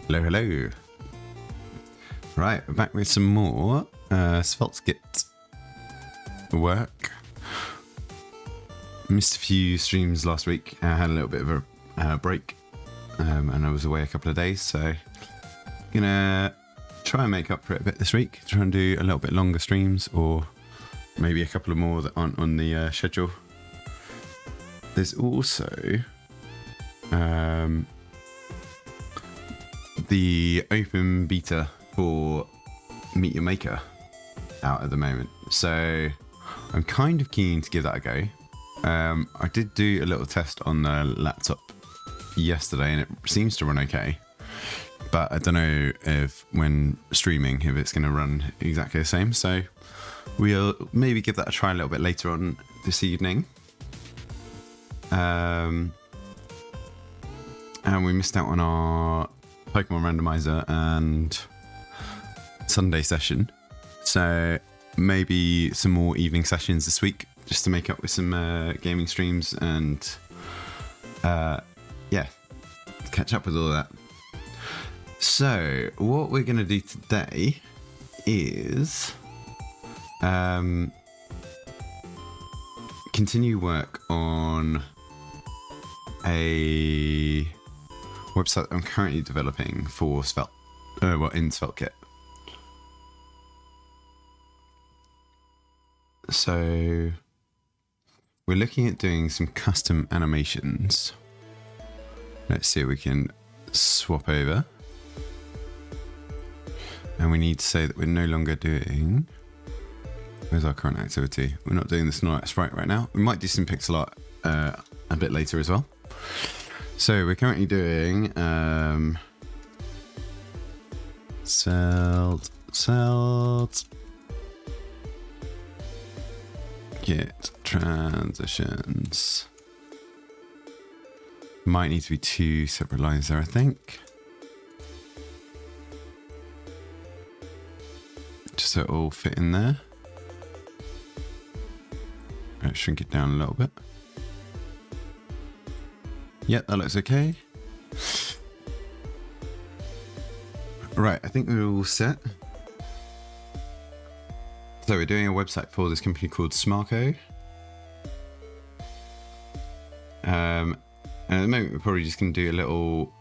Hello, hello. Right, we're back with some more Sveltekit work. Missed a few streams last week. I had a little bit of a break, and I was away a couple of days, so gonna try and make up for it a bit this week. Try and do a little bit longer streams, or maybe a couple of more that aren't on the schedule. There's also the open beta for Meet Your Maker out at the moment, so I'm kind of keen to give that a go. I did do a little test on the laptop yesterday and it seems to run okay, but I don't know if when streaming if it's going to run exactly the same, so we'll maybe give that a try a little bit later on this evening. And we missed out on our Pokemon randomizer and Sunday session, so maybe some more evening sessions this week just to make up with some gaming streams and yeah, catch up with all that. So what we're going to do today is continue work on a website I'm currently developing for in Sveltekit. So we're looking at doing some custom animations. Let's see if we can swap over. And we need to say that we're no longer doing... Where's our current activity? We're not doing the Snorlax sprite right now. We might do some pixel art a bit later as well. So we're currently doing get transitions. Might need to be two separate lines there, I think. Just so it all fit in there. Let's shrink it down a little bit. Yep, that looks okay. Right, I think we're all set. So we're doing a website for this company called Smarco. And at the moment we're probably just going to do a little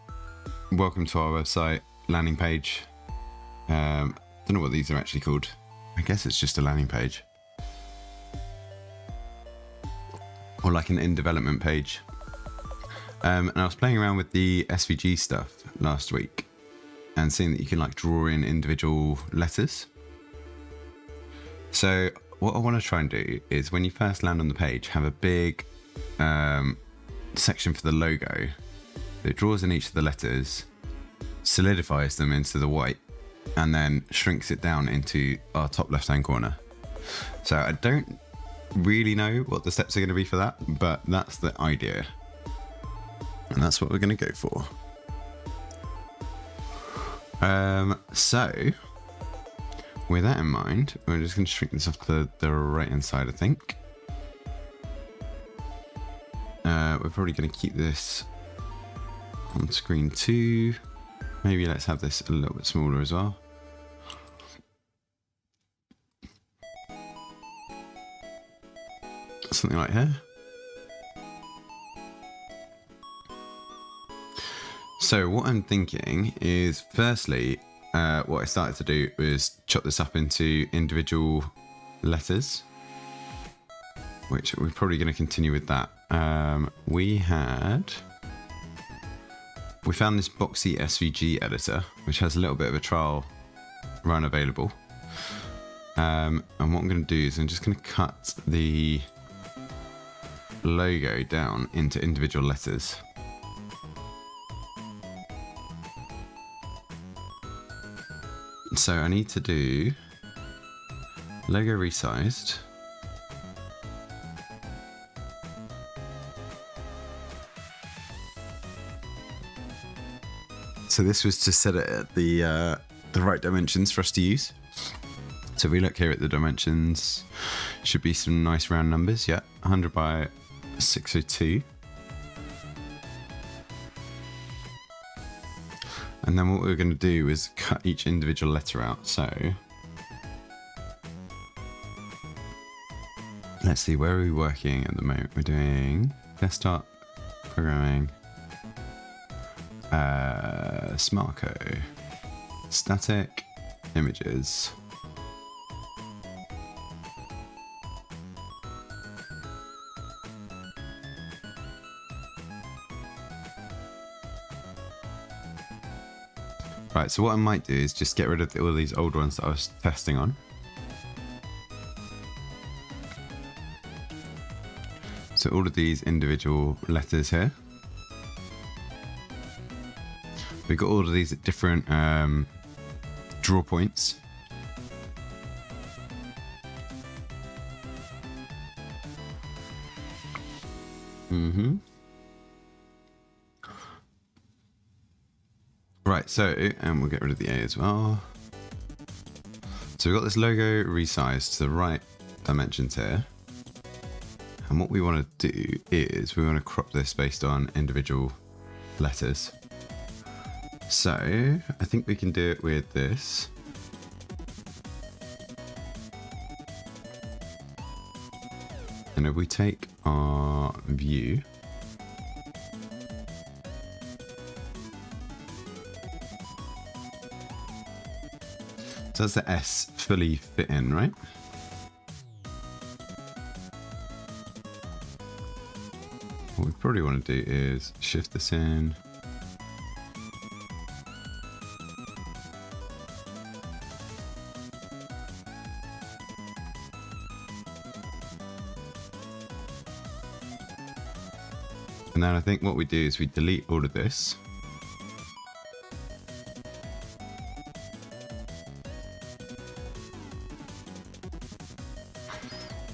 welcome to our website landing page. Don't know what these are actually called. I guess it's just a landing page. Or like an in development page. And I was playing around with the SVG stuff last week and seeing that you can like draw in individual letters. So what I want to try and do is when you first land on the page, have a big section for the logo that draws in each of the letters, solidifies them into the white, and then shrinks it down into our top left hand corner. So I don't really know what the steps are going to be for that, but that's the idea. And that's what we're going to go for. So, with that in mind, we're just going to shrink this off to the right hand side, I think. We're probably going to keep this on screen too. Maybe let's have this a little bit smaller as well. Something like here. So what I'm thinking is, firstly, what I started to do was chop this up into individual letters, which we're probably going to continue with that. We found this boxy SVG editor, which has a little bit of a trial run available. And what I'm going to do is I'm just going to cut the logo down into individual letters. So I need to do logo resized. So this was to set it at the right dimensions for us to use. So if we look here at the dimensions, should be some nice round numbers. Yeah, 100 by 602. And then what we're going to do is cut each individual letter out. So let's see, where are we working at the moment? We're doing desktop programming, Smarco, static images. Right, so what I might do is just get rid of all these old ones that I was testing on. So all of these individual letters here. We've got all of these at different draw points. Right, so, and we'll get rid of the A as well. So we've got this logo resized to the right dimensions here. And what we want to do is we want to crop this based on individual letters. So I think we can do it with this. And if we take our view, so does the S fully fit in, right? What we probably want to do is shift this in. And then I think what we do is we delete all of this.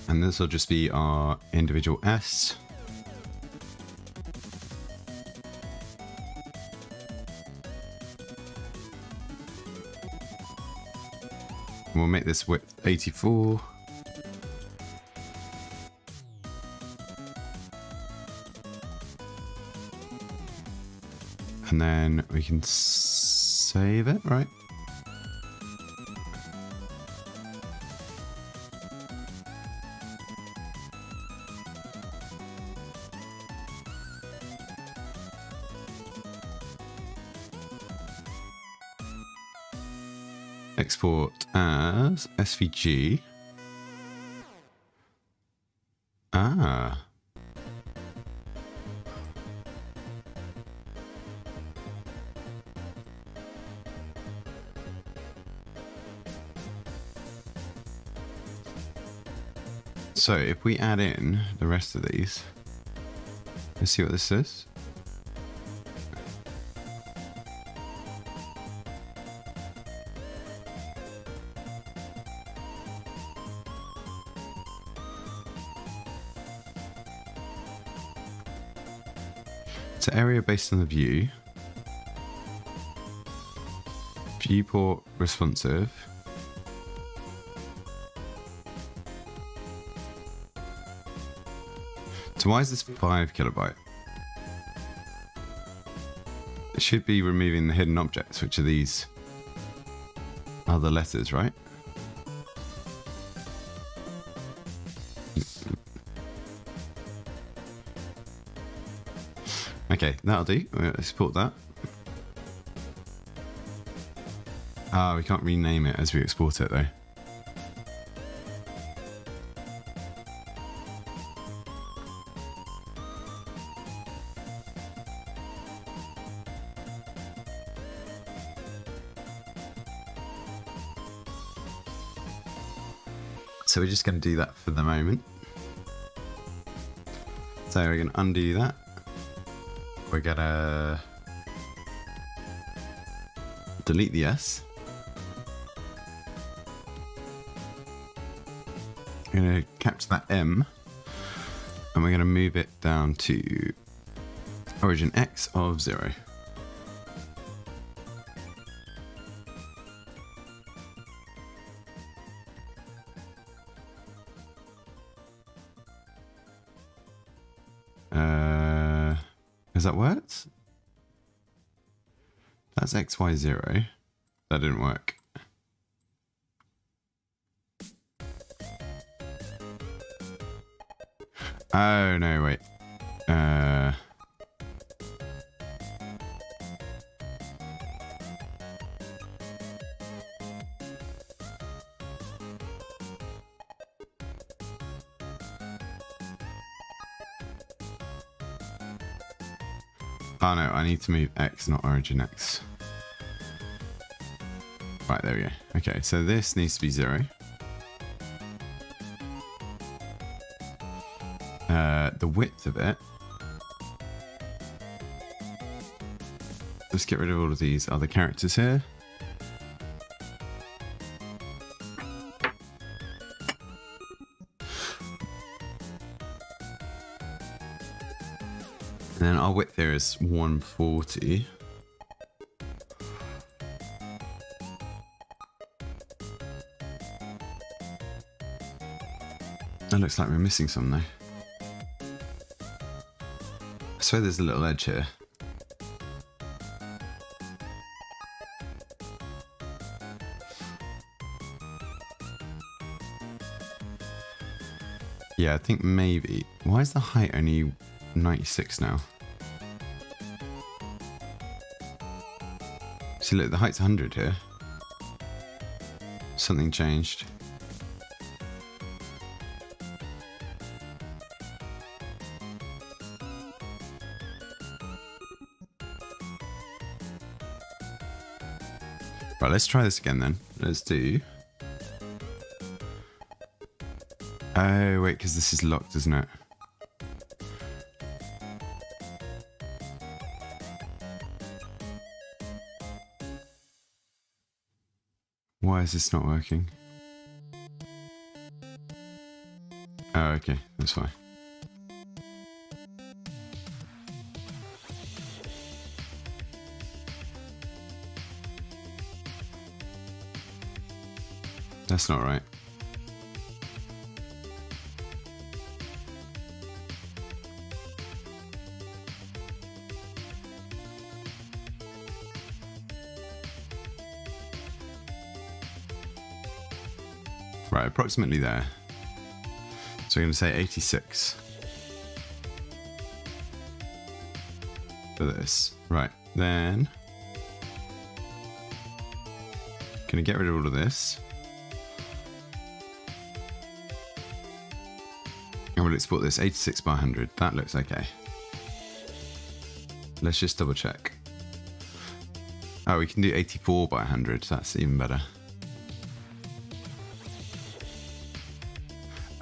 And this will just be our individual S. We'll make this width 84. And then we can save it, right? Export as SVG. Ah. So if we add in the rest of these, let's see what this is. So area based on the view, viewport responsive, so why is this 5 kilobyte? It should be removing the hidden objects, which are these other letters, right? Okay, that'll do. We'll export that. Ah, we can't rename it as we export it though. So we're just going to do that for the moment. So we're going to undo that. We're going to delete the S. We're going to capture that M. And we're going to move it down to origin X of 0. Has that worked? That's XY0. That didn't work. Oh, no, wait. Oh, no, I need to move X, not origin X. Right, there we go. Okay, so this needs to be 0. The width of it. Let's get rid of all of these other characters here. And then our width here is 140. That looks like we're missing some though. I swear there's a little edge here. Yeah, I think maybe. Why is the height only 96 now? See, look, the height's 100 here. Something changed. Right, let's try this again then. Let's do... Oh, wait, because this is locked, isn't it? Why is this not working? Oh, okay, that's fine. That's not right. Right, approximately there. So we're going to say 86 for this. Right, then going to get rid of all of this. And we'll export this 86 by 100. That looks okay. Let's just double check. Oh, we can do 84 by 100. That's even better.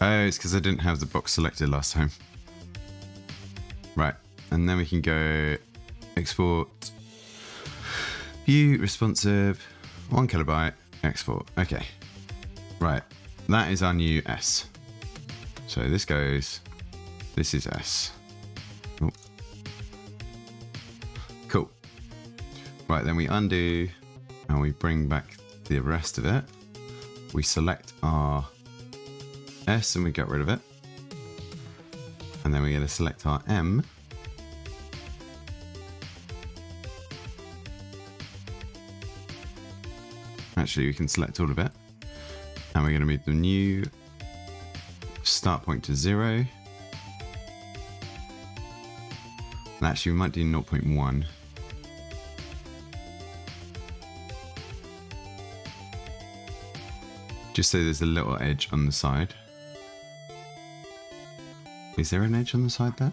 Oh, it's because I didn't have the box selected last time. Right, and then we can go export, view, responsive, 1 kilobyte, export. Okay, right, that is our new S. So this goes, this is S. Oh. Cool. Right, then we undo and we bring back the rest of it. We select our S and we get rid of it. And then we're going to select our M. Actually, we can select all of it. And we're going to move the new start point to 0. And actually, we might do 0.1. Just so there's a little edge on the side. Is there an edge on the side there?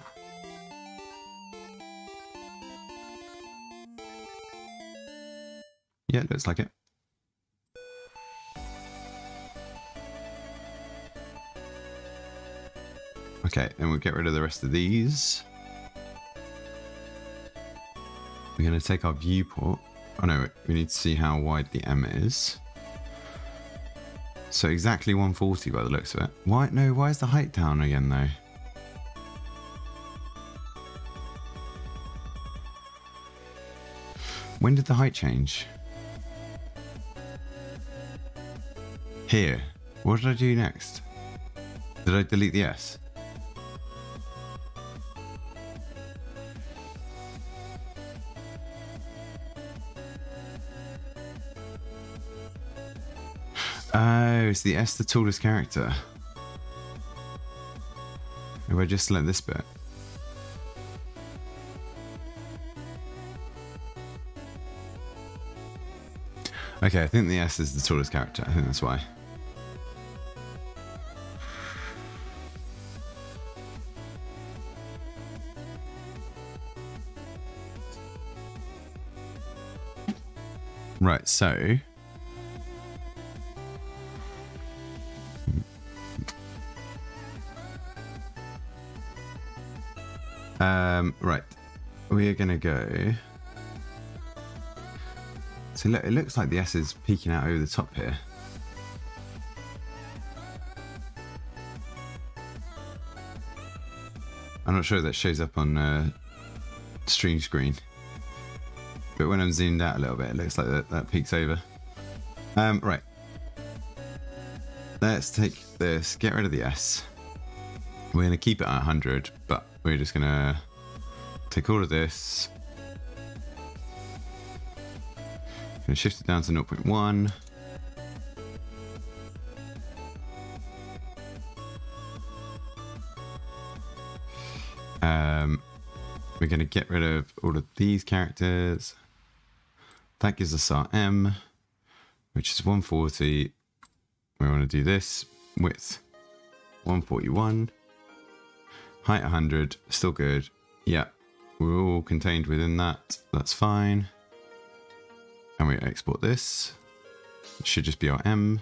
Yeah, looks like it. Okay, then we'll get rid of the rest of these. We're going to take our viewport. Oh no, we need to see how wide the M is. So exactly 140 by the looks of it. Why? No, why is the height down again though? When did the height change? Here. What did I do next? Did I delete the S? Oh, is the S the tallest character? If I just select this bit. Okay, I think the S is the tallest character. I think that's why. Right, so... right. We are going to go... So look, it looks like the S is peeking out over the top here. I'm not sure if that shows up on stream screen. But when I'm zoomed out a little bit, it looks like that peeks over. Right. Let's take this, get rid of the S. We're going to keep it at 100, but we're just going to take all of this. Going to shift it down to 0.1. We're going to get rid of all of these characters. That gives us our M, which is 140. We want to do this. Width 141. Height 100. Still good. Yeah, we're all contained within that. That's fine. And we export this. It should just be our M.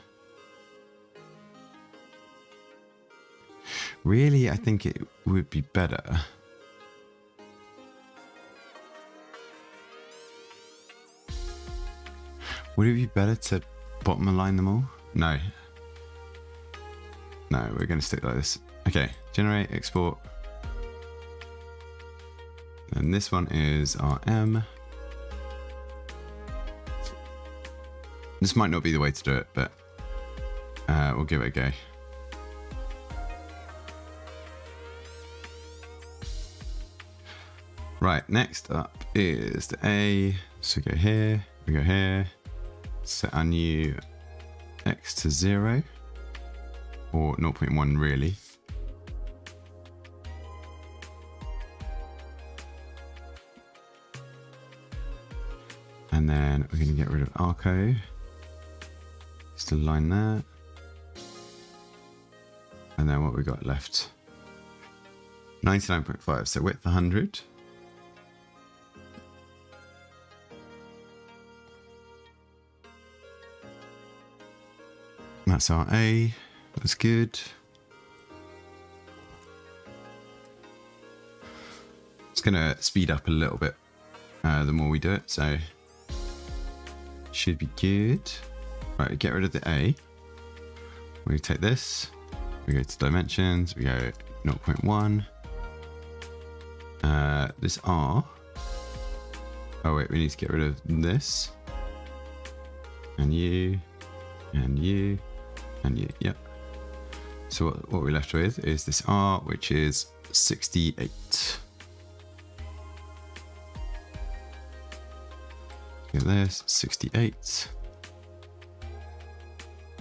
Really, I think it would be better. Would it be better to bottom align them all? No. No, we're going to stick like this. Okay, generate, export. And this one is our M. This might not be the way to do it, but we'll give it a go. Right, next up is the A. So we go here, set our new X to 0, or 0.1 really. And then we're going to get rid of Arco. Just align that. And then what we got left? 99.5, so width 100. That's our A. That's good. It's going to speed up a little bit the more we do it, so should be good. Right, we get rid of the A. We take this. We go to dimensions. We go 0.1. This R. Oh wait, we need to get rid of this. And you. And you. And you. Yep. So what we're left with is this R, which is 68. Get this, 68.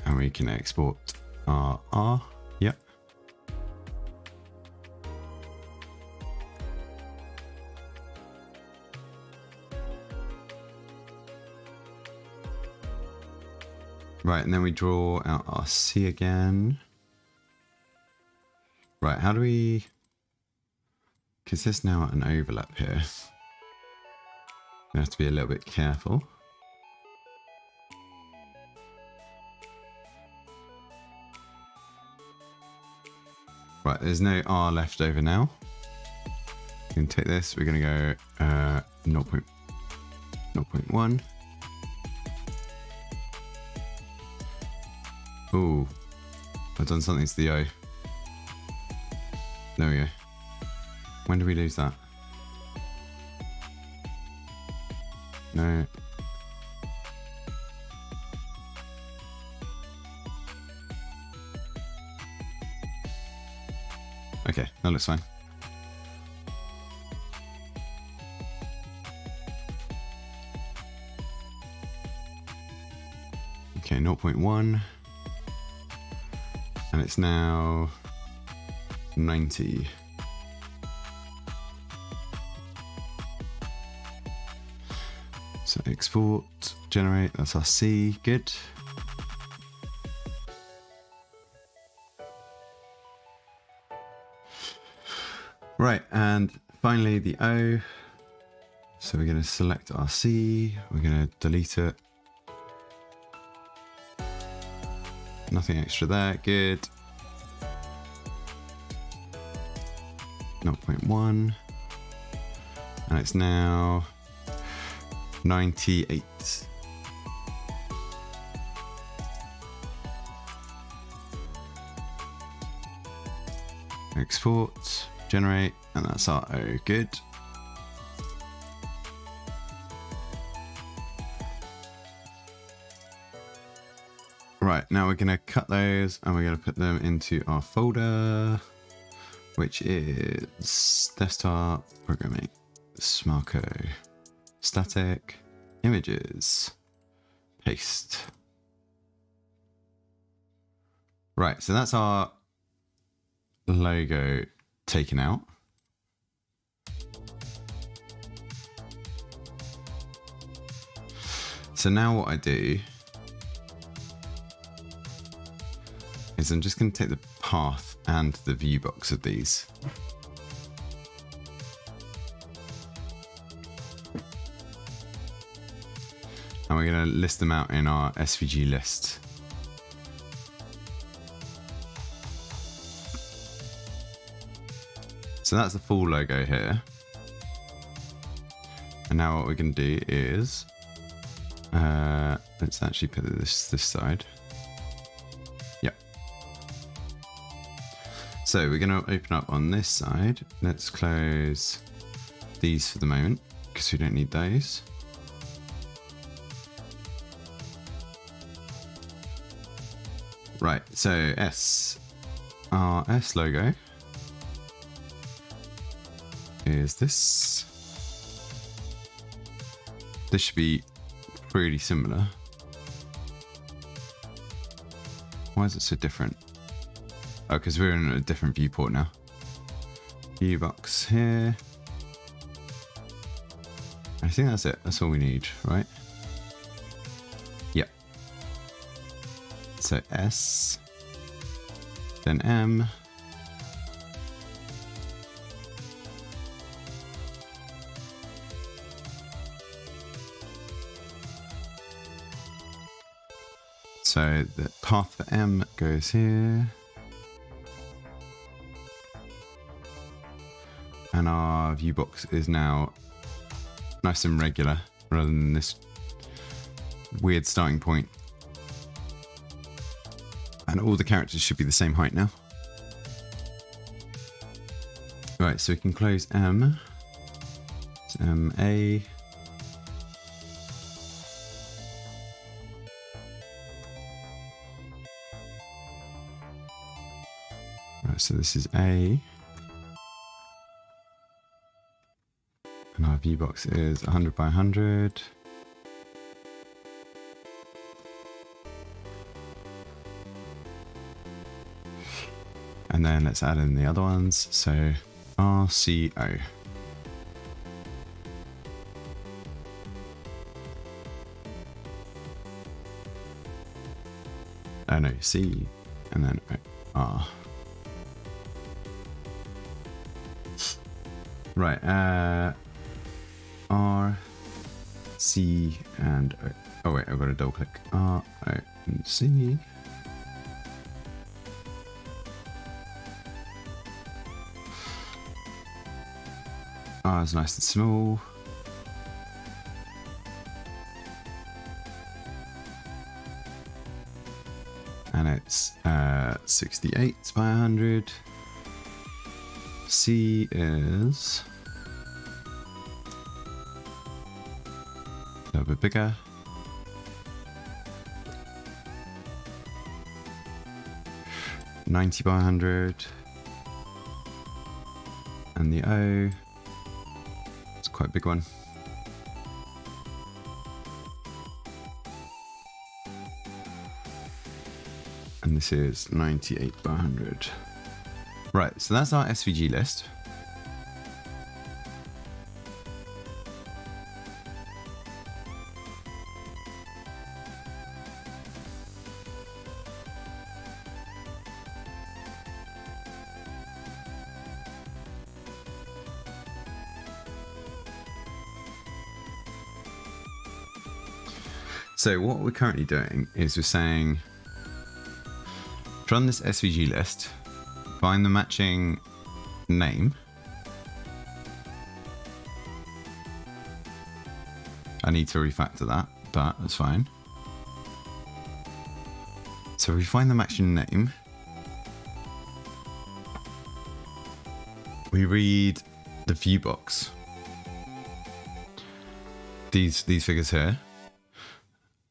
And we can export our R. Yep. Right, and then we draw out our C again. Right, how do we... Because there's now an overlap here. We have to be a little bit careful. Right, there's no R left over now. We can take this, we're going to go 0.1. Oh, I've done something to the O. There we go. When did we lose that? No. Okay, that looks fine. Okay, 0.1. And it's now 90. So export, generate, that's our C, good. Right, and finally the O. So we're going to select our C, we're going to delete it. Nothing extra there, good. 0.1. And it's now 98. Export, generate, and that's our O, good. Right, now we're going to cut those and we're going to put them into our folder, which is desktop programming, Smarco, static, images, paste. Right, so that's our logo taken out. So now what I do is I'm just going to take the path and the view box of these. And we're going to list them out in our SVG list. So that's the full logo here. And now what we're going to do is, let's actually put this side. Yep. So we're going to open up on this side. Let's close these for the moment because we don't need those. Right, so our S logo is this. This should be pretty similar. Why is it so different? Oh, because we're in a different viewport now. View box here. I think that's it. That's all we need, right? Yep. So S, then M. So the path for M goes here. And our view box is now nice and regular rather than this weird starting point. And all the characters should be the same height now. Right, so we can close M. It's MA. Right, so this is A. And our view box is 100 by 100. And then let's add in the other ones. So RCO. Oh no, C, and then R. Right, R, C, and O. Oh wait, I've got to double click. R, O, and C. R is nice and small. And it's 68 by 100. C is a little bit bigger. $90 by 100. And the O, it's quite a big one. And this is 98 by 100. Right, so that's our SVG list. So what we're currently doing is we're saying, run this SVG list, find the matching name. I need to refactor that, but that's fine. So we find the matching name. We read the view box. These figures here.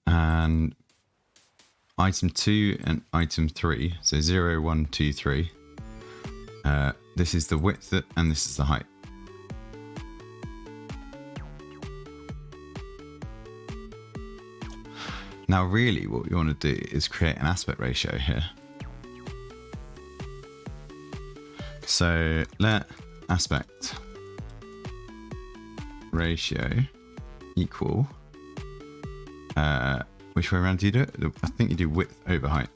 And item 2 and item 3, so 0, 1, 2, 3. This is the width and this is the height. Now really what we want to do is create an aspect ratio here. So let aspect ratio equal, which way around do you do it? I think you do width over height.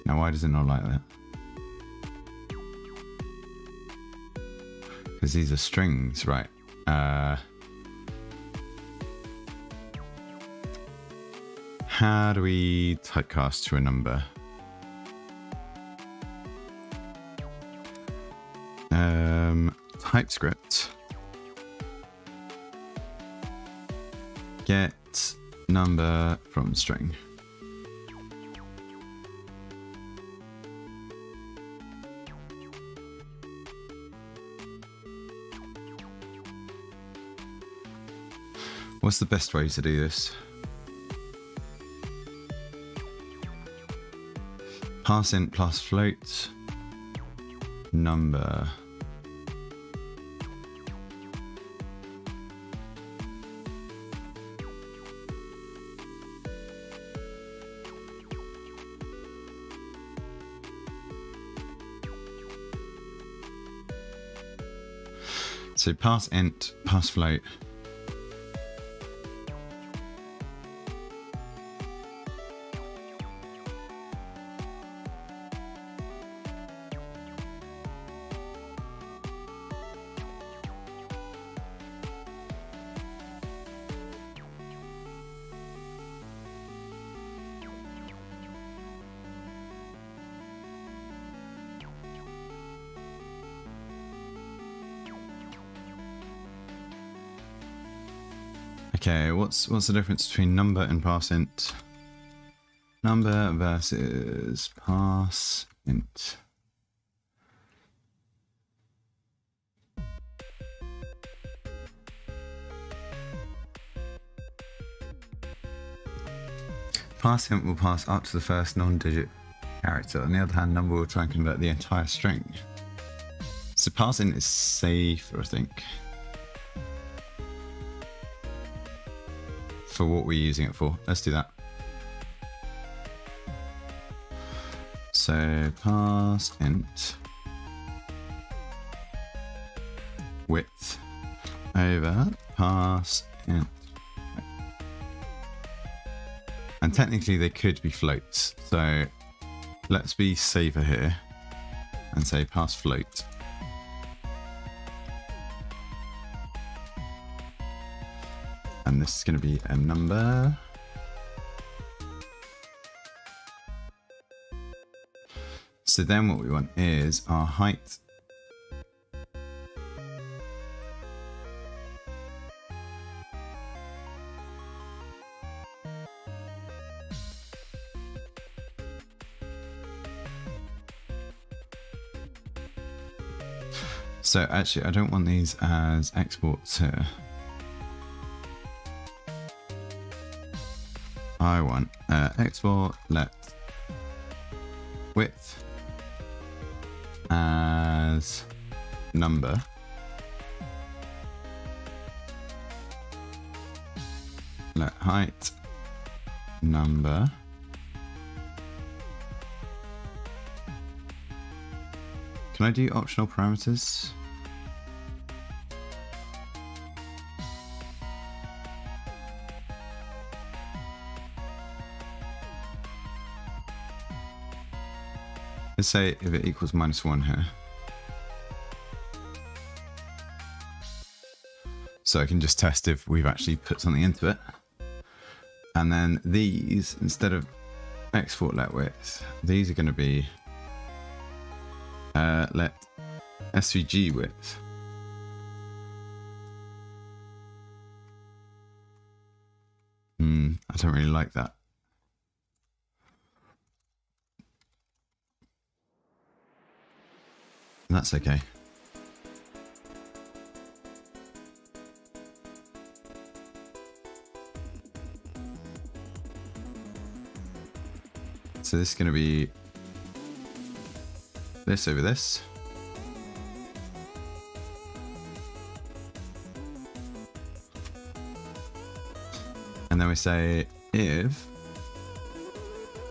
Now why does it not like that? Because these are strings, right? How do we typecast to a number? TypeScript get number from string. What's the best way to do this? Pass int plus float number. So pass int, pass float. Okay, what's the difference between number and pass int? Number versus pass int. Pass int will pass up to the first non-digit character. On the other hand, number will try and convert the entire string. So pass int is safer, I think, for what we're using it for. Let's do that. So pass int width over pass int. And technically they could be floats. So let's be safer here and say pass float. And this is going to be a number. So then what we want is our height. So actually I don't want these as exports here. I want export let width as number let height number can I do optional parameters? Let's say if it equals -1 here. So I can just test if we've actually put something into it. And then these, instead of export let width, these are going to be let SVG width. I don't really like that. That's okay. So this is going to be this over this. And then we say if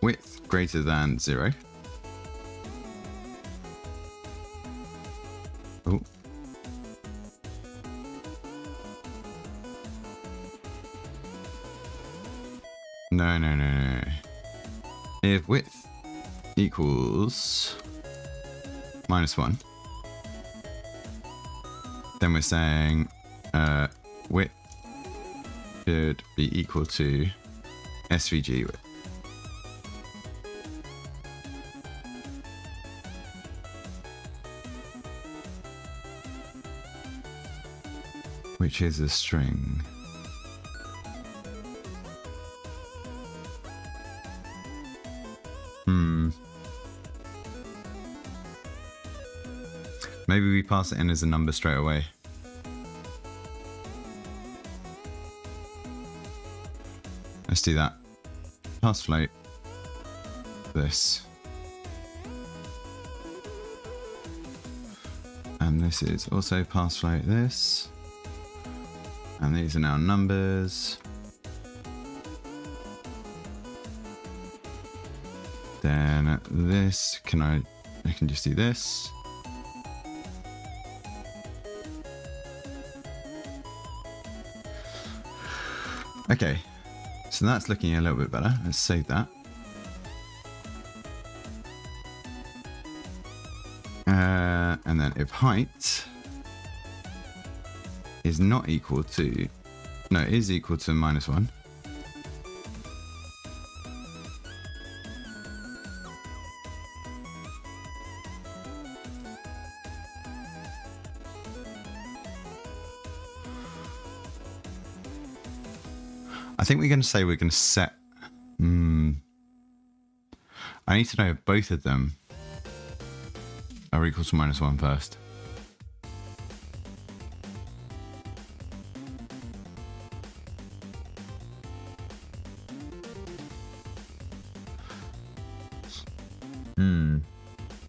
width greater than 0. Oh. No. If width equals -1, then we're saying width should be equal to SVG width. Which is a string. Maybe we pass it in as a number straight away. Let's do that. Pass float this. And this is also pass float this. And these are now numbers. Then this, I can just do this. Okay, so that's looking a little bit better. Let's save that. And then if height is not equal to, no, is equal to -1. I think we're going to say we're going to set. I need to know if both of them are equal to -1 first.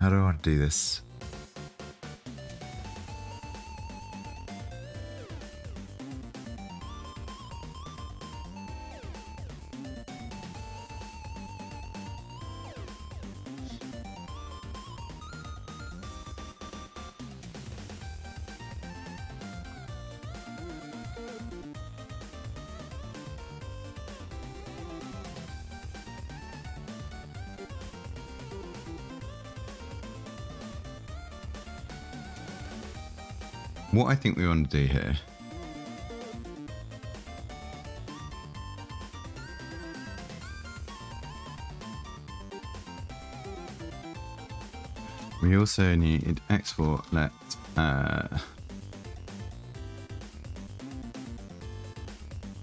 How do I want to do this? What I think we want to do here we also need export let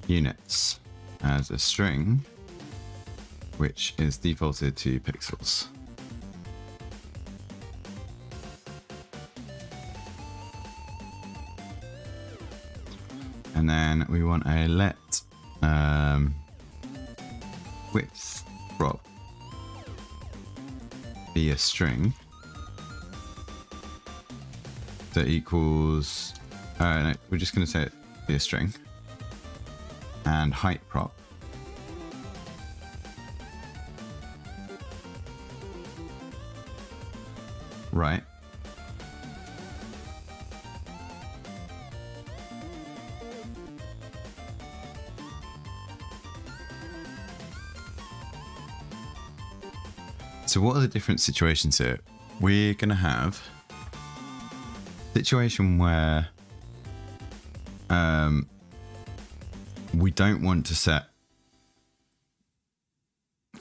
units as a string, which is defaulted to pixels. And then we want a let width prop be a string that equals, no, we're just going to say it be a string. and height prop. Right. So what are the different situations here? We're going to have a situation where we don't want to set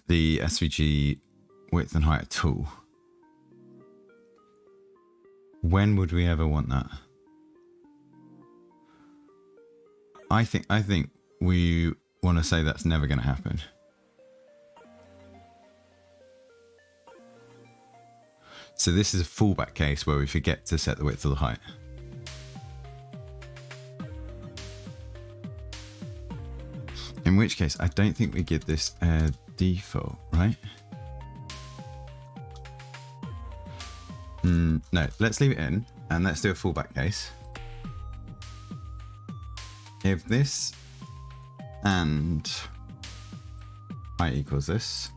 the SVG width and height at all. When would we ever want that? I think we want to say that's never going to happen. So this is a fallback case where we forget to set the width or the height. In which case, I don't think we give this a default, right? No, let's leave it in and let's do a fallback case. If this and height equals this,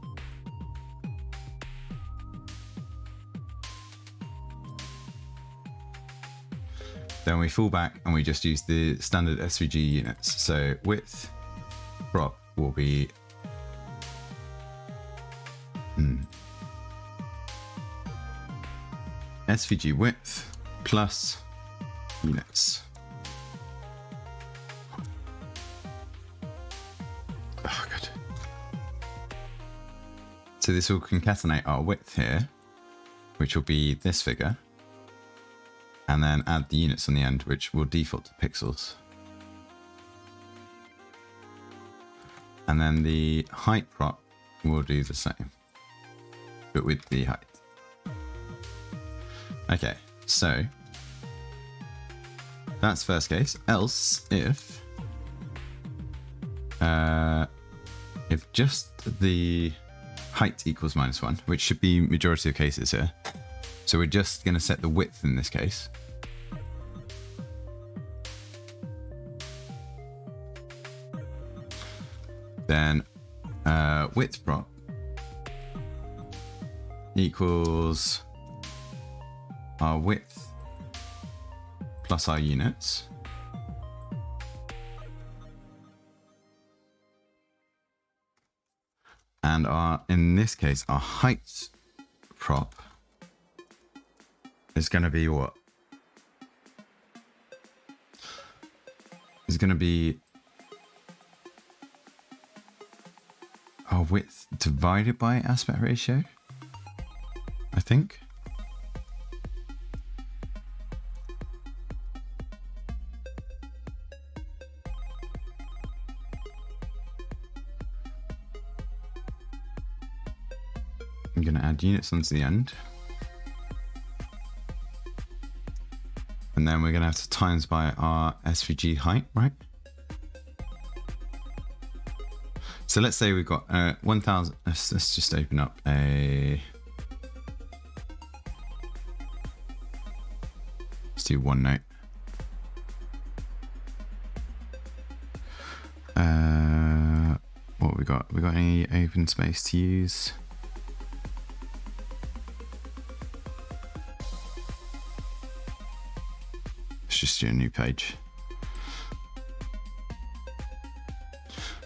then we fall back and we just use the standard SVG units. So width prop will be SVG width plus units. Oh, good. So this will concatenate our width here, which will be this figure, and then add the units on the end, which will default to pixels. And then the height prop will do the same, but with the height. Okay, so that's first case. Else, if just the height equals -1, which should be majority of cases here. So we're just going to set the width in this case. Then width prop equals our width plus our units. And in this case, our height prop is going to be what? Is going to be our width divided by aspect ratio, I think. I'm going to add units onto the end. And then we're going to have to times by our SVG height, right? So let's say we've got 1000. Let's just open up a. Let's do OneNote. What have we got? We got any open space to use? Let's just do a new page.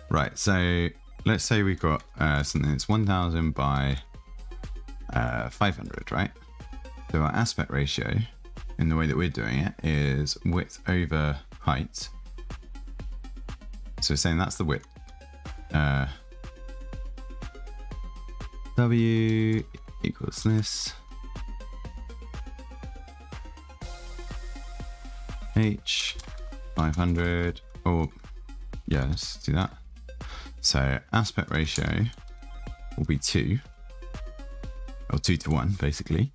Right, so let's say we've got something that's 1000 by 500, right? So our aspect ratio, in the way that we're doing it, is width over height. So we're saying that's the width. W equals this. H 500, or yeah, let's do that. So aspect ratio will be 2, or 2 to 1 basically.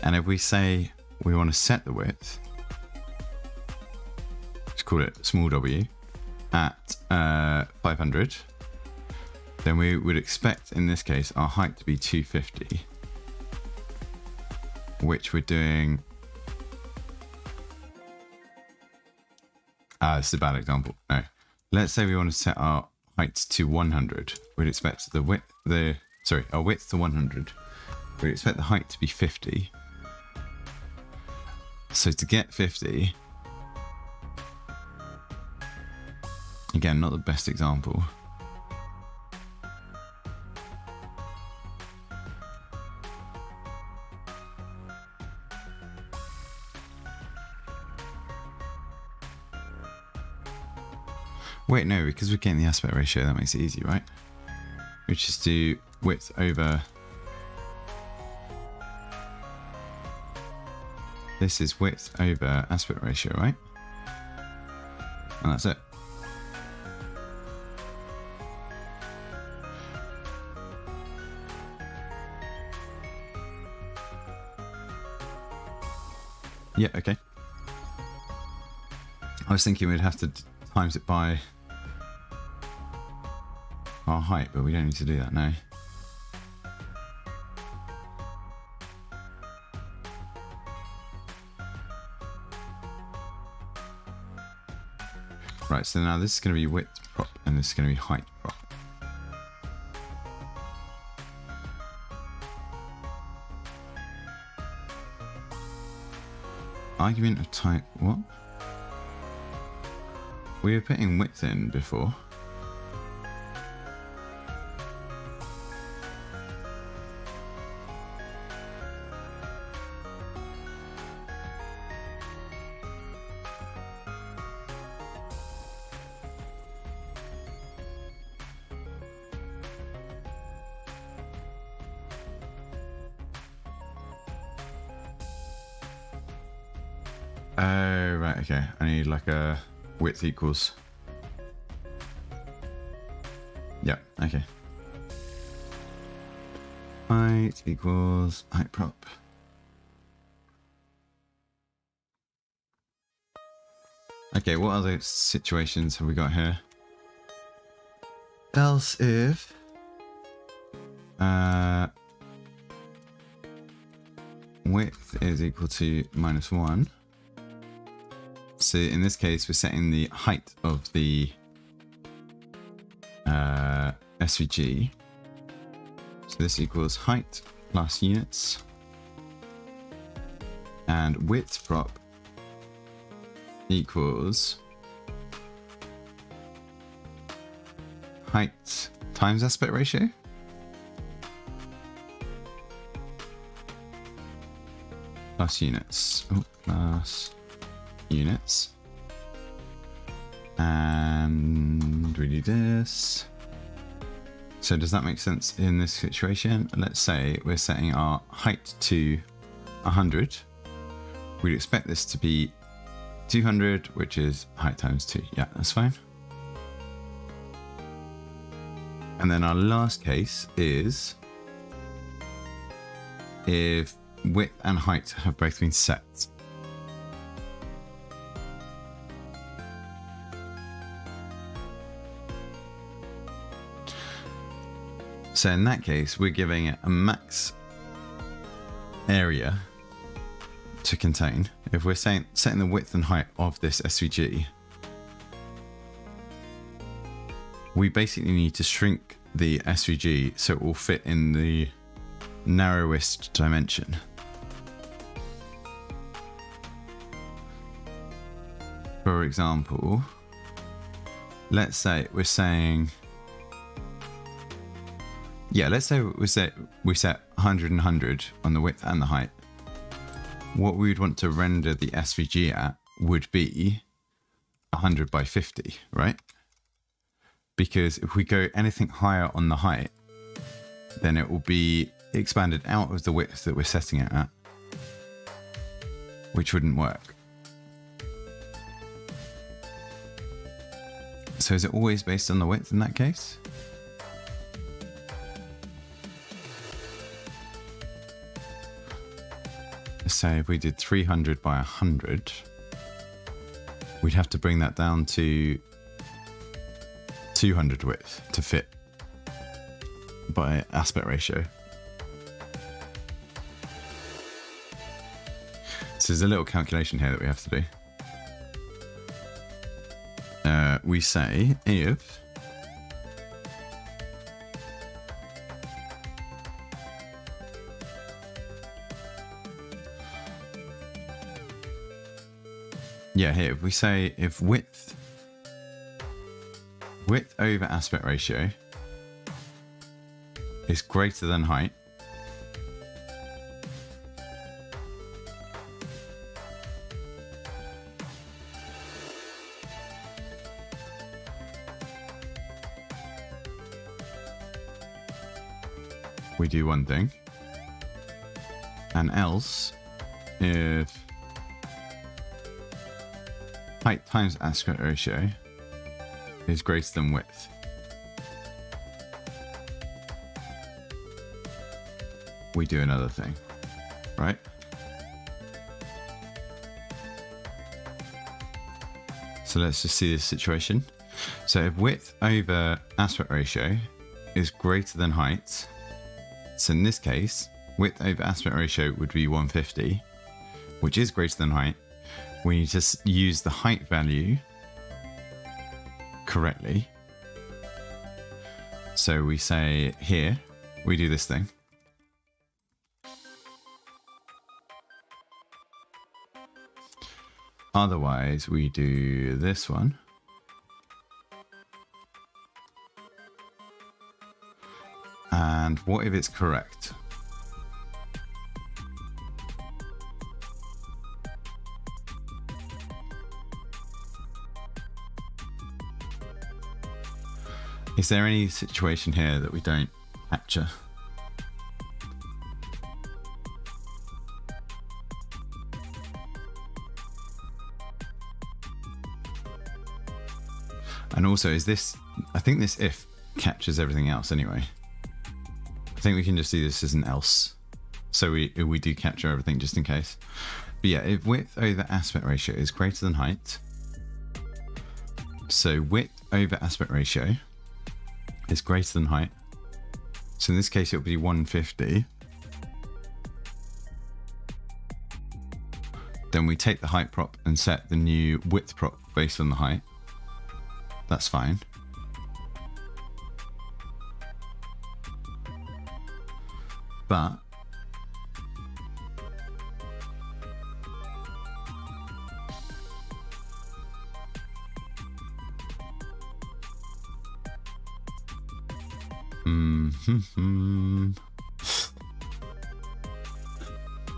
And if we say we want to set the width, let's call it small w, at 500, then we would expect in this case our height to be 250, which we're doing. This is a bad example. No, let's say we want to set our height to 100. We'd expect our width to 100. We'd expect the height to be 50. So to get 50, again, not the best example. Wait, no, because we're getting the aspect ratio, that makes it easy, right? We just do width over... This is width over aspect ratio, right? And that's it. Yeah, okay. I was thinking we'd have to times it by our height, but we don't need to do that now. Right, so now this is going to be width prop and this is going to be height prop. Argument of type what? We were putting width in before. Oh, right, okay. I need like a width equals. Yeah, okay. Height equals height prop. Okay, what other situations have we got here? Else if width is equal to -1. So in this case, we're setting the height of the SVG. So this equals height plus units. And width prop equals height times aspect ratio. Plus units. Oh, plus units. And we do this. So does that make sense in this situation? Let's say we're setting our height to 100. We'd expect this to be 200, which is height times 2. Yeah, that's fine. And then our last case is if width and height have both been set. So in that case, we're giving it a max area to contain. If we're setting the width and height of this SVG, we basically need to shrink the SVG so it will fit in the narrowest dimension. For example, let's say we're saying, yeah, let's say we set 100 and 100 on the width and the height. What we would want to render the SVG at would be 100 by 50, right? Because if we go anything higher on the height, then it will be expanded out of the width that we're setting it at, which wouldn't work. So is it always based on the width in that case? Say if we did 300 by 100, we'd have to bring that down to 200 width to fit by aspect ratio. So there's a little calculation here that we have to do. we say if here we say if width over aspect ratio is greater than height, we do one thing, and else if height times aspect ratio is greater than width, we do another thing, right? So let's just see this situation. So if width over aspect ratio is greater than height, so in this case, width over aspect ratio would be 150, which is greater than height. We need to use the height value correctly. So we say here, we do this thing. Otherwise, we do this one. And what if it's correct? Is there any situation here that we don't capture? And also, is this, I think this if captures everything else anyway. I think we can just do this as an else. So we do capture everything just in case. But yeah, if width over aspect ratio is greater than height, so width over aspect ratio is greater than height. So in this case, it would be 150. Then we take the height prop and set the new width prop based on the height. That's fine. But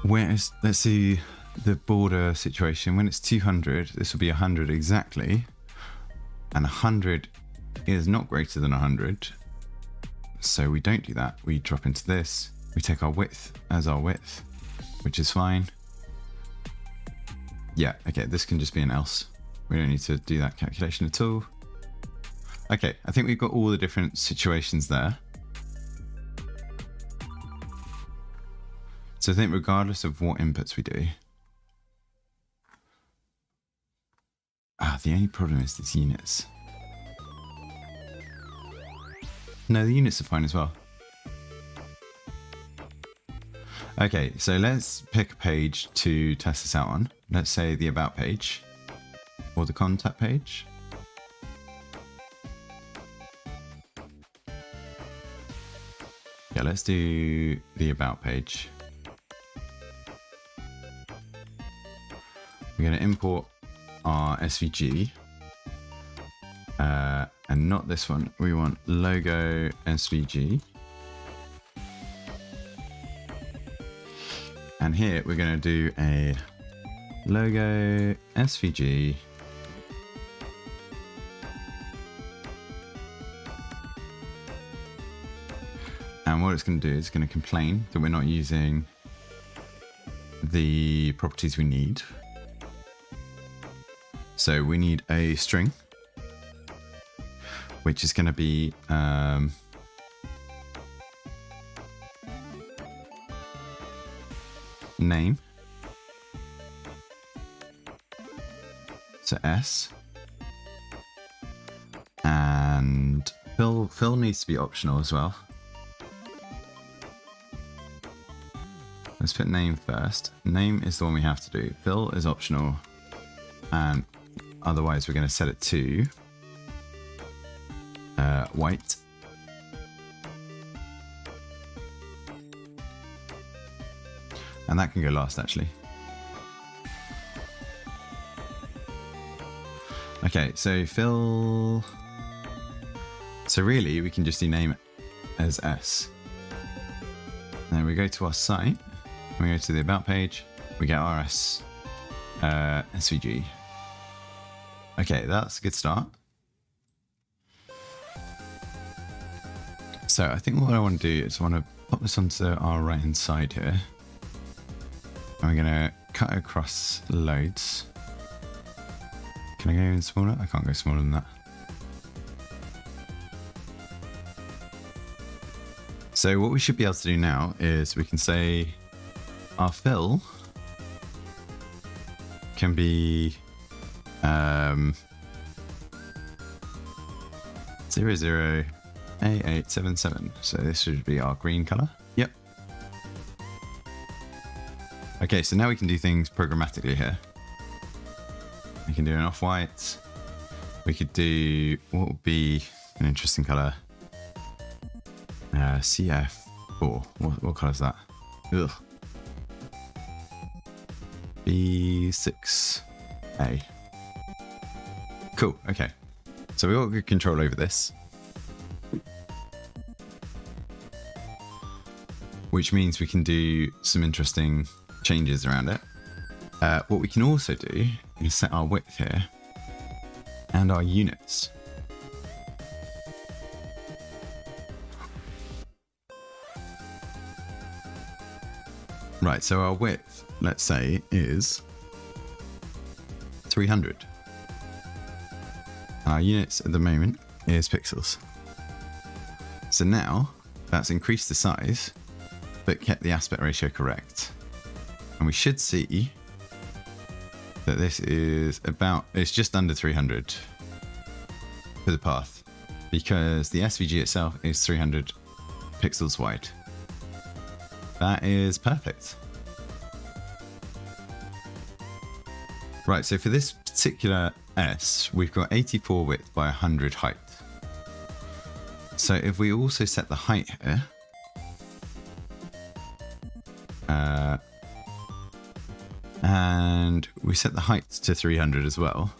where's, let's see the border situation. When it's 200, this will be 100 exactly, and 100 is not greater than 100, so we don't do that. We drop into this, we take our width as our width, which is fine. Yeah, okay, this can just be an else. We don't need to do that calculation at all. Okay, I think we've got all the different situations there. So I think regardless of what inputs we do, the only problem is these units. No, the units are fine as well. Okay, so let's pick a page to test this out on. Let's say the about page or the contact page. Yeah, let's do the about page. We're going to import our SVG, and not this one. We want logo SVG. And here we're going to do a logo SVG and what it's going to do is it's going to complain that we're not using the properties we need. So we need a string, which is going to be name, so S, and fill needs to be optional as well. Let's put name first. Name is the one we have to do. Fill is optional, and otherwise we're going to set it to white. And that can go last, actually. Okay, so fill... So really, we can just rename it as S. Then we go to our site, we go to the About page, we get RS SVG. Okay, that's a good start. So I think what I want to do is I want to pop this onto our right hand side here. And we're going to cut across loads. Can I go even smaller? I can't go smaller than that. So what we should be able to do now is we can say our fill can be 008877. So this should be our green color. Yep. Okay, so now we can do things programmatically here. We can do an off-white. We could do what would be an interesting color. CF4. What color is that? Ugh. B6A. Cool. Okay. So we've got good control over this. Which means we can do some interesting changes around it. What we can also do is set our width here and our units. Right, so our width, let's say, is 300. And our units at the moment is pixels. So now that's increased the size, but kept the aspect ratio correct. And we should see that this is about, it's just under 300 for the path, because the SVG itself is 300 pixels wide. That is perfect. Right, so for this particular S, we've got 84 width by 100 height. So if we also set the height here, and we set the height to 300 as well,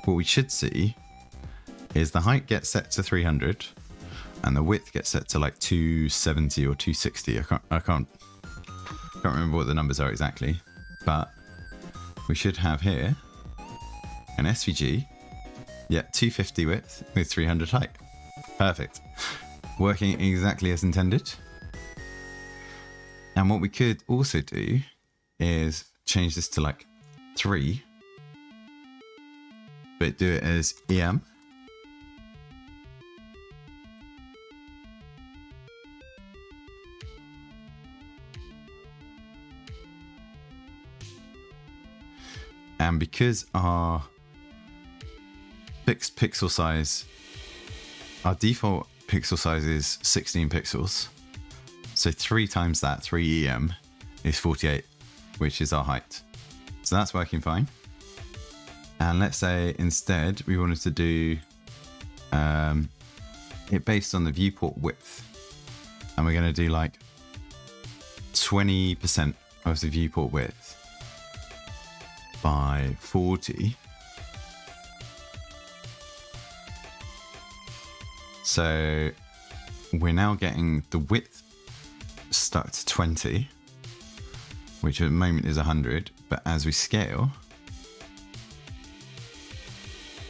what we should see is the height gets set to 300 and the width gets set to like 270 or 260. I can't remember what the numbers are exactly, but we should have here an SVG, yeah, 250 width with 300 height. Perfect. Working exactly as intended. And what we could also do is change this to like 3, but do it as EM. And because our fixed pixel size, our default pixel size is 16 pixels. So 3 times that, 3 EM, is 48, which is our height. So that's working fine. And let's say instead we wanted to do it based on the viewport width. And we're going to do like 20% of the viewport width by 40. So we're now getting the width stuck to 20, which at the moment is 100, but as we scale,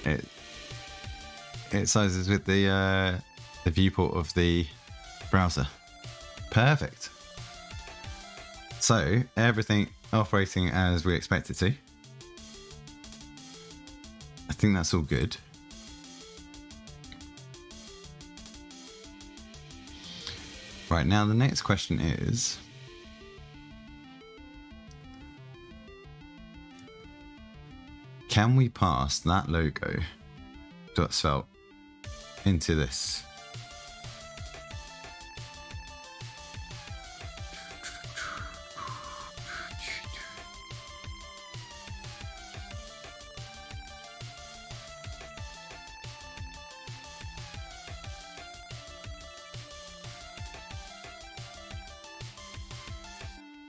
it sizes with the viewport of the browser. Perfect. So everything operating as we expect it to. I think that's all good. Right, now the next question is, can we pass that logo .svelte into this?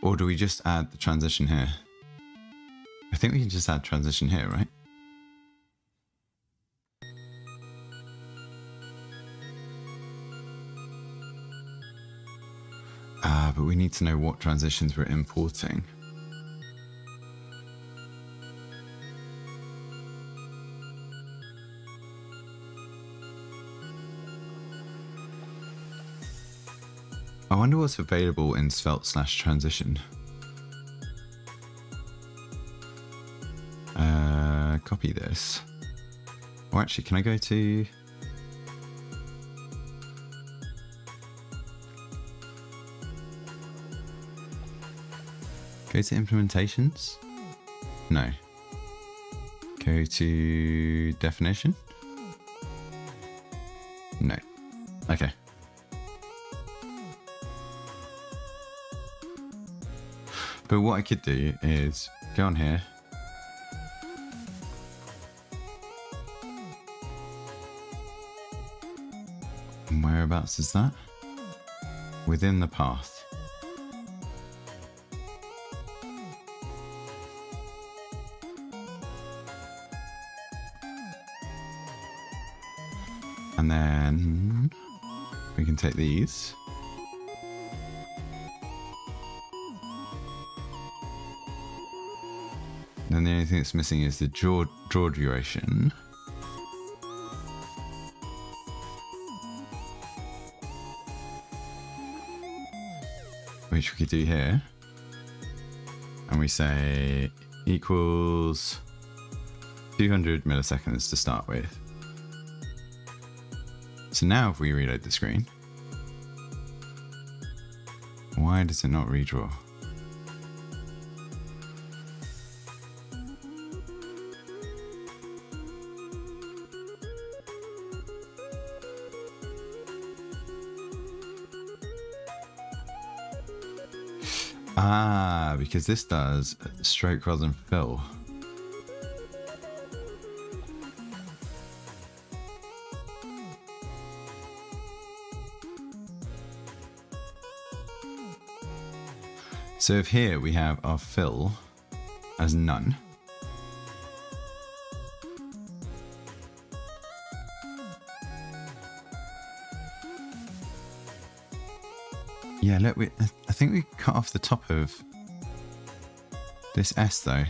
Or do we just add the transition here? I think we can just add transition here, right? But we need to know what transitions we're importing. I wonder what's available in Svelte/transition. Copy this. Or actually, can I go to... Go to implementations? No. Go to definition? No. Okay. But what I could do is go on here. And whereabouts is that? Within the path. And then we can take these. Then the only thing that's missing is the draw duration. Which we could do here. And we say equals 200 milliseconds to start with. So now if we reload the screen, why does it not redraw? Ah, because this does stroke rather than fill. So if here we have our fill as none, yeah, look, I think we cut off the top of this S though,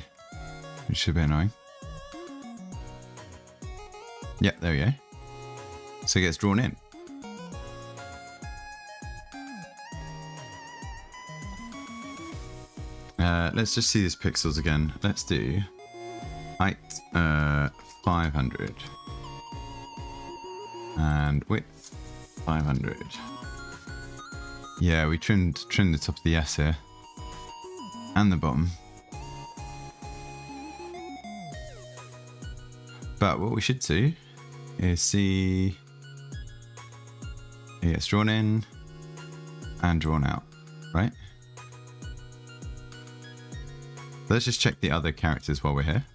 which should be annoying. Yep, there we go. So it gets drawn in. Let's just see these pixels again. Let's do height 500 and width 500. Yeah, we trimmed the top of the S here and the bottom. But what we should do is see it gets drawn in and drawn out, right? Let's just check the other characters while we're here.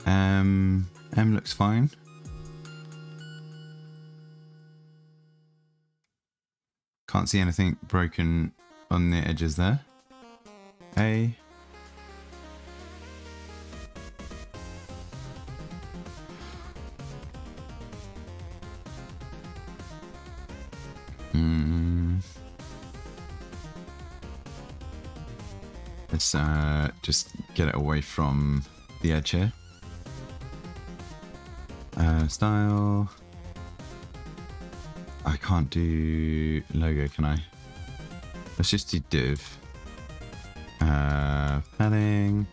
M looks fine. Can't see anything broken on the edges there. A. Let's just get it away from the edge here. Style. I can't do logo, can I? Let's just do div. Padding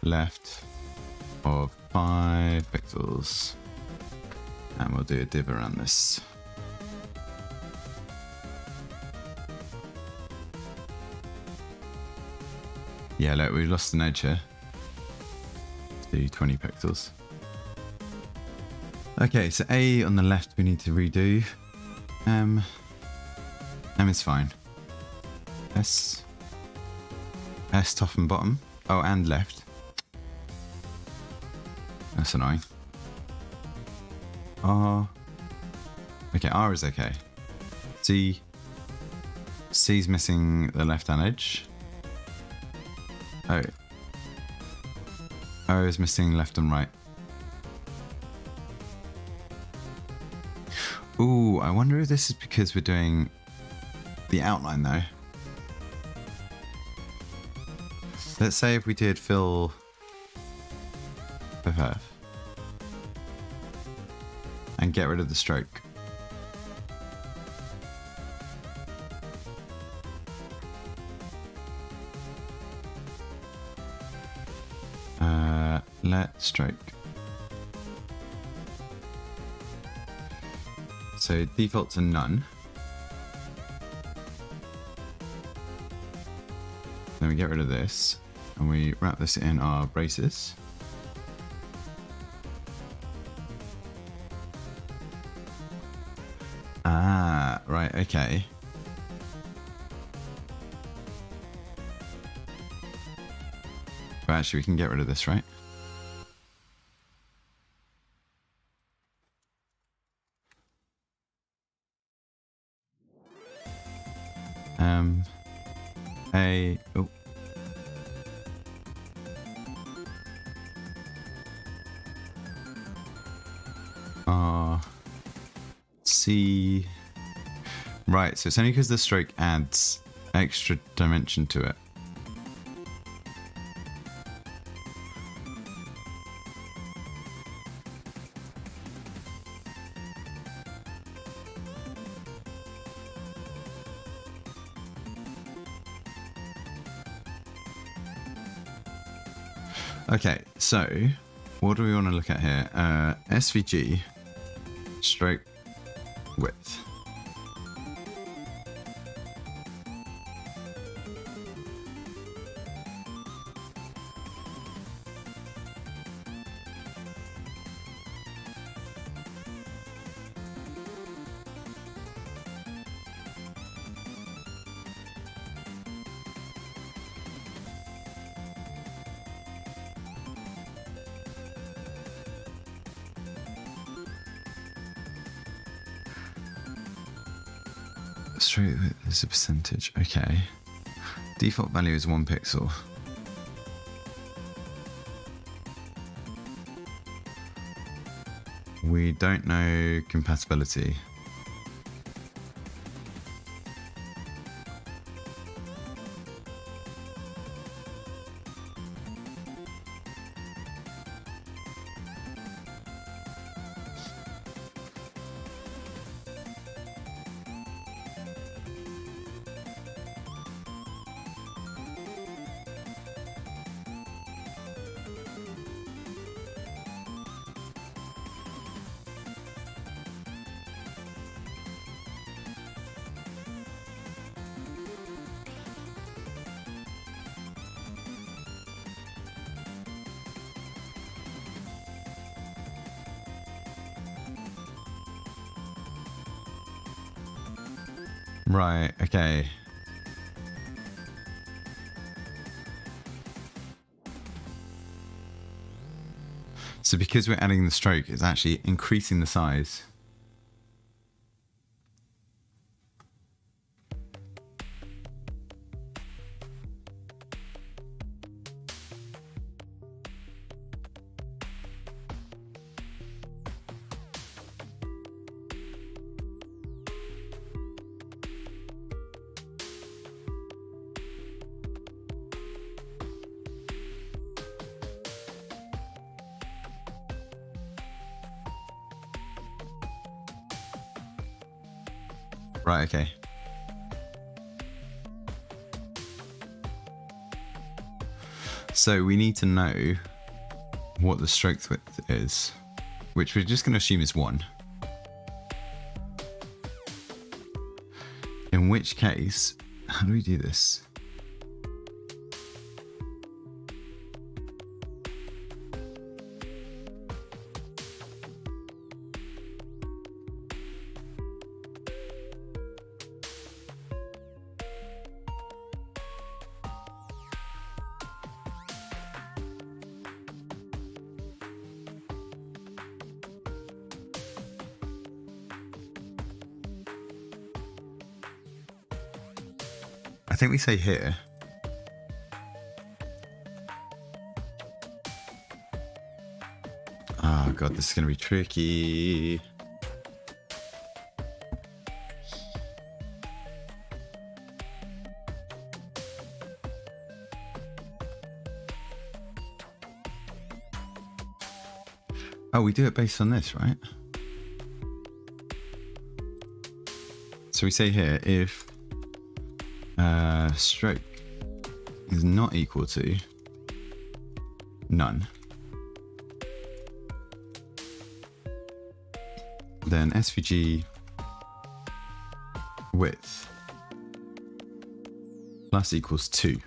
left of 5 pixels. And we'll do a div around this. Yeah, look, we lost an edge here. Let's do 20 pixels. Okay, so A on the left we need to redo. M is fine. S top and bottom. Oh, and left. That's annoying. R. Okay, R is okay. C C's missing the left-hand edge. Oh. O is missing left and right. Ooh, I wonder if this is because we're doing the outline though. Let's say if we did fill with F and get rid of the stroke. Let stroke. So default to none. Then we get rid of this and we wrap this in our braces. Ah, right, okay. But actually we can get rid of this, right? Oh. C. Right, so it's only because the stroke adds extra dimension to it. Okay, so what do we want to look at here? SVG stroke width. Straight width is a percentage. Okay. Default value is 1 pixel. We don't know compatibility. Right, okay. So because we're adding the stroke, it's actually increasing the size. Right, okay. So we need to know what the stroke width is, which we're just going to assume is 1. In which case, how do we do this? think we say here. Oh god, this is going to be tricky. Oh, we do it based on this, right? So we say here, if stroke is not equal to none, then SVG width plus equals 2.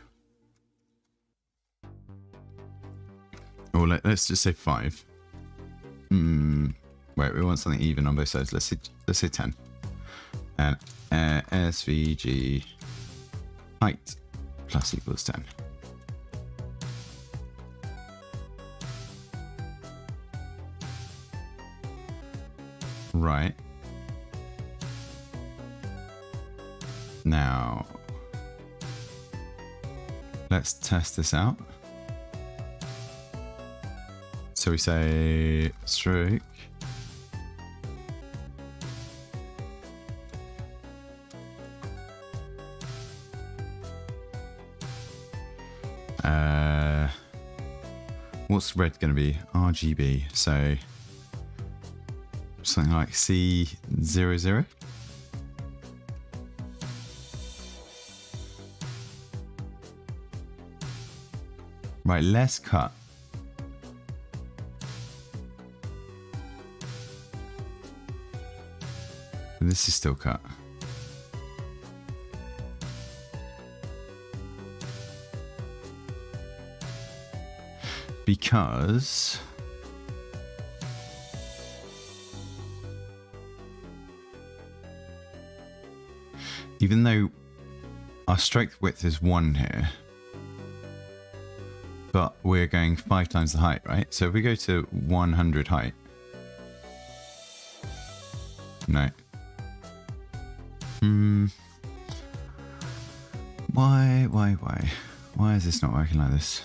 Or let's just say 5. Wait, we want something even on both sides. Let's say 10. And SVG height plus equals 10. Right. Now, let's test this out. So we say stroke what's red going to be? RGB. So something like C00. Right, let's cut. This is still cut. Because even though our stroke width is 1 here, but we're going 5 times the height, right? So if we go to 100 height, no. Why is this not working like this?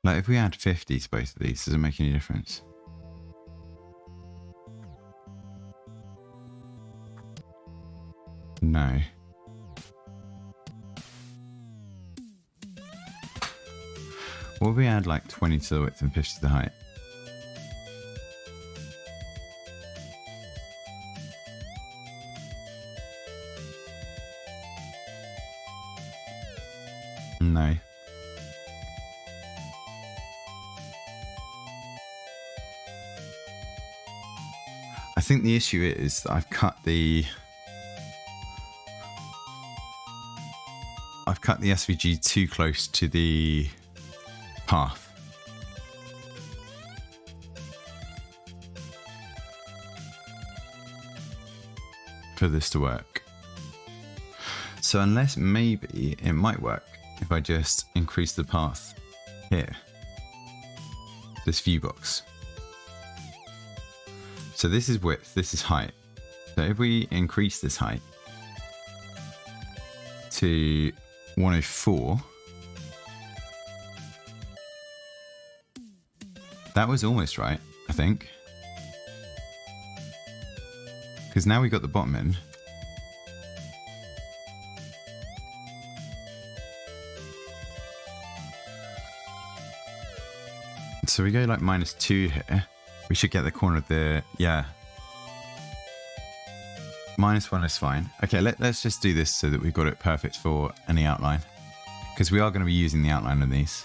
Like if we add 50 to both of these, does it make any difference? No. What if we add like 20 to the width and 50 to the height? No. I think the issue is that I've cut the SVG too close to the path. For this to work. So unless maybe it might work if I just increase the path here. This view box. So this is width, this is height. So if we increase this height to 104, that was almost right, I think. Because now we got the bottom in. So we go like -2 here. We should get the corner of the, yeah. -1 is fine. Okay, let's just do this so that we've got it perfect for any outline. Because we are going to be using the outline of these.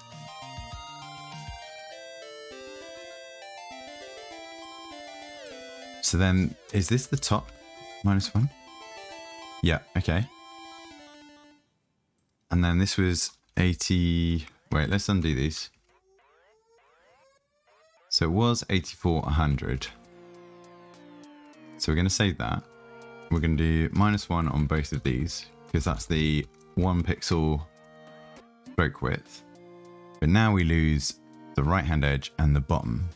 So then, is this the top? -1? Yeah, okay. And then this was 80... Wait, let's undo these. So it was 84, 100. So we're going to save that. We're going to do -1 on both of these. because that's the 1 pixel stroke width. But now we lose the right hand edge and the bottom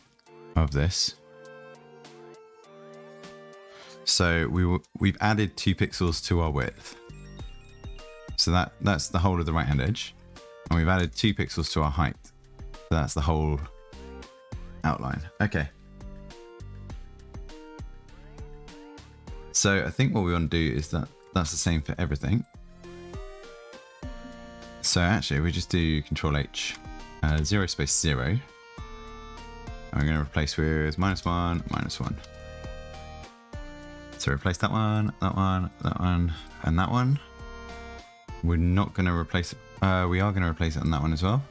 of this. So we've added 2 pixels to our width. So that's the whole of the right hand edge. And we've added 2 pixels to our height. So that's the whole outline. Okay. So I think what we want to do is that's the same for everything. So actually we just do Control H, 0 space 0. And we're going to replace with -1, -1. So replace that one, that one, that one, and that one. We're not going to replace it. We are going to replace it on that one as well.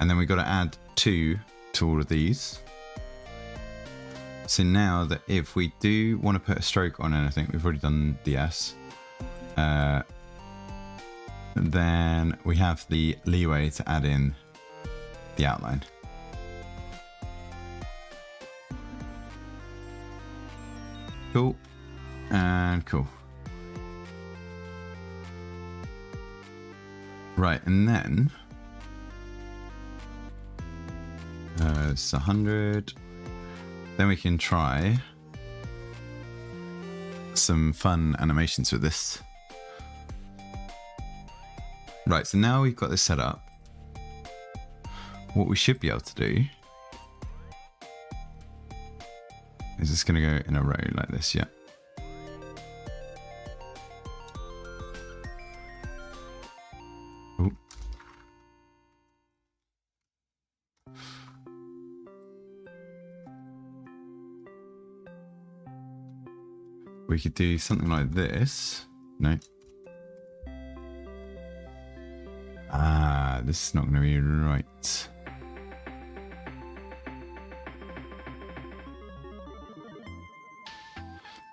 And then we've got to add 2 to all of these. So now that if we do want to put a stroke on anything, we've already done the S. Then we have the leeway to add in the outline. Cool. And cool. Right, and then it's 100. Then we can try some fun animations with this. Right, so now we've got this set up. What we should be able to do is it's going to go in a row like this, yeah. Ooh. We could do something like this. No. Ah, this is not going to be right.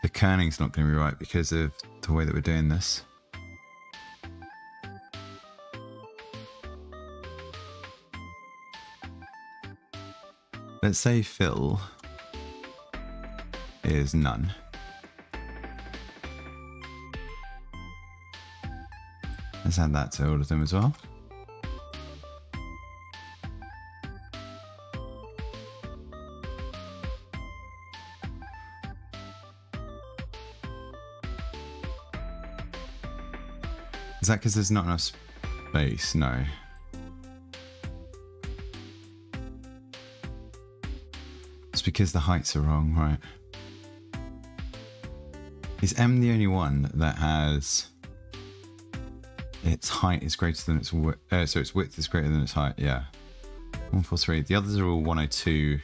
The kerning's not going to be right because of the way that we're doing this. Let's say fill is none. Let's add that to all of them as well. Is that because there's not enough space? No. It's because the heights are wrong, right? Is M the only one that has its height is greater than its width? So its width is greater than its height, yeah. 143. The others are all 102.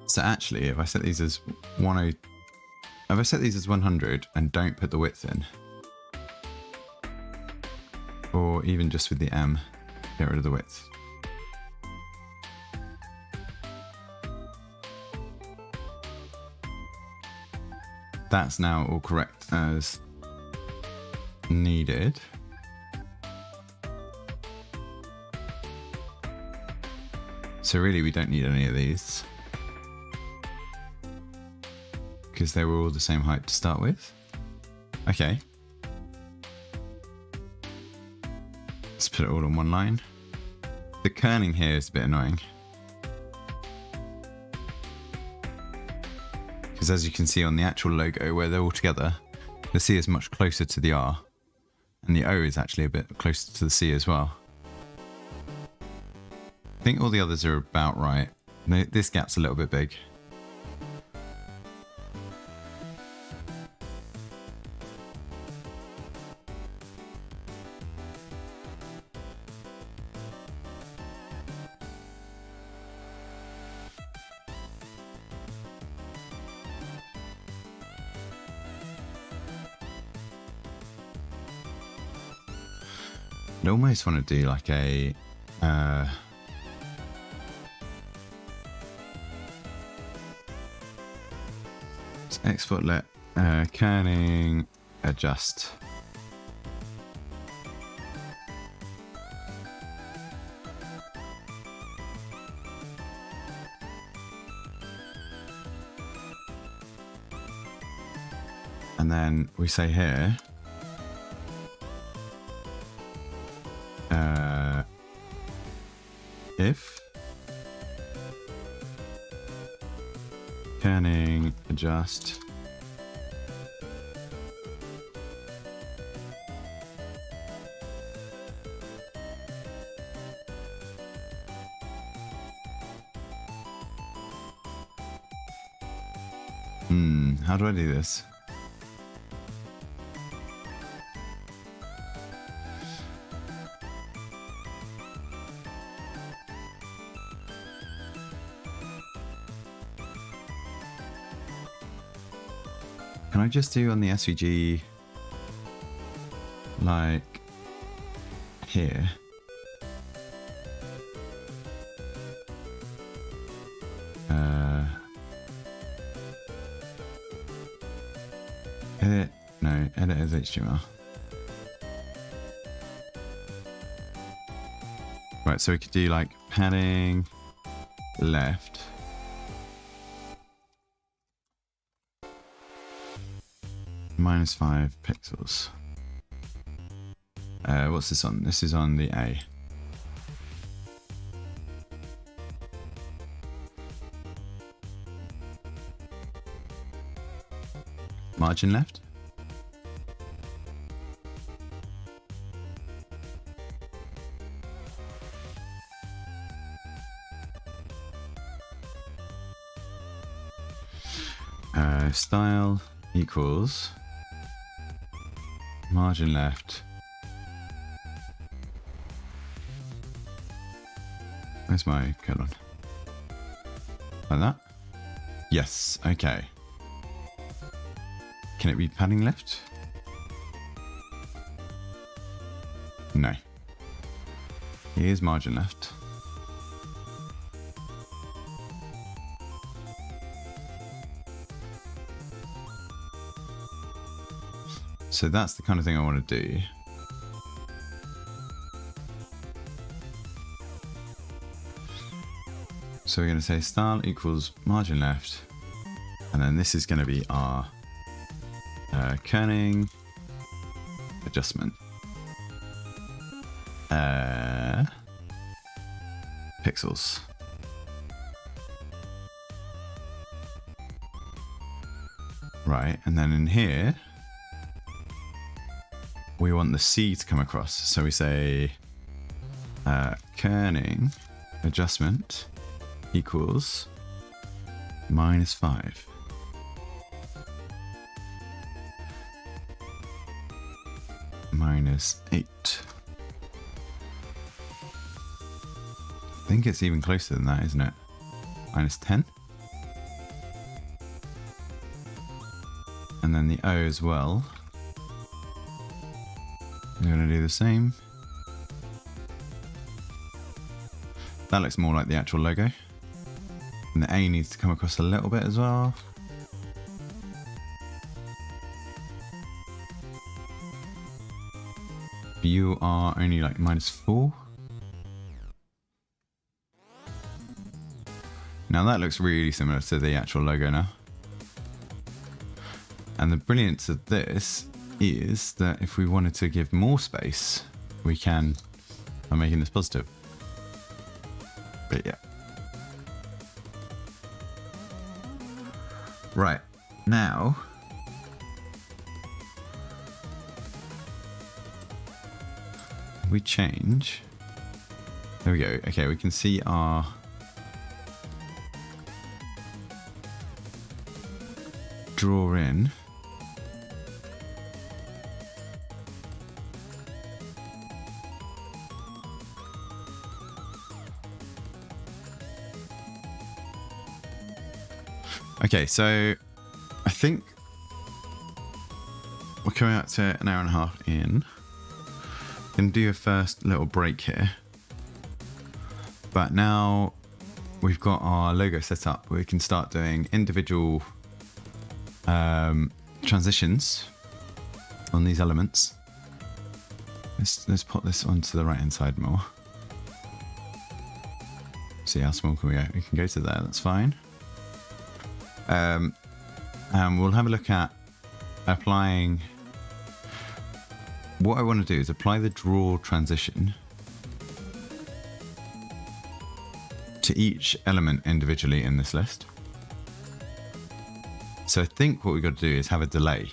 So actually, if I set these as 10, if I set these as 100 and don't put the width in, or even just with the M, get rid of the width. That's now all correct as needed. So really we don't need any of these, because they were all the same height to start with. Okay. Let's put it all on one line. The kerning here is a bit annoying, because as you can see on the actual logo where they're all together, the C is much closer to the R, and the O is actually a bit closer to the C as well. I think all the others are about right. This gap's a little bit big. I almost want to do like a let's export let kerning adjust. And then we say here, if kerning adjust how do I do this? Can I just do on the SVG like here? Edit, no, edit as HTML. Right, so we could do like padding left. -5 pixels. What's this on? This is on the A. Margin left. Style equals margin left. Where's my colon? Like that? Yes, okay. Can it be padding left? No. Here's margin left. So that's the kind of thing I want to do. So we're going to say style equals margin left, and then this is going to be our kerning adjustment. Pixels. Right, and then in here, we want the C to come across. So we say kerning adjustment equals -5. -8. I think it's even closer than that, isn't it? -10. And then the O as well. We're going to do the same. That looks more like the actual logo. And the A needs to come across a little bit as well. You are only like -4. Now that looks really similar to the actual logo now. And the brilliance of this is that if we wanted to give more space, we can by making this positive. But yeah. Right, now we change. There we go. Okay, we can see our draw in. Okay, so I think we're coming up to an hour and a half in. Gonna do a first little break here. But now we've got our logo set up, we can start doing individual transitions on these elements. Let's put this onto the right hand side more. See how small can we go? We can go to there, that's fine. And we'll have a look at applying... What I want to do is apply the draw transition to each element individually in this list. So I think what we've got to do is have a delay.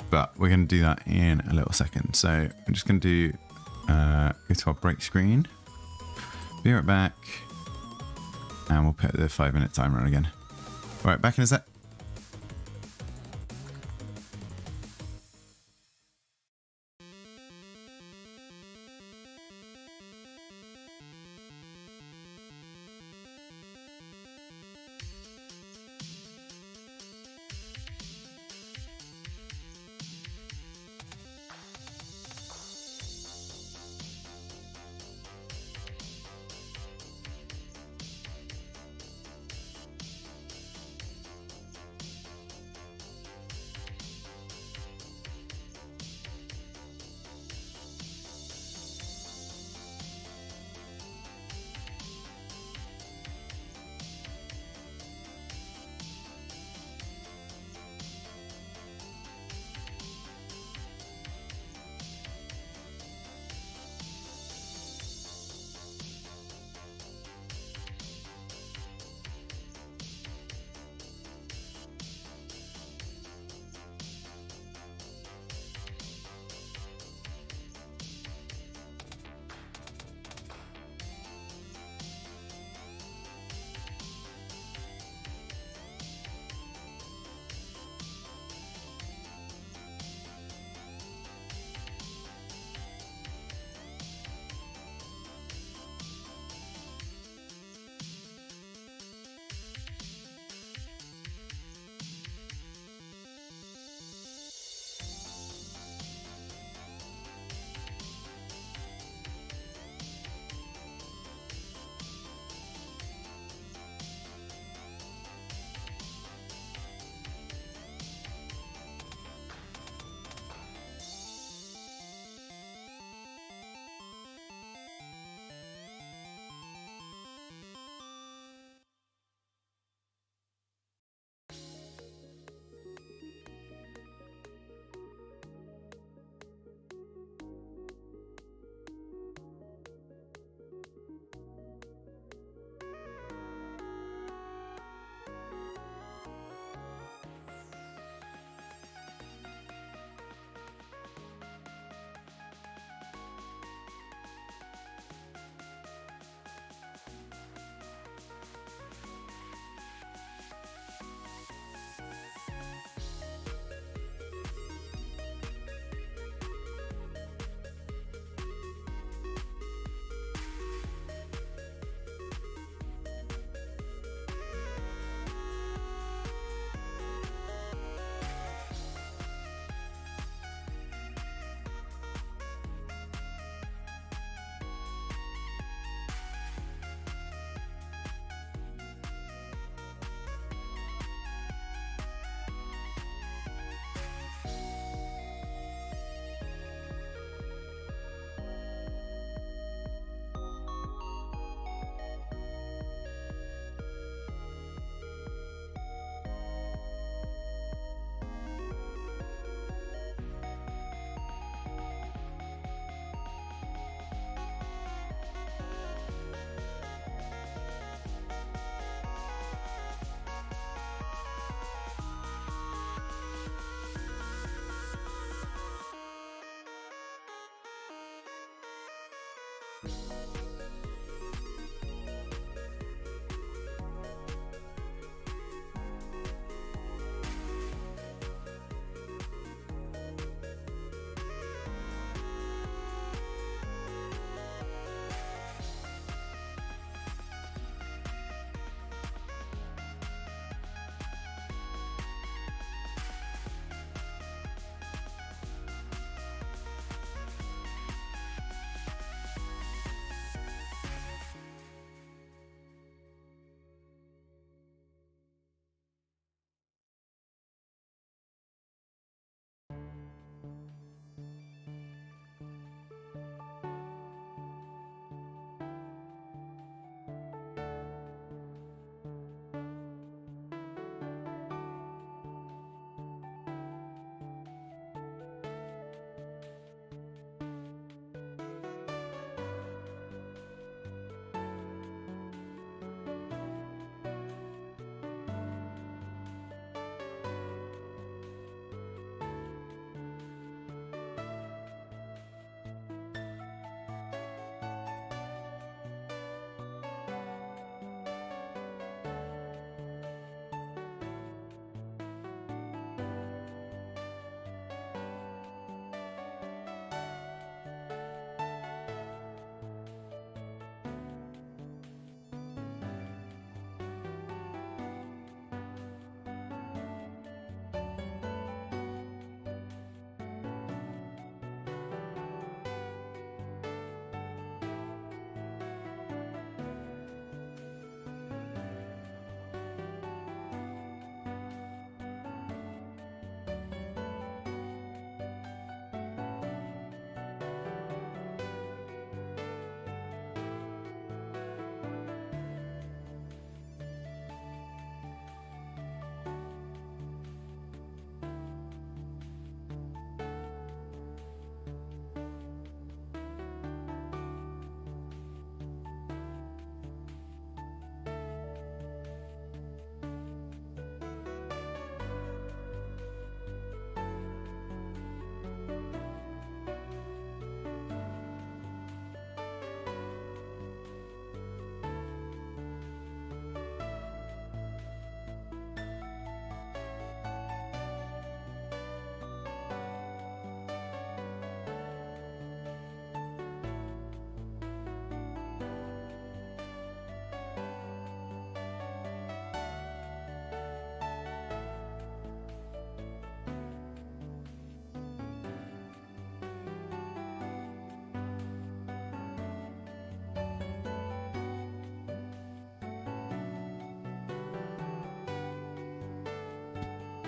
But we're going to do that in a little second. So I'm just going to do, go to our break screen, be right back, and we'll put the 5-minute timer on again. All right, back in a sec.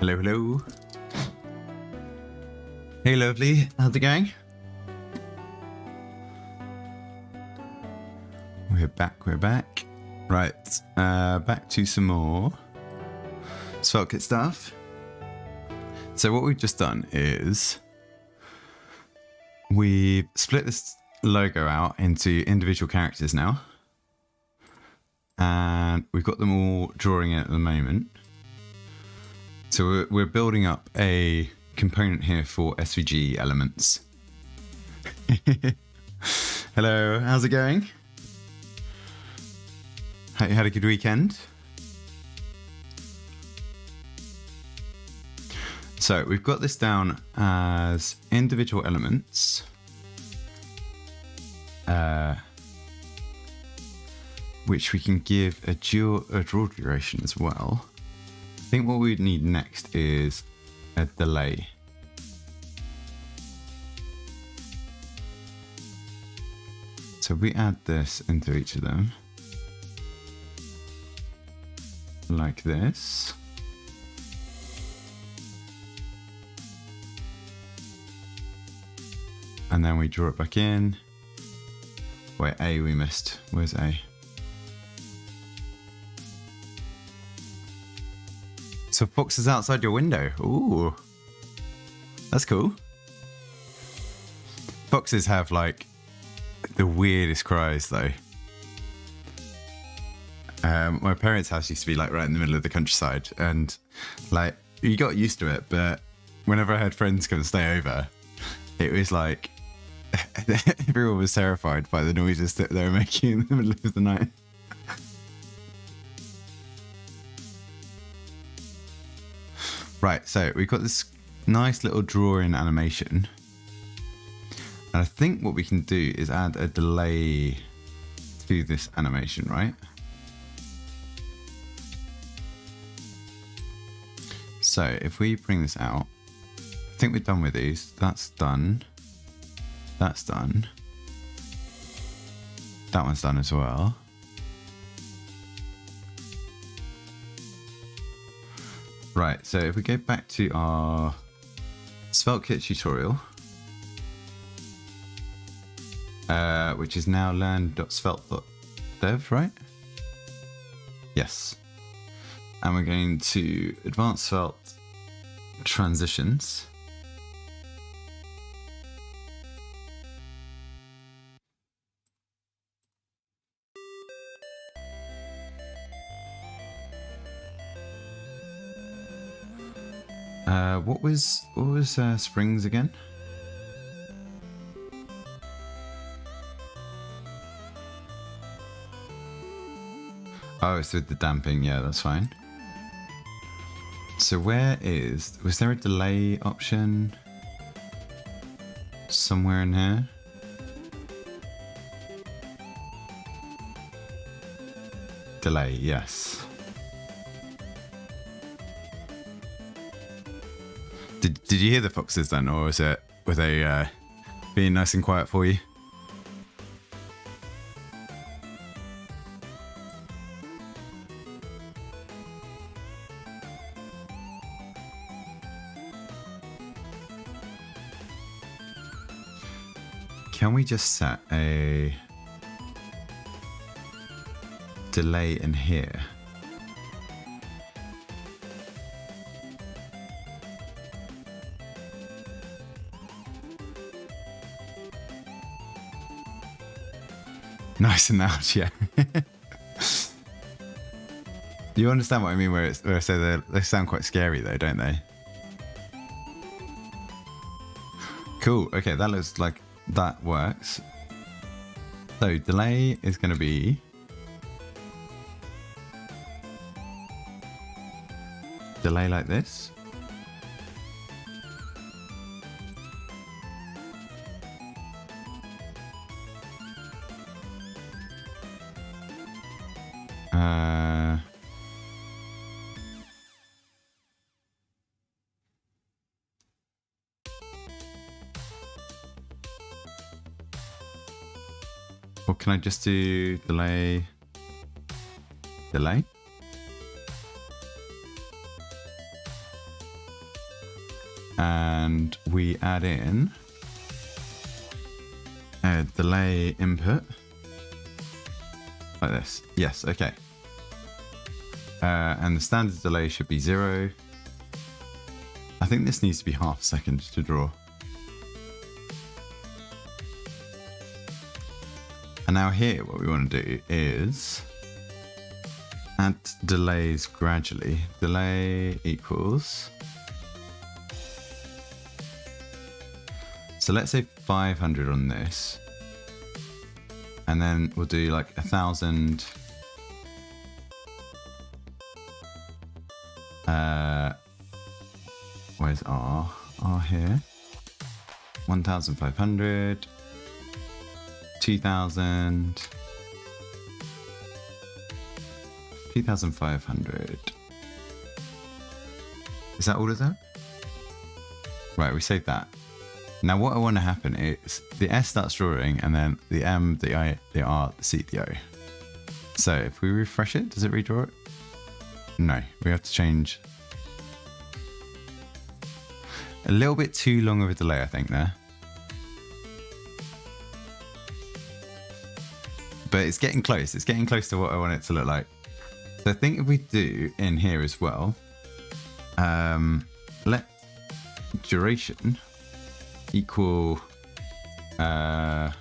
Hello, hello. Hey, lovely. How's it going? We're back, we're back. Right, back to some more Sveltekit stuff. So what we've just done is we've split this logo out into individual characters now. And we've got them all drawing in at the moment. So we're building up a component here for SVG elements. Hello, how's it going? Hope you had a good weekend. So we've got this down as individual elements. Which we can give a draw duration as well. I think what we need next is a delay. So we add this into each of them. Like this. And then we draw it back in. Wait, A we missed. Where's A? So fox is outside your window. Ooh. That's cool. Foxes have like the weirdest cries though. My parents' house used to be like right in the middle of the countryside, and like you got used to it, but whenever I had friends come and stay over, it was like everyone was terrified by the noises that they were making in the middle of the night. Right, so we've got this nice little drawing animation. And I think what we can do is add a delay to this animation, right? So if we bring this out, I think we're done with these. That's done. That's done. That one's done as well. Right, so if we go back to our Sveltekit tutorial, which is now learn.svelte.dev, right? Yes. And we're going to advanced Svelte transitions. What was springs again? Oh, it's with the damping. Yeah, that's fine. So was there a delay option somewhere in here? Delay, yes. Did you hear the foxes then, or were they being nice and quiet for you? Can we just set a delay in here? Nice and loud, yeah. You understand what I mean where I say they sound quite scary though, don't they? Cool, okay, that looks like that works. So delay is going to be delay like this. Or can I just do delay? Delay? and we add in a delay input like this. Yes, okay. And the standard delay should be 0. I think this needs to be half a second to draw. And now here, what we want to do is add delays gradually. Delay equals, so let's say 500 on this, and then we'll do like 1,000. Where's R? R here. 1,500. 2,000. 2,500. Is that all of that? Right, we saved that. Now what I want to happen is the S starts drawing, and then the M, the I, the R, the C, the O. So if we refresh it, does it redraw it? No, we have to change. A little bit too long of a delay, I think, there. But it's getting close. It's getting close to what I want it to look like. So I think if we do in here as well, let duration equal, oh,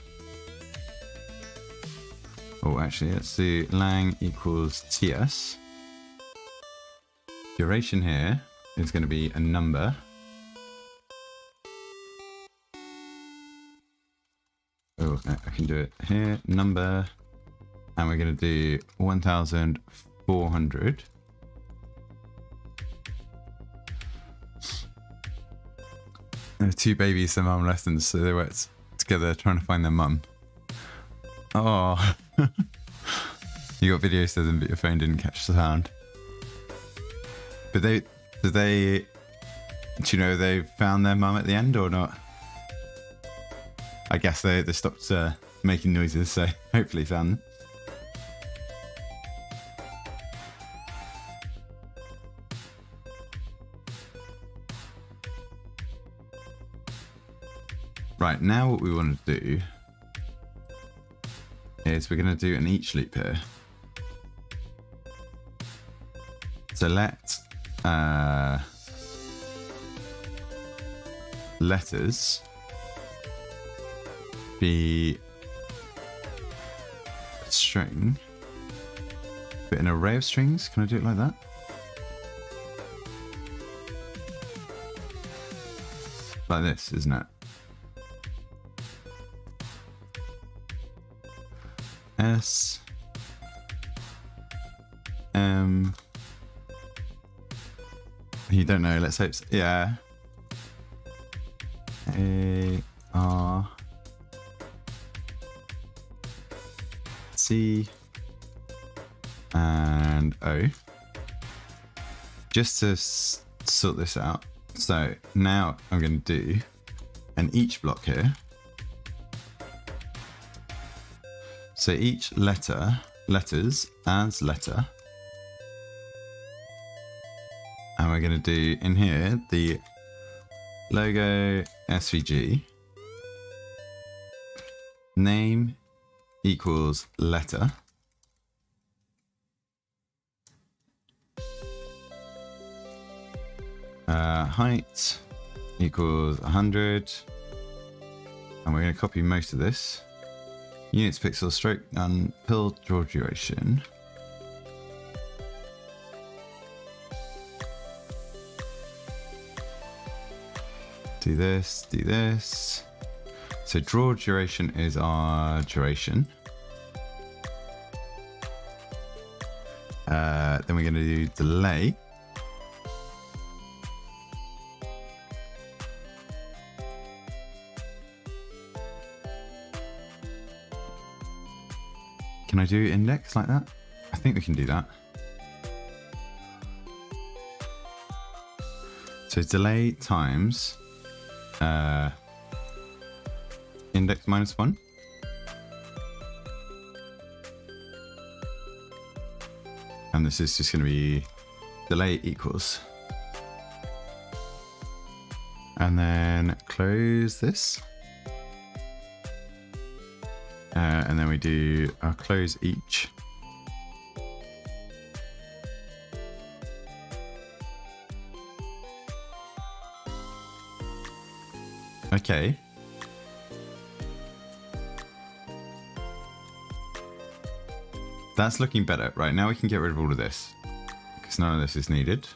actually, let's do lang equals TS. Duration here is going to be a number. Oh, I can do it here, number, and we're going to do 1,400. There are two babies and mum lessons, so they work together trying to find their mum. Oh, you got videos of them, but your phone didn't catch the sound. But do you know they found their mum at the end or not? I guess they stopped making noises, so hopefully found them. Right, now what we want to do is we're going to do an each loop here. So let letters be a string, but an array of strings. Can I do it like that? Like this, isn't it? S M. You don't know. Let's hope. Yeah. A R C and O. Just to sort this out. So now I'm going to do an each block here. So each letters as letter. And we're going to do in here the logo SVG. Name equals letter. Height equals 100. And we're going to copy most of this. Units, pixels, stroke, and pill draw duration. Do this, do this. So draw duration is our duration. Then we're going to do delay. Can I do index like that? I think we can do that. So delay times index -1. And this is just going to be delay equals And then close this. And then we do our close each. Okay. That's looking better. Right, now we can get rid of all of this, because none of this is needed.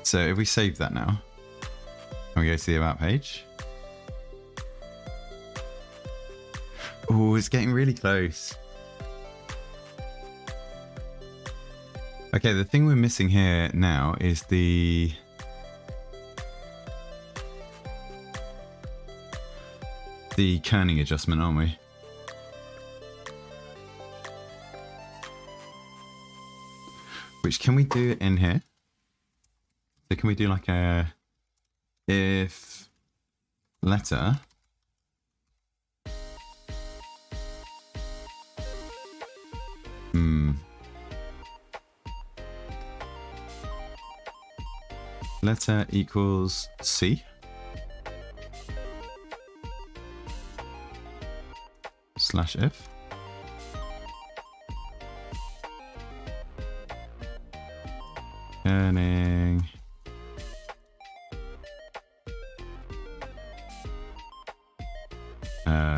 So if we save that now, and we go to the About page. Oh, it's getting really close. Okay, the thing we're missing here now is the kerning adjustment, aren't we? Which, can we do it in here? So can we do like a if letter letter equals C slash if kerning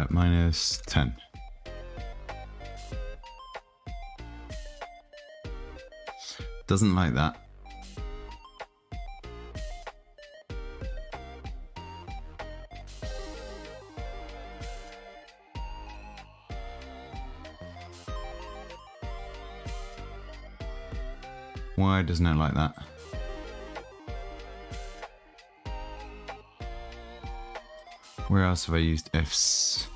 minus 10. Doesn't like that. Why doesn't it like that? Where else have I used ifs?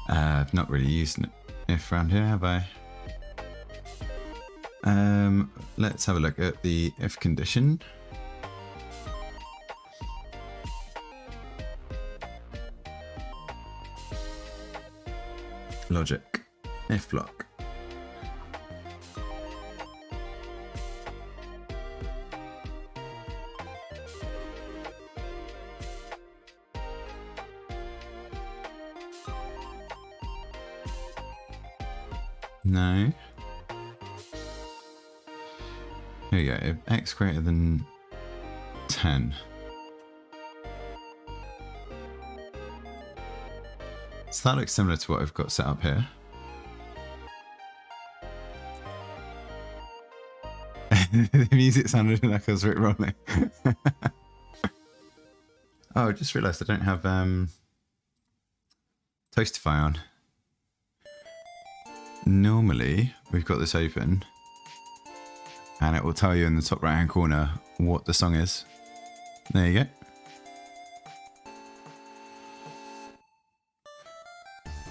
I've not really used an if around here, have I? Let's have a look at the if condition. Logic, if block. No. Here we go. If x greater than 10. So that looks similar to what I've got set up here. The music sounded like I was rolling. Oh, I just realised I don't have Toastify on. Normally, we've got this open and it will tell you in the top right hand corner what the song is. There you go.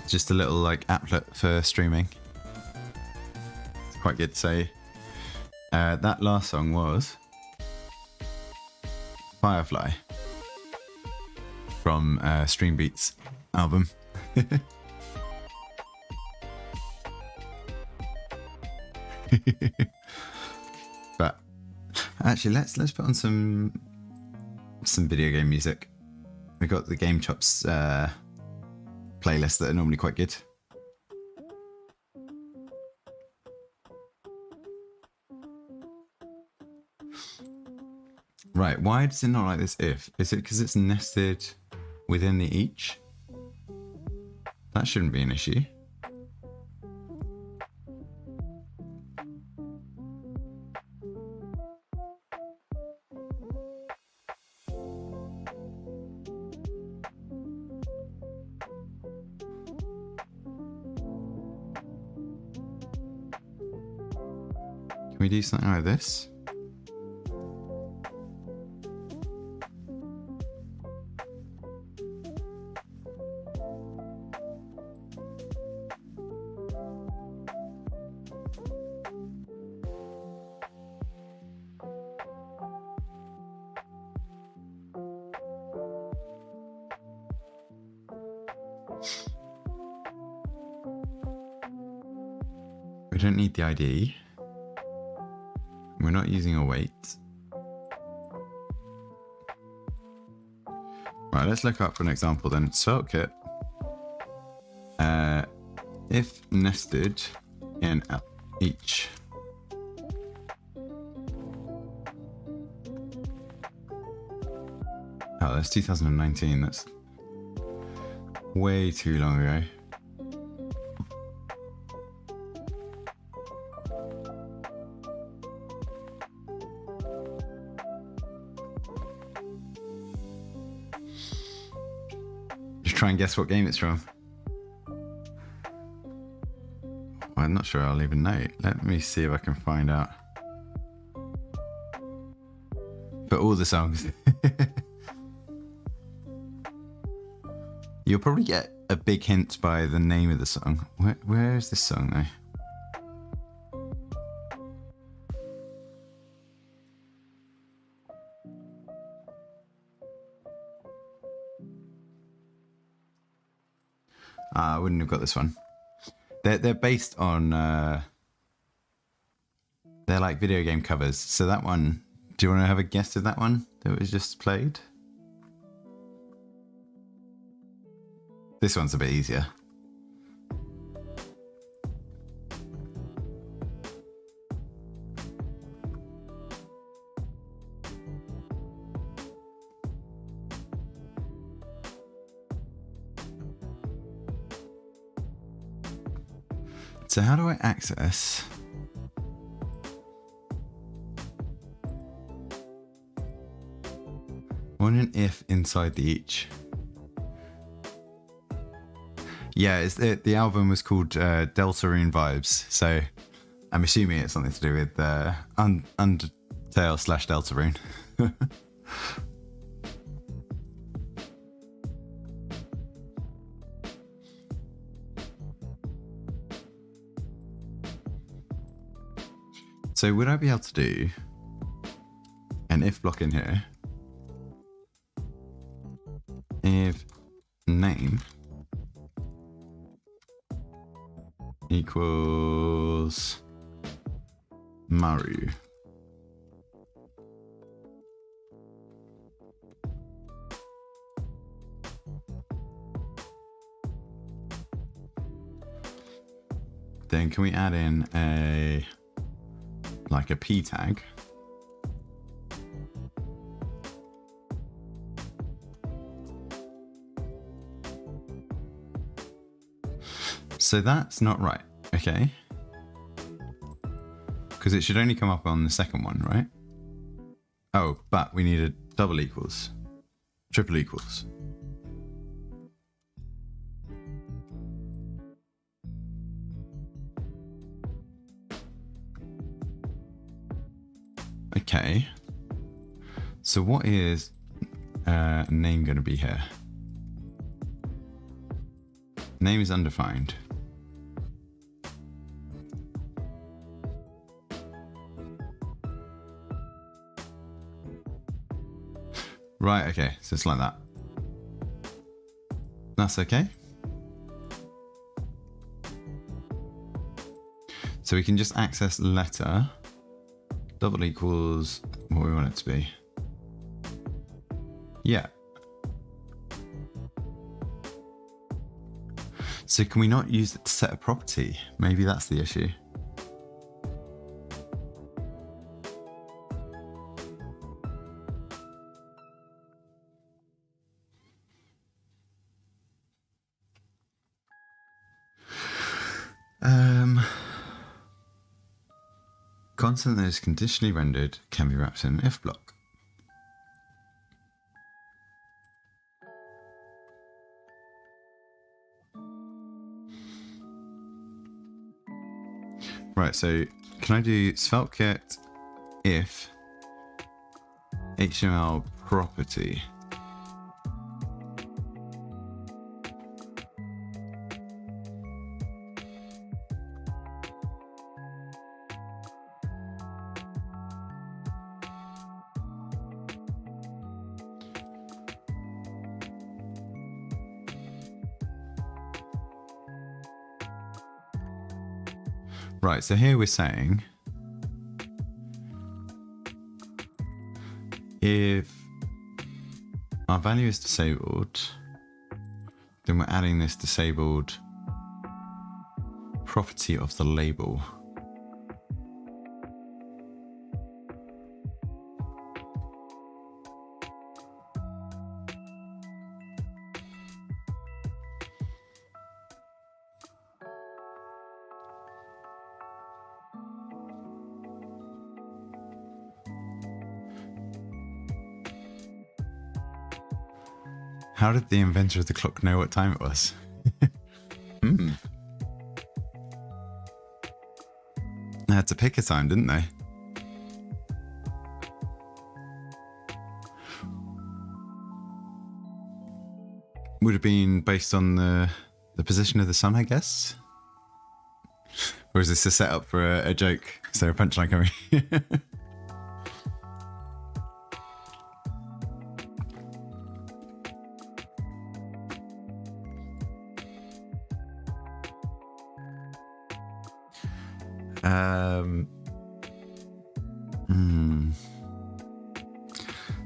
Just a little like applet for streaming. It's quite good to say. That last song was Firefly from Stream Beats album. But actually, let's put on some video game music. We got the Game Chops playlists that are normally quite good. Right, why does it not like this if? Is it because it's nested within the each? That shouldn't be an issue. Can we do something like this? We don't need the ID. We're not using a weight. Right, let's look up for an example then. Sveltekit. If nested in each. Oh, that's 2019. That's way too long ago. Just try and guess what game it's from. I'm not sure I'll even know. Let me see if I can find out. For all the songs. You'll probably get a big hint by the name of the song. Where is this song though? I wouldn't have got this one. They're based on they're like video game covers. So that one, do you want to have a guess of that one that was just played? This one's a bit easier. So how do I access? What an if inside the each. Yeah, it's the album was called Deltarune Vibes, so I'm assuming it's something to do with Undertale / Deltarune. So would I be able to do an if block in here? If name equals Maru. Then can we add in a P tag? So that's not right, okay? Because it should only come up on the second one, right? Oh, but we need a double equals, triple equals. Okay. So what is name going to be here? Name is undefined. Right, okay, so it's like that. That's okay. So we can just access letter, double equals what we want it to be. Yeah. So can we not use it to set a property? Maybe that's the issue. Constant that is conditionally rendered can be wrapped in an if block. Right, so can I do Sveltekit if HTML property? Right, so here we're saying if our value is disabled, then we're adding this disabled property of the label. How did the inventor of the clock know what time it was? They had to pick a time, didn't they? Would have been based on the position of the sun, I guess? Or is this a setup for a joke? Is there a punchline coming?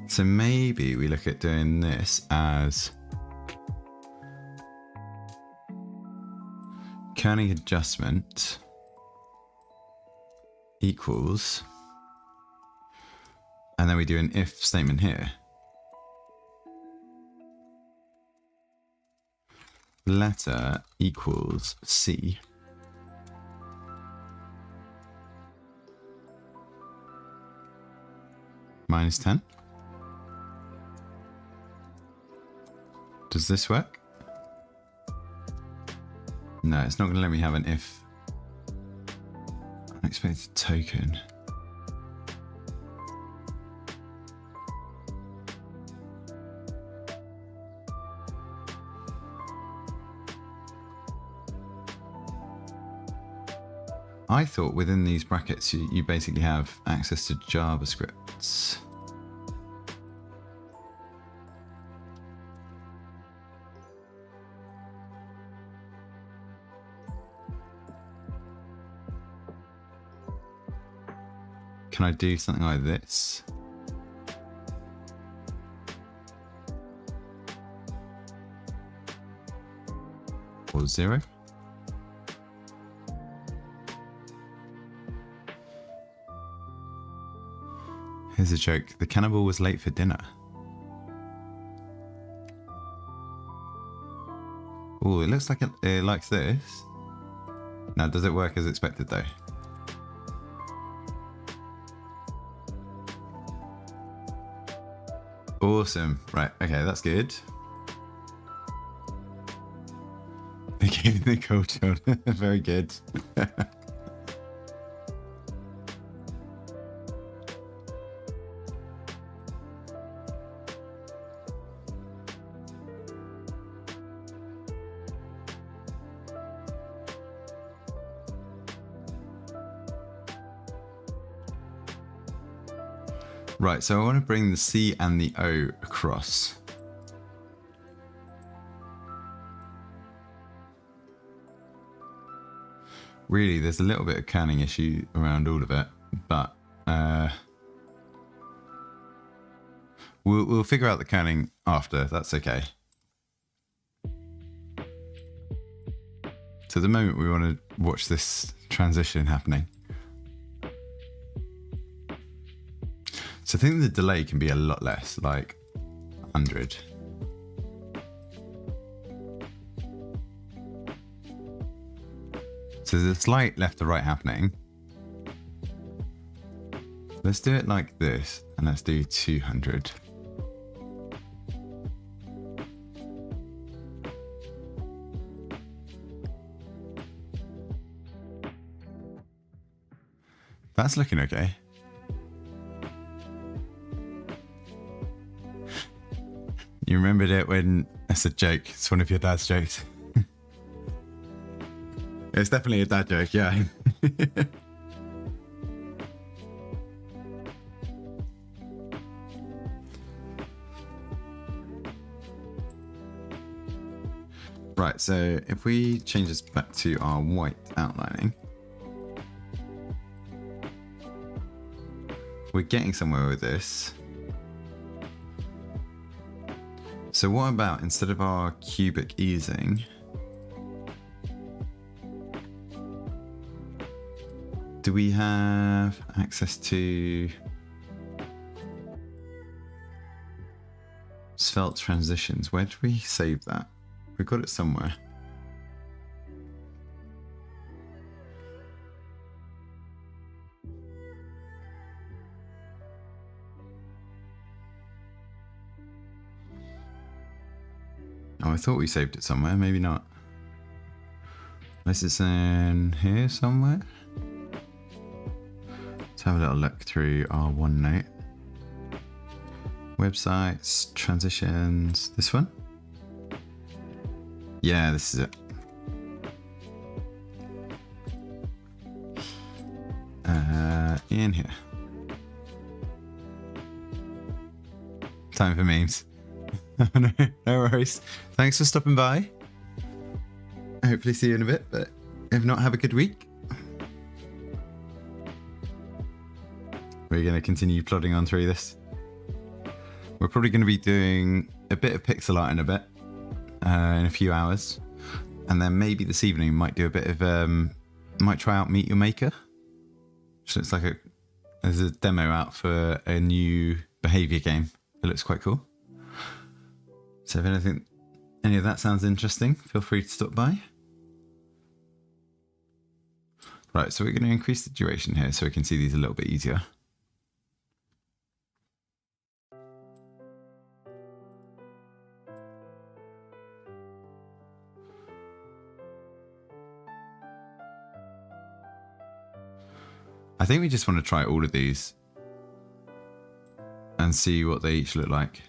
So maybe we look at doing this as kerning adjustment equals, and then we do an if statement here. Letter equals C. Minus 10. Does this work? No, it's not going to let me have an if unexpected token. I thought within these brackets you basically have access to JavaScript. Can I do something like this? Or 0? Here's a joke. The cannibal was late for dinner. Oh, it looks like it likes this. Now, does it work as expected though? Awesome. Right, okay, that's good. They gave me the culture. Very good. Right, so I want to bring the C and the O across. Really, there's a little bit of kerning issue around all of it, but we'll figure out the kerning after. That's okay. So at the moment, we want to watch this transition happening. So I think the delay can be a lot less, like 100. So there's a slight left to right happening. Let's do it like this, and let's do 200. That's looking okay. You remembered it when it's a joke. It's one of your dad's jokes. It's definitely a dad joke, yeah. Right, so if we change this back to our white outlining, we're getting somewhere with this. So what about, instead of our cubic easing, do we have access to Svelte transitions? Where do we save that? We've got it somewhere. Oh, I thought we saved it somewhere, maybe not. Unless it's in here somewhere. Let's have a little look through our OneNote. Websites, transitions, this one? Yeah, this is it. In here. Time for memes. No worries. Thanks for stopping by. Hopefully see you in a bit, but if not, have a good week. We're going to continue plodding on through this. We're probably going to be doing a bit of pixel art in a bit, in a few hours. And then maybe this evening might do a bit of, might try out Meet Your Maker. Which looks like there's a demo out for a new behavior game. It looks quite cool. So if any of that sounds interesting, feel free to stop by. Right, so we're going to increase the duration here so we can see these a little bit easier. I think we just want to try all of these and see what they each look like.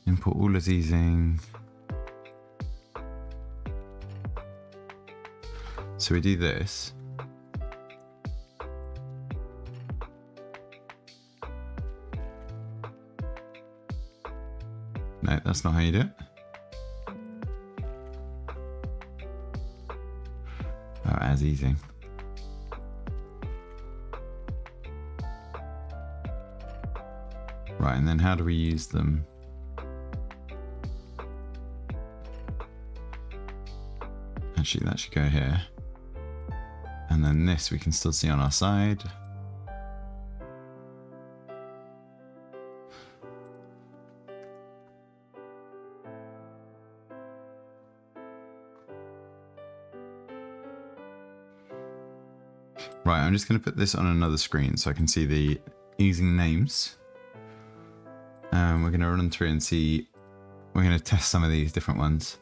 Import all of these in. So we do this. No, that's not how you do it. Oh, as easing. Right, and then how do we use them? Actually, that should go here. And then this we can still see on our side. Right, I'm just going to put this on another screen so I can see the easing names. We're going to run through and see, we're going to test some of these different ones.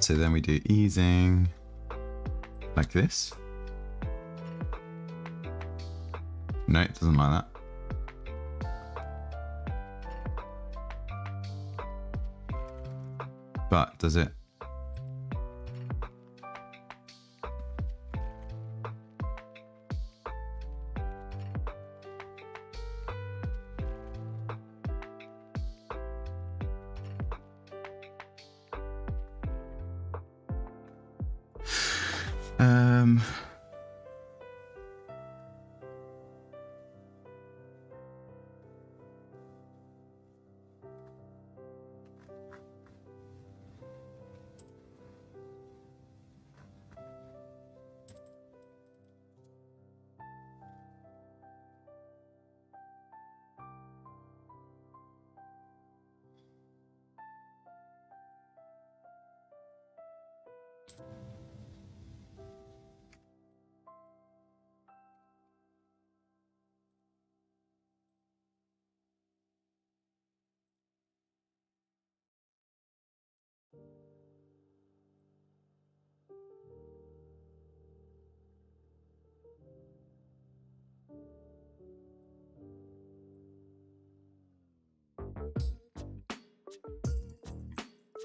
So then we do easing like this. No, it doesn't like that. But does it?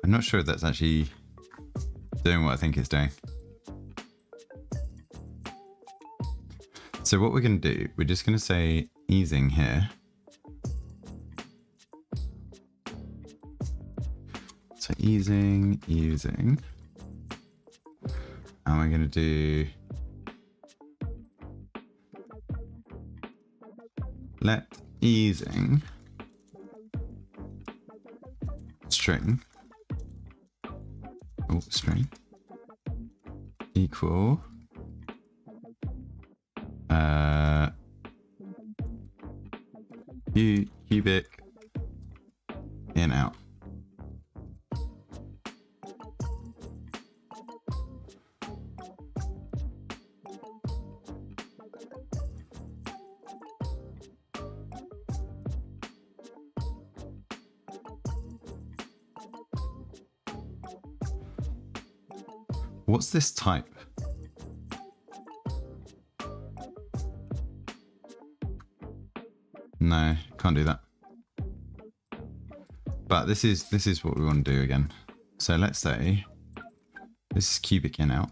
I'm not sure if that's actually doing what I think it's doing. So what we're going to do, we're just going to say easing here. So easing. And we're going to do let easing string equal cubic in out. What's this type? No, can't do that. But this is what we want to do again. So let's say this is cubic in out.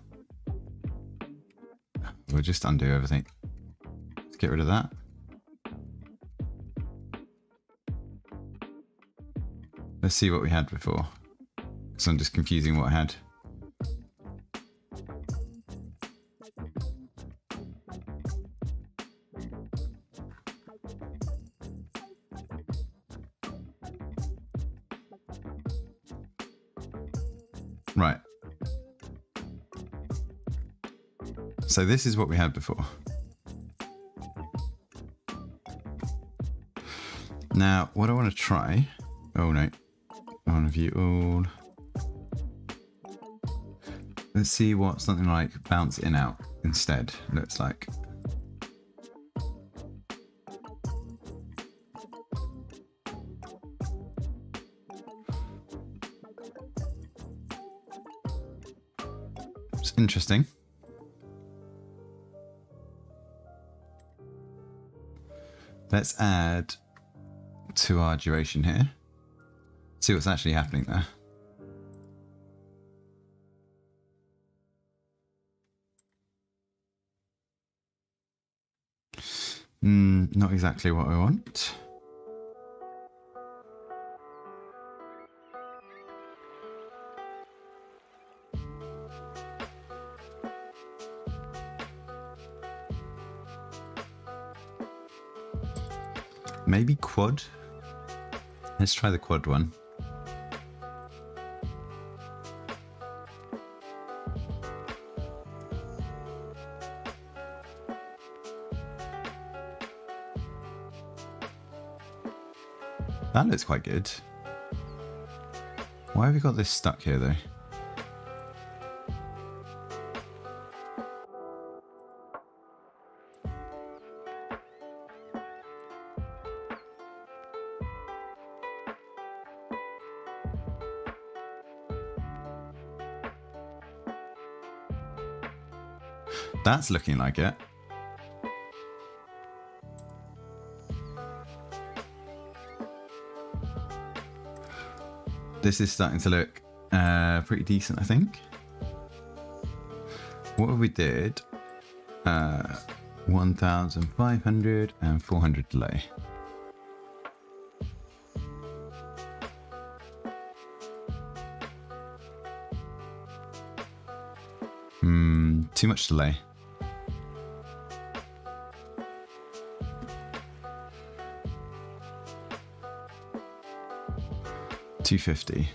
We'll just undo everything. Let's get rid of that. Let's see what we had before. So I'm just confusing what I had. Right. So this is what we had before. Now, what I want to try... Oh, no. I want to view all. Let's see what something like bounce in out instead looks like. It's interesting. Let's add to our duration here. See what's actually happening there. Not exactly what I want. Maybe quad. Let's try the quad one. That looks quite good. Why have we got this stuck here though? That's looking like it. This is starting to look pretty decent, I think. What if we did 1,500 and 400 delay? Too much delay. $250.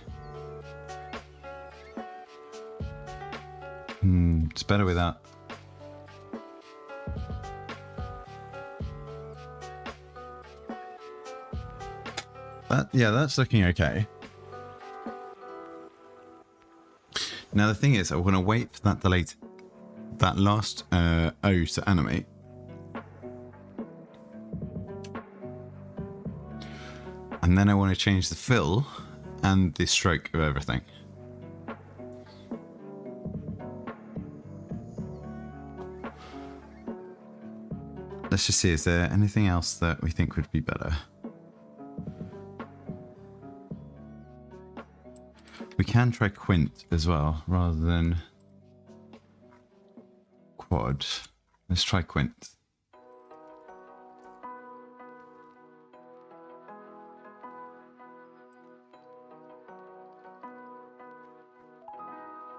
It's better without. Yeah, that's looking okay. Now the thing is, I want to wait for that delay, that last O to animate. And then I want to change the fill and the stroke of everything. Let's just see, is there anything else that we think would be better? We can try quint as well, rather than quad. Let's try quint.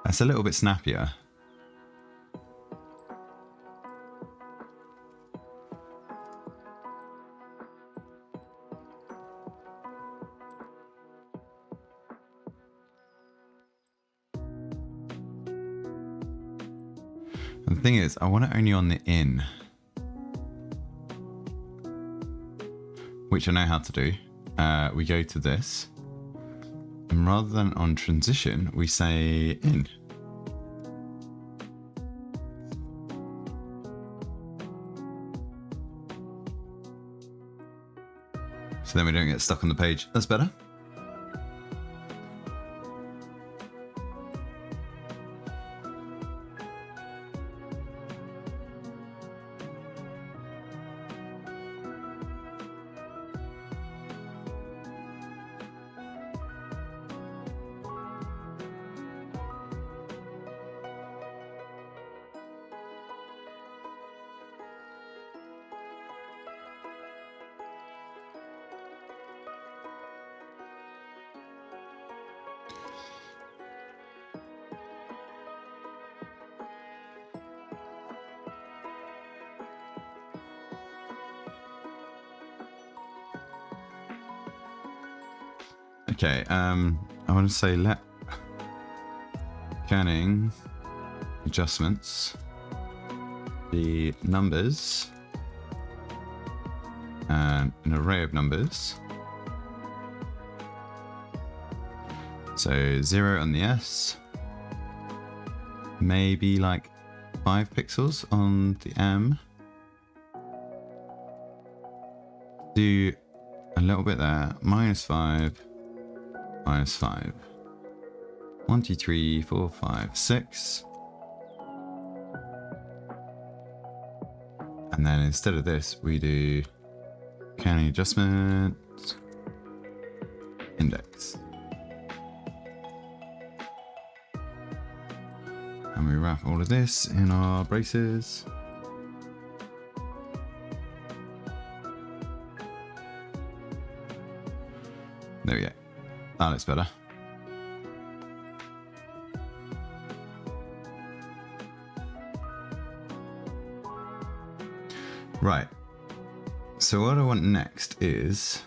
That's a little bit snappier. And the thing is, I want it only on the in, which I know how to do. We go to this, and rather than on transition, we say in. So then we don't get stuck on the page. That's better. Okay, I want to say let scanning adjustments the numbers and an array of numbers. So 0 on the S, maybe like 5 pixels on the M. Do a little bit there, -5. -5. 1, 2, 3, 4, 5, 6. And then instead of this, we do counting adjustment, index. And we wrap all of this in our braces. There we go. That looks better. Right. So what I want next is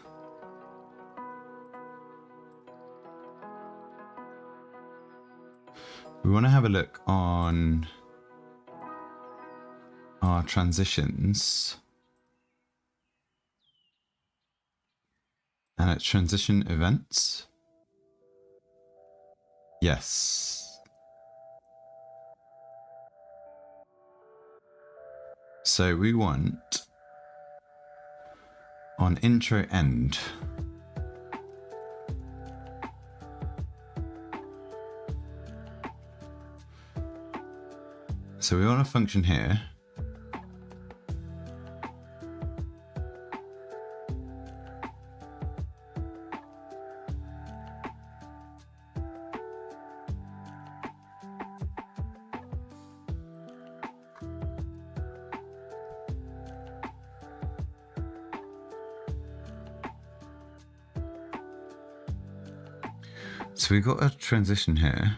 we want to have a look on our transitions and at transition events. Yes. So we want on intro end. So we want a function here. So we've got a transition here.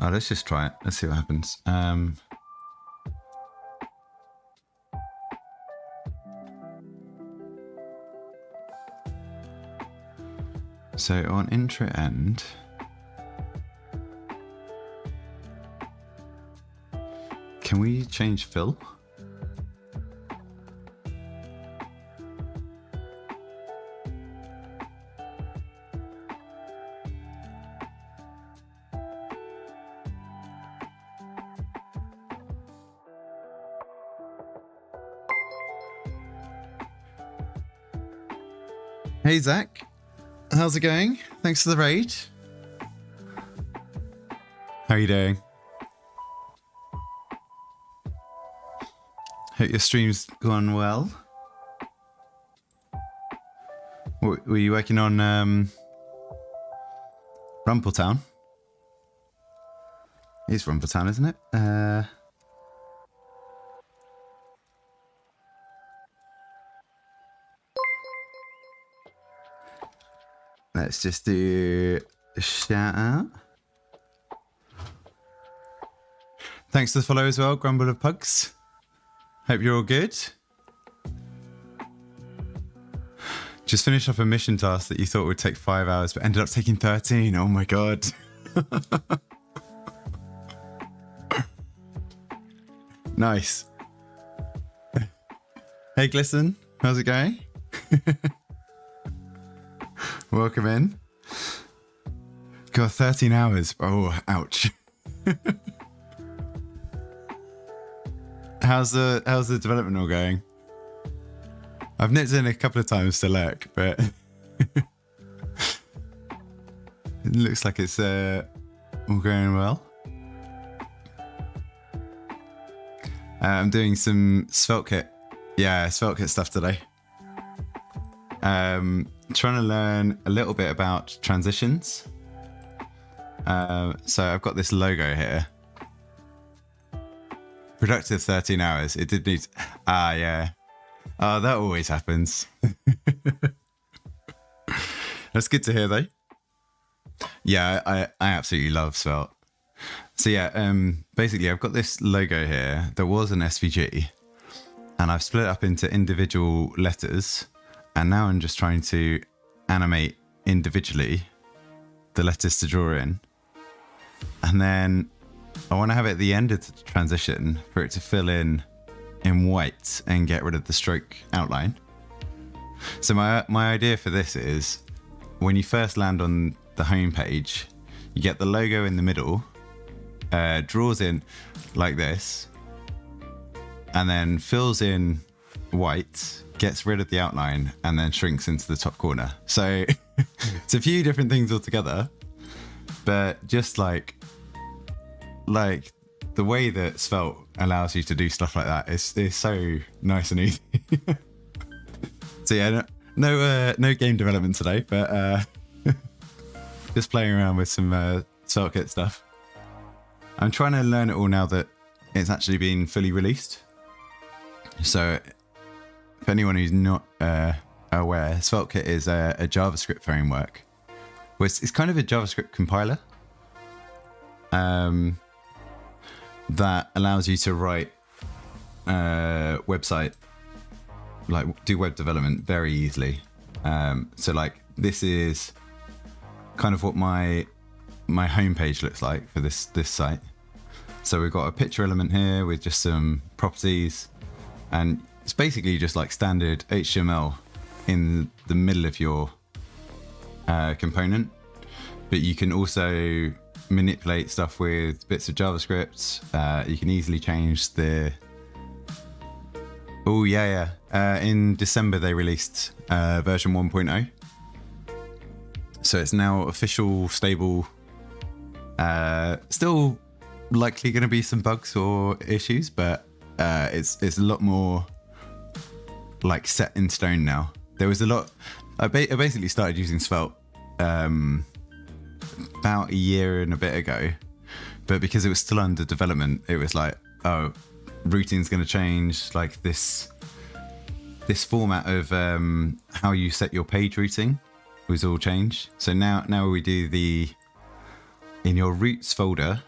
Oh, let's just try it. Let's see what happens. So on intro end, can we change fill? Hey Zach, how's it going? Thanks for the raid. How are you doing? Hope your stream's gone well. Were you working on Rumpletown? It's Rumpletown, isn't it? Let's just do shout out. Thanks to the follow as well, Grumble of Pugs. Hope you're all good. Just finished up a mission task that you thought would take 5 hours, but ended up taking 13. Oh my god. Nice. Hey Glisten, how's it going? Welcome in. God, 13 hours. Oh, ouch. How's the development all going? I've nipped in a couple of times to lurk, but it looks like it's all going well. I'm doing some Sveltekit. Yeah, Sveltekit stuff today. Trying to learn a little bit about transitions. So I've got this logo here. Productive 13 hours. It did need... yeah. Oh, that always happens. That's good to hear, though. Yeah, I absolutely love Svelte. So yeah, basically I've got this logo here that was an SVG, and I've split it up into individual letters, and now I'm just trying to animate individually the letters to draw in. And then I want to have it at the end of the transition for it to fill in white and get rid of the stroke outline. So my idea for this is, when you first land on the home page, you get the logo in the middle, draws in like this, and then fills in white, gets rid of the outline, and then shrinks into the top corner. So it's a few different things altogether, but just like the way that Svelte allows you to do stuff like that is so nice and easy. So yeah, no game development today, but just playing around with some Sveltekit stuff. I'm trying to learn it all now that it's actually been fully released. So for anyone who's not aware, Sveltekit is a JavaScript framework. It's kind of a JavaScript compiler. That allows you to write website, like do web development very easily. So like this is kind of what my homepage looks like for this site. So we've got a picture element here with just some properties, and it's basically just like standard HTML in the middle of your component, but you can also manipulate stuff with bits of JavaScript. You can easily change the... Oh yeah. In December they released version 1.0. So it's now official, stable. Still likely going to be some bugs or issues, but it's a lot more like set in stone now. There was a lot... I basically started using Svelte about a year and a bit ago, but because it was still under development, it was like, oh, routing's going to change, like this format of how you set your page routing was all changed. So now we do in your routes folder,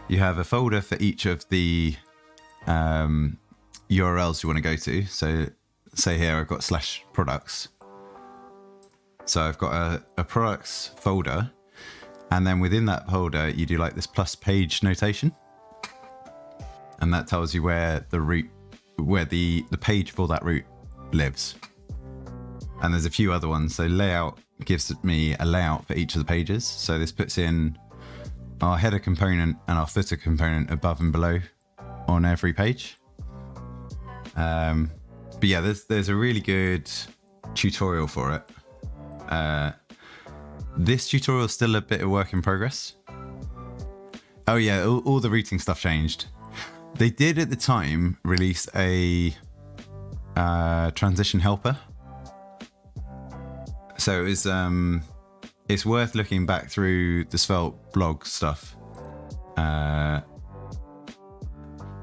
you have a folder for each of the URLs you want to go to. So say here I've got /products. So I've got a products folder, and then within that folder you do like this plus page notation, and that tells you where the page for that route lives. And there's a few other ones. So layout gives me a layout for each of the pages. So this puts in our header component and our footer component above and below on every page. But yeah, there's a really good tutorial for it. This tutorial is still a bit of work in progress. Oh yeah, all the routing stuff changed. They did at the time release a transition helper. So it's worth looking back through the Svelte blog stuff,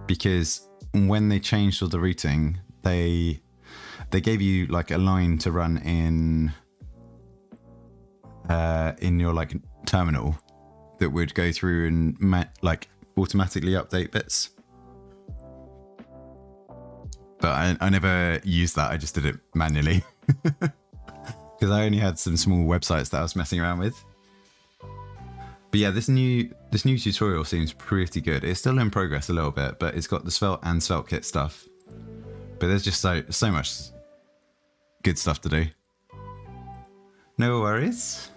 because when they changed all the routing, they gave you like a line to run in your like terminal that would go through and like automatically update bits. But I never used that. I just did it manually because I only had some small websites that I was messing around with. But yeah, this new tutorial seems pretty good. It's still in progress a little bit, but it's got the Svelte and Sveltekit stuff. But there's just so much good stuff to do. No worries.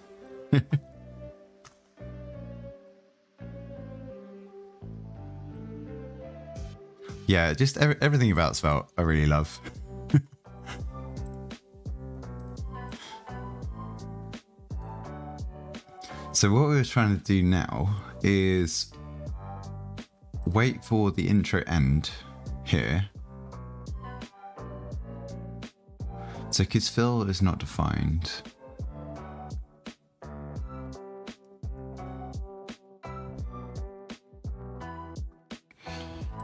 Yeah, just everything about Svelte I really love. So what we were trying to do now is wait for the intro end here. So because fill is not defined.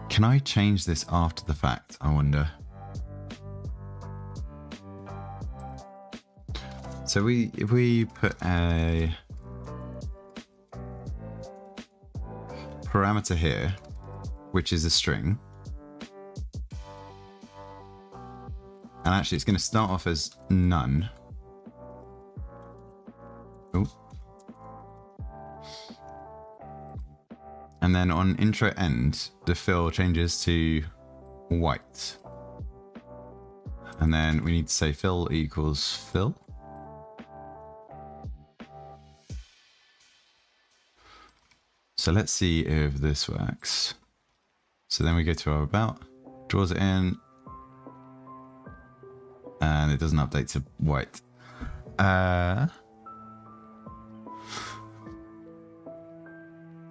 Can I change this after the fact, I wonder? So if we put a parameter here, which is a string, and actually it's going to start off as none. Oh. And then on intro end, the fill changes to white. And then we need to say fill equals fill. So let's see if this works. So then we go to our about, draws it in, and it doesn't update to white.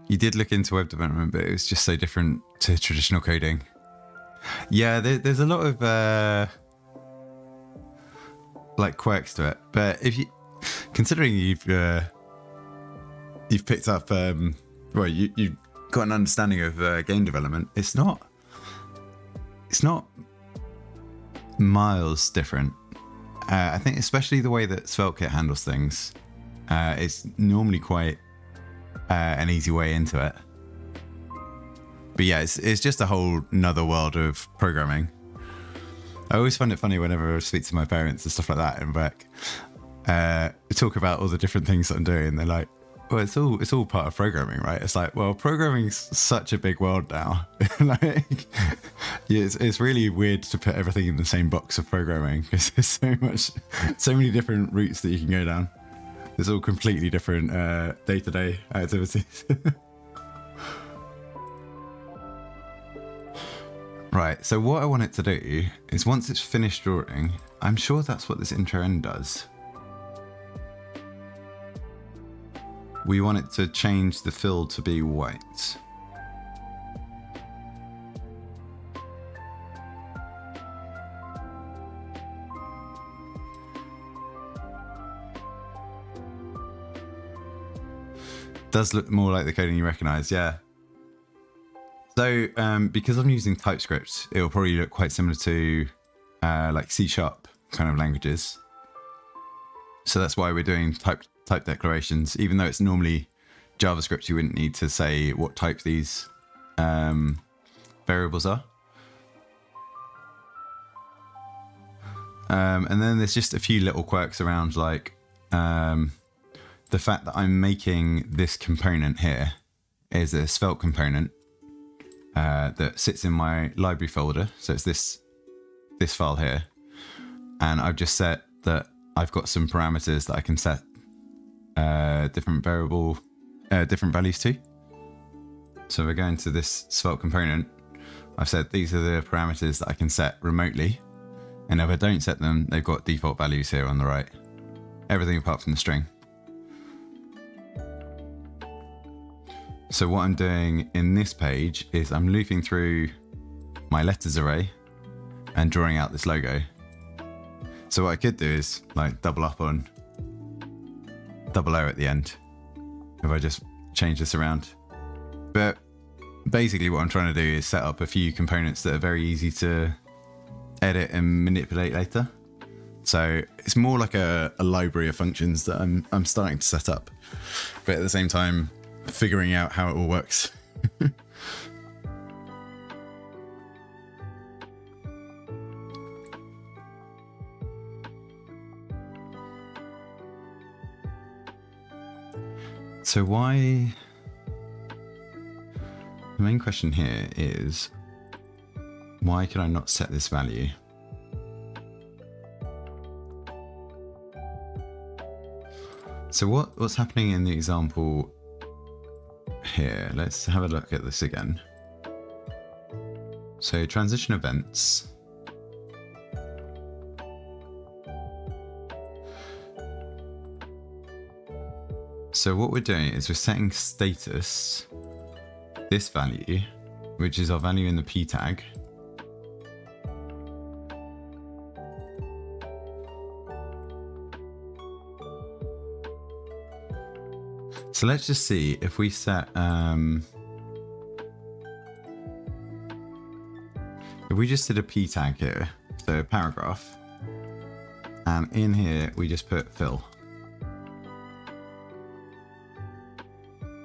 You did look into web development, but it was just so different to traditional coding. Yeah, there's a lot of like quirks to it. But if you, considering you've picked up, well, you've got an understanding of game development, it's not miles different. I think especially the way that Sveltekit handles things, it's normally quite an easy way into it. But yeah, it's just a whole nother world of programming. I always find it funny whenever I speak to my parents and stuff like that in work. We talk about all the different things that I'm doing, and they're like, well, it's all part of programming, right? It's like, well, programming's such a big world now. Like, yeah, it's really weird to put everything in the same box of programming because there's so many different routes that you can go down. It's all completely different day-to-day activities. Right, so what I want it to do is once it's finished drawing, I'm sure that's what this intro end does. We want it to change the fill to be white. Does look more like the coding you recognize, yeah. So because I'm using TypeScript, it will probably look quite similar to like C# kind of languages. So that's why we're doing type declarations. Even though it's normally JavaScript, you wouldn't need to say what type these variables are. And then there's just a few little quirks around, like the fact that I'm making this component here is a Svelte component that sits in my library folder. So it's this file here. And I've just set that I've got some parameters that I can set different values to. So we're going to this Svelte component. I've said these are the parameters that I can set remotely. And if I don't set them, they've got default values here on the right. Everything apart from the string. So what I'm doing in this page is I'm looping through my letters array and drawing out this logo. So what I could do is like double up on double O at the end if I just change this around. But basically what I'm trying to do is set up a few components that are very easy to edit and manipulate later. So it's more like a library of functions that I'm starting to set up, but at the same time figuring out how it all works. So why? The main question here is, why can I not set this value? So what's happening in the example here? Let's have a look at this again. So transition events. So what we're doing is we're setting status, this value, which is our value in the p tag. So let's just see if we set, if we just did a p tag here, so a paragraph, and in here we just put fill,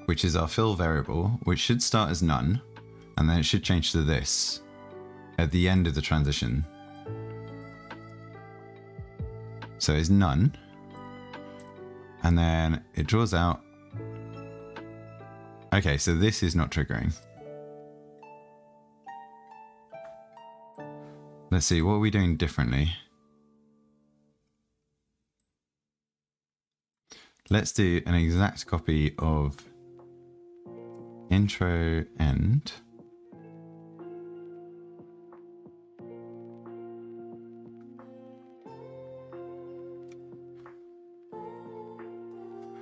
which is our fill variable, which should start as none, and then it should change to this at the end of the transition. So it's none, and then it draws out. Okay, so this is not triggering. Let's see, what are we doing differently? Let's do an exact copy of intro end.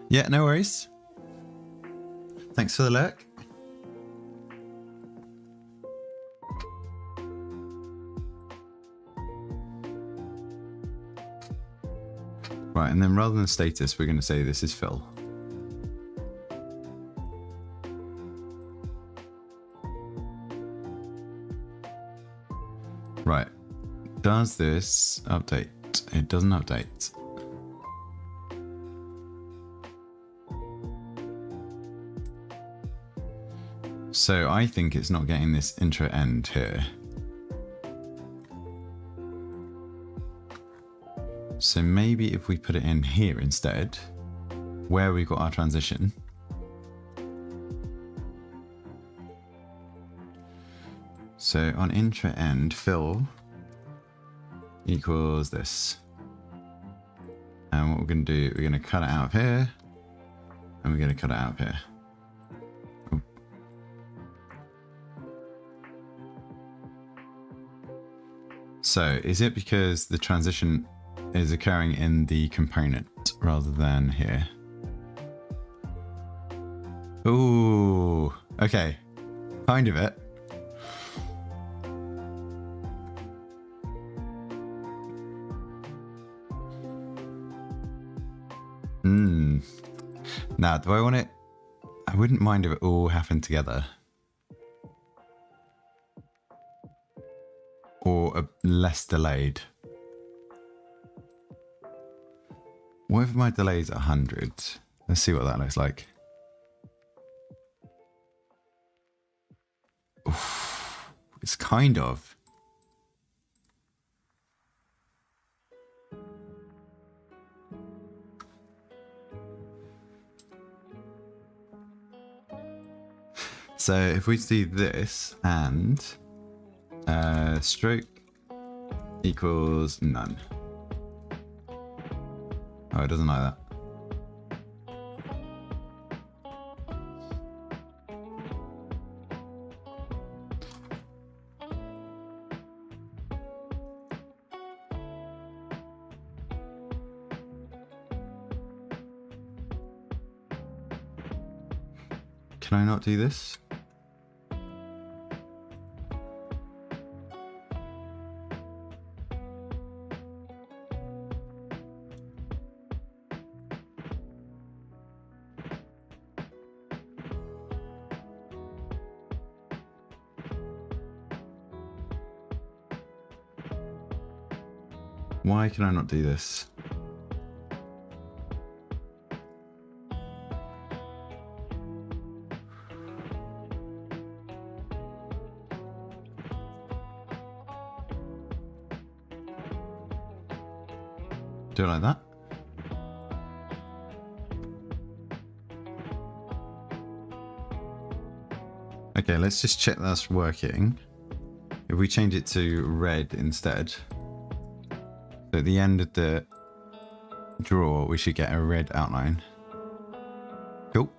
Yeah, no worries. Thanks for the lurk. Right, and then rather than status, we're going to say this is fill. Right, does this update? It doesn't update. So I think it's not getting this intro end here. So maybe if we put it in here instead, where we've got our transition. So on intro end, fill equals this. And what we're going to do, we're going to cut it out of here, and we're going to cut it out of here. So is it because the transition is occurring in the component rather than here? Ooh, okay, kind of it. Now, do I want it? I wouldn't mind if it all happened together. Or less delayed. What if my delay's at 100? Let's see what that looks like. Oof, it's kind of. So if we do this and stroke equals none. Oh, it doesn't like that. Can I not do this? Why can I not do this? Do it like that. Okay, let's just check that's working. If we change it to red instead, so at the end of the drawer, we should get a red outline. Cool.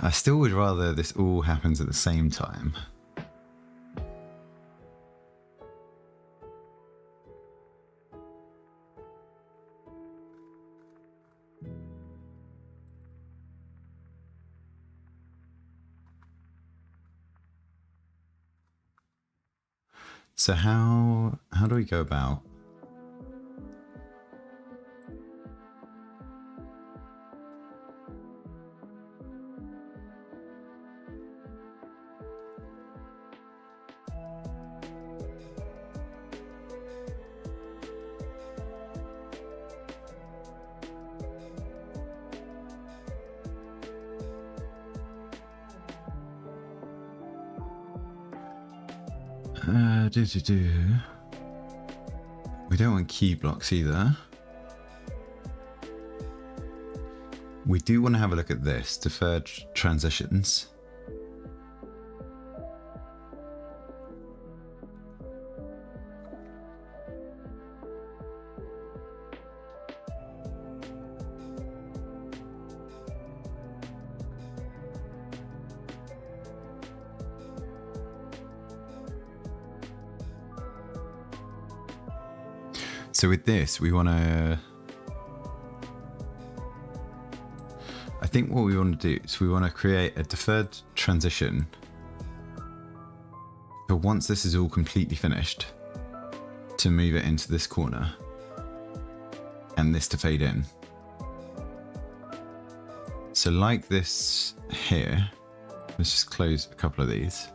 I still would rather this all happens at the same time. So how do we go about? We don't want key blocks either. We do want to have a look at this, deferred transitions. So with this, we want to, I think what we want to do is we want to create a deferred transition for once this is all completely finished, to move it into this corner and this to fade in. So like this here, let's just close a couple of these.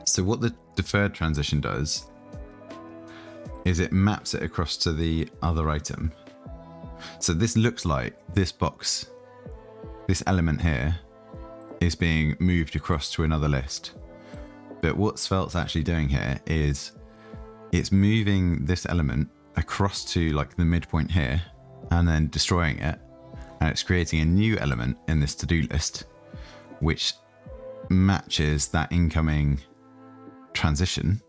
So what the deferred transition does is it maps it across to the other item. So this looks like this box, this element here, is being moved across to another list. But what Svelte's actually doing here is it's moving this element across to like the midpoint here and then destroying it. And it's creating a new element in this to-do list, which matches that incoming transition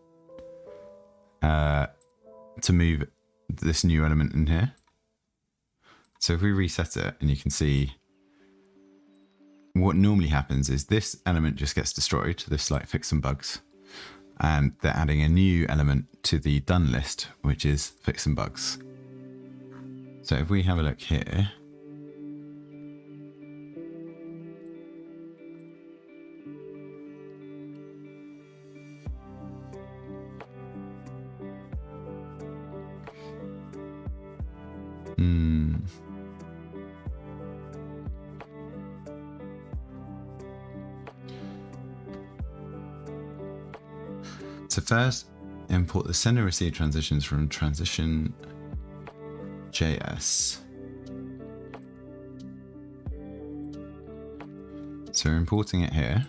to move this new element in here. So if we reset it, and you can see what normally happens is this element just gets destroyed, this like fix some bugs, and they're adding a new element to the done list, which is fix some bugs. So if we have a look here, so first import the send and receive transitions from transition.js. So we're importing it here.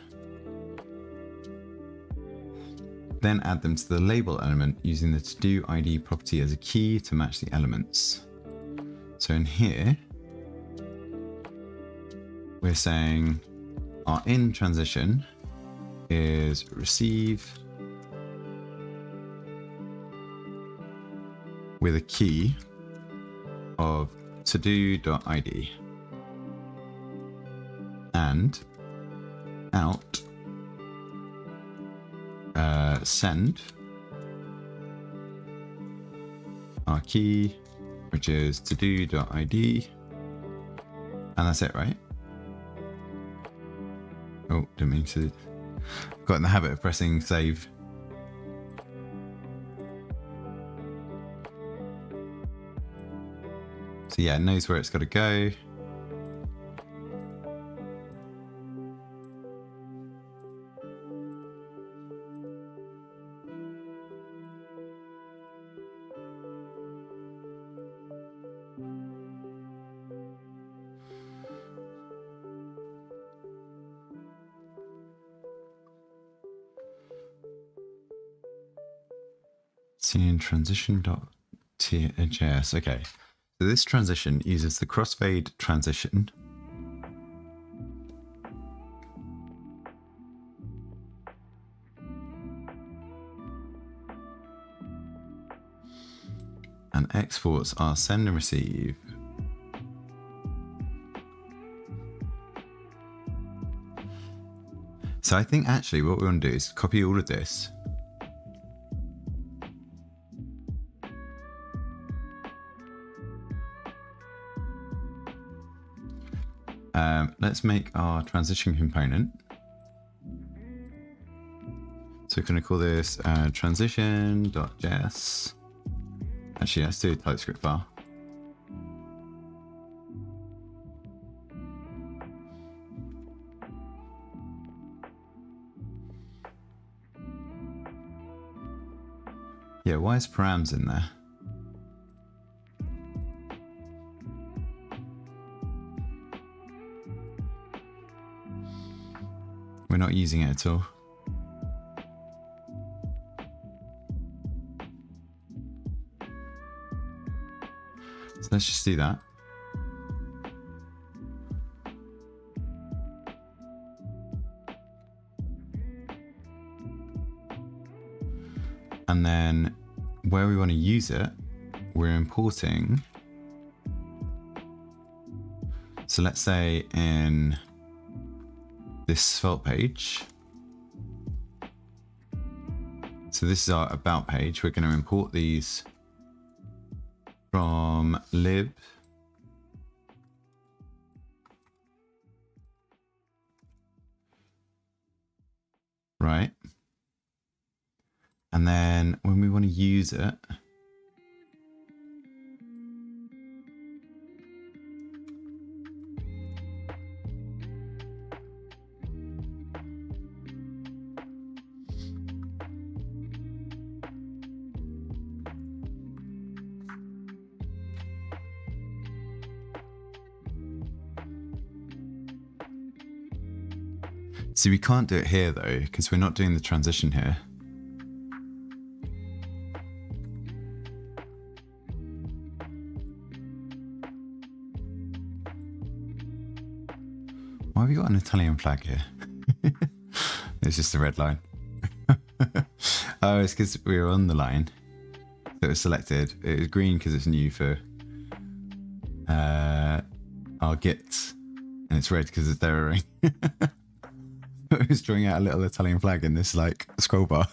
Then add them to the label element using the to-do ID property as a key to match the elements. So in here, we're saying our in transition is receive with a key of to-do.id and out send our key, which is to-do.id, and that's it, right? Oh, didn't mean to. Got in the habit of pressing save. So yeah, it knows where it's got to go. Seen transition.js. Okay. So this transition uses the crossfade transition. And exports are send and receive. So I think actually what we want to do is copy all of this. Let's make our transition component. So we're going to call this transition.js. Actually, let's do a TypeScript file. Yeah, why is params in there? We're not using it at all. So let's just do that. And then where we want to use it, we're importing. So let's say in this Svelte page. So this is our about page. We're going to import these from lib. Right. And then when we want to use it, see, we can't do it here though, because we're not doing the transition here. Why have we got an Italian flag here? It's just a red line. Oh, it's because we were on the line that was selected. It was green because it's new for our Git, and it's red because it's erroring. It was drawing out a little Italian flag in this like scroll bar.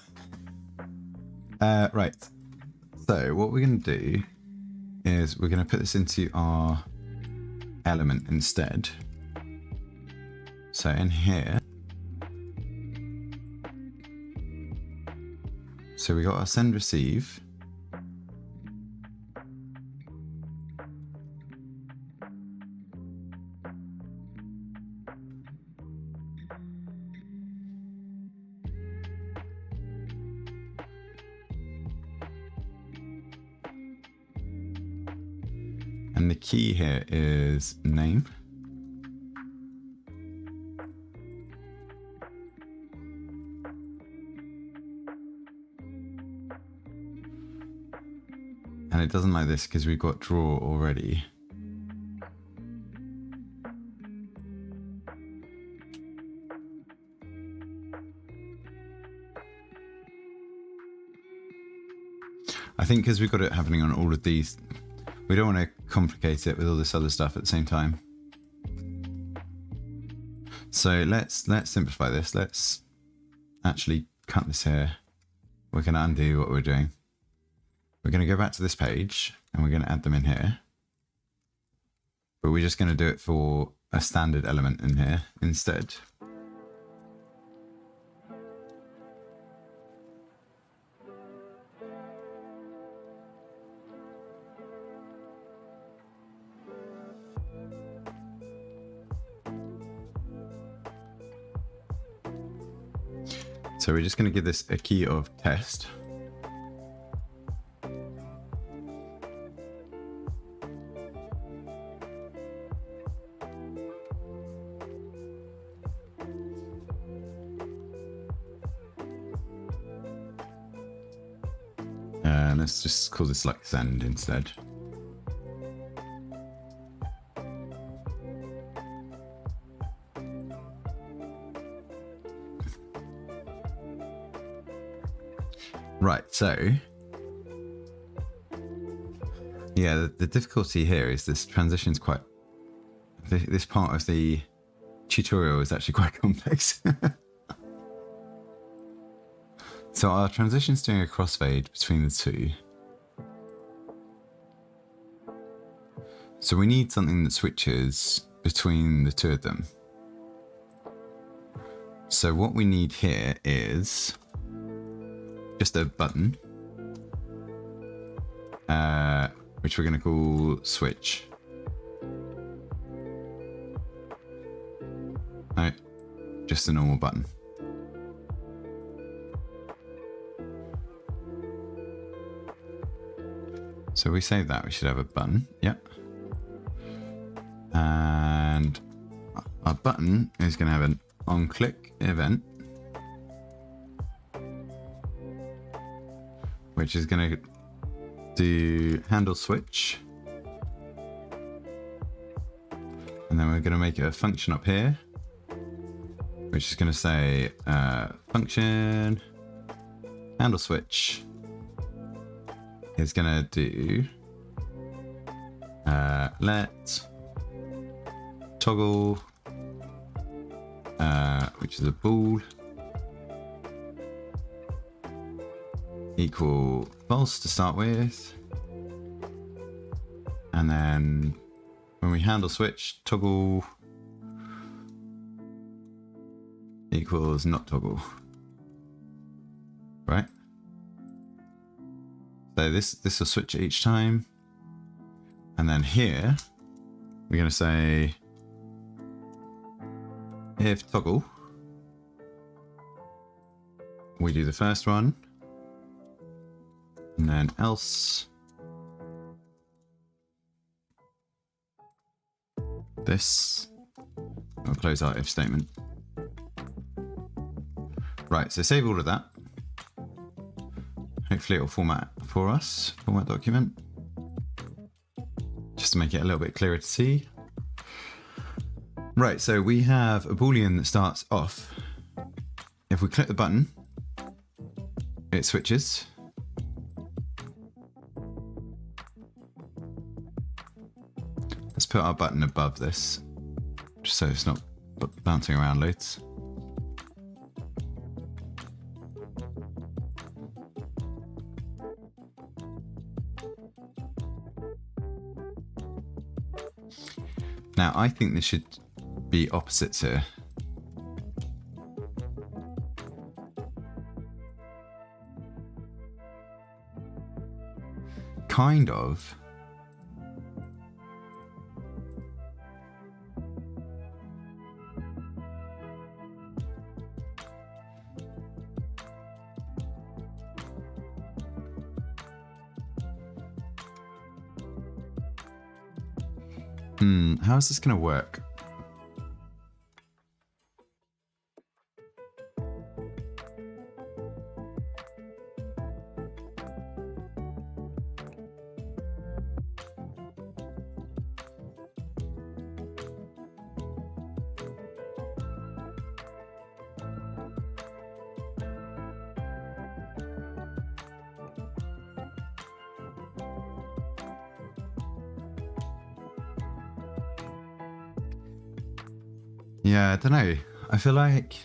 Right. So what we're going to do is we're going to put this into our element instead. So in here, so we got our send receive. And the key here is name. And it doesn't like this because we've got draw already. I think because we've got it happening on all of these, we don't want to complicate it with all this other stuff at the same time. So let's simplify this. Let's actually cut this here. We're going to undo what we're doing. We're going to go back to this page and we're going to add them in here. But we're just going to do it for a standard element in here instead. So we're just going to give this a key of test. And let's just call this like send instead. Right, so yeah, the difficulty here is this transition's quite, this part of the tutorial is actually quite complex. So our transition's doing a crossfade between the two. So we need something that switches between the two of them. So what we need here is just a button, which we're going to call switch. No, just a normal button. So we save that, we should have a button, yep. And our button is going to have an on-click event, which is going to do handle switch. And then we're going to make it a function up here, which is going to say function handle switch is going to do let toggle, which is a bool, equal false to start with, and then when we handle switch, toggle equals not toggle, right? So this will switch each time, and then here we're going to say if toggle, we do the first one, and then else this. I'll close our if statement. Right, so save all of that. Hopefully it'll format for us, format document, just to make it a little bit clearer to see. Right, so we have a boolean that starts off. If we click the button, it switches. Let's put our button above this, just so it's not bouncing around loads. Now, I think this should be opposites here. Kind of. How is this going to work? Yeah, I don't know. I feel like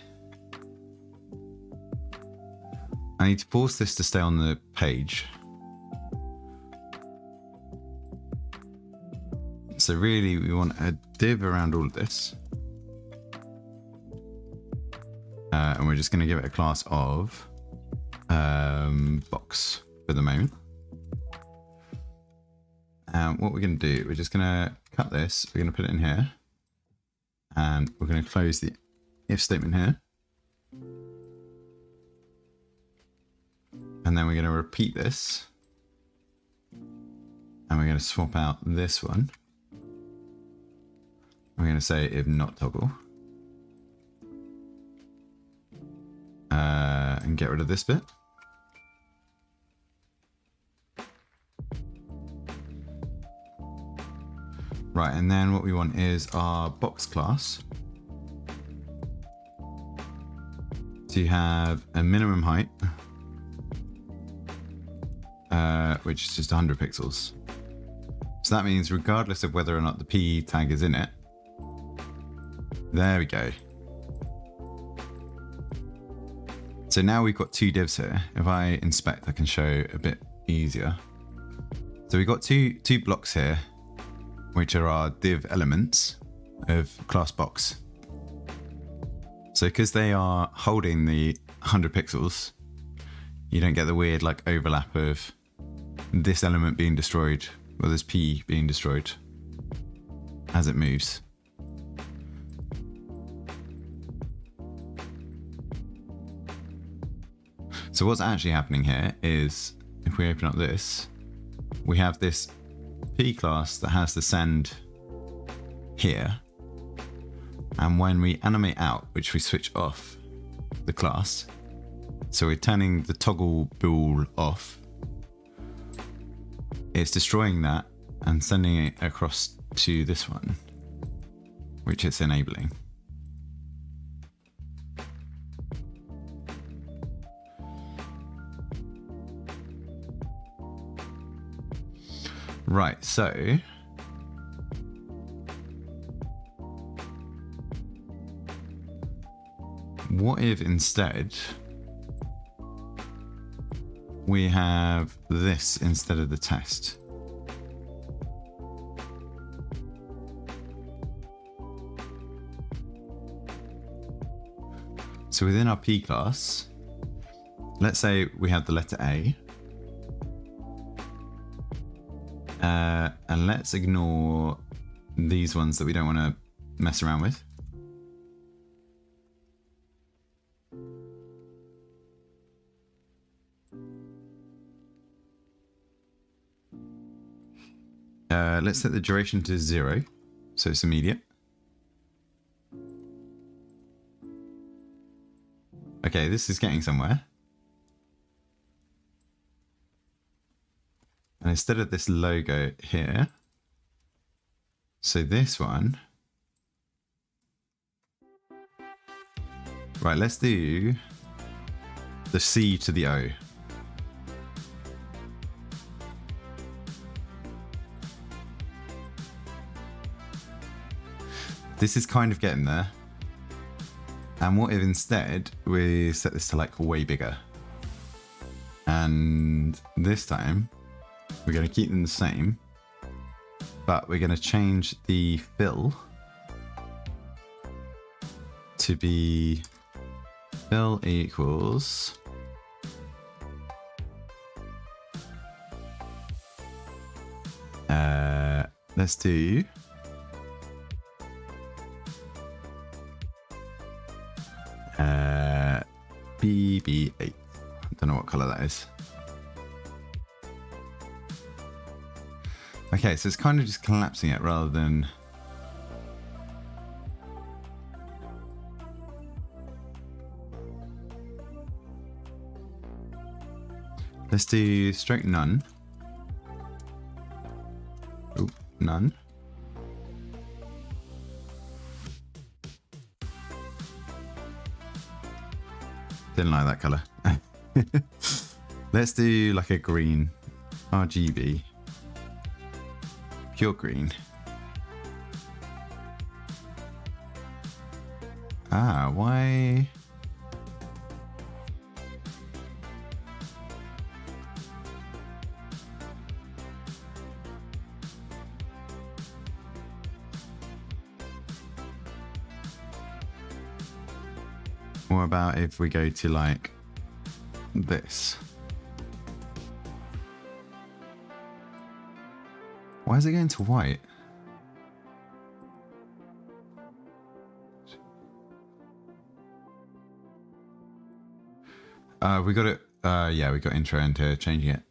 I need to force this to stay on the page. So really we want a div around all of this. And we're just going to give it a class of box for the moment. And what we're going to do, we're just going to cut this, we're going to put it in here. And we're going to close the if statement here. And then we're going to repeat this. And we're going to swap out this one. We're going to say if not toggle. And get rid of this bit. Right, and then what we want is our box class to have a minimum height, which is just 100 pixels. So that means regardless of whether or not the P tag is in it, there we go. So now we've got two divs here. If I inspect, I can show a bit easier. So we've got two blocks here, which are our div elements of class box. So because they are holding the 100 pixels, you don't get the weird like overlap of this element being destroyed or this P being destroyed as it moves. So what's actually happening here is if we open up this, we have this P class that has the send here. And when we animate out, which we switch off the class, so we're turning the toggle bool off, it's destroying that and sending it across to this one, which it's enabling. Right, so what if instead we have this instead of the test? So within our P class, let's say we have the letter A. And let's ignore these ones that we don't want to mess around with. Let's set the duration to 0, so it's immediate. Okay, this is getting somewhere. And instead of this logo here, so this one, right, let's do the C to the O. This is kind of getting there. And what if instead we set this to like way bigger? And this time, we're going to keep them the same, but we're going to change the fill to be fill equals let's do BB8. I don't know what color that is. Okay, so it's kind of just collapsing it rather than... Let's do stroke none. Oop, none. Didn't like that color. Let's do like a green RGB. Pure green. Ah, why? What about if we go to like this? Why is it going to white? We got it Yeah, we got intro into changing it.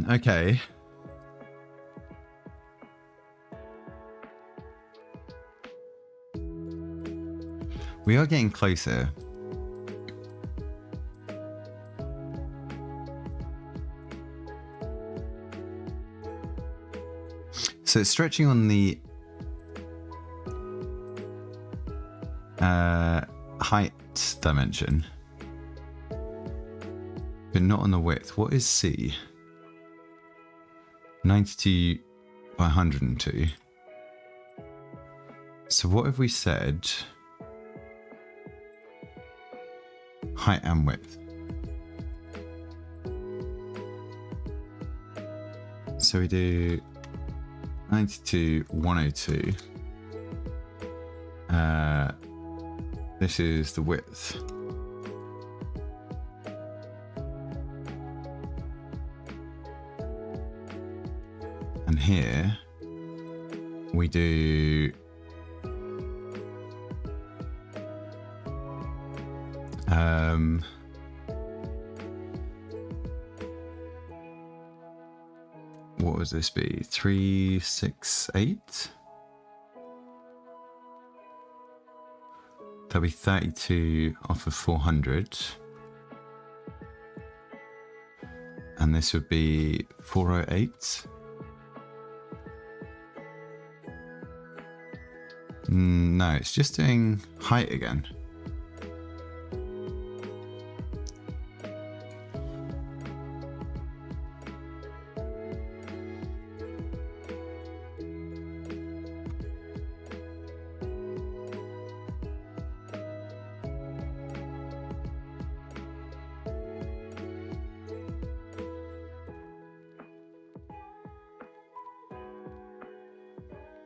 Okay. We are getting closer. So it's stretching on the height dimension, but not on the width. What is C? 92 by 102. So what have we said? Height and width. So we do 92, 102. This is the width. And here we do what would this be? 368? That'll be 32 off of 400. And this would be 408. No, it's just doing height again.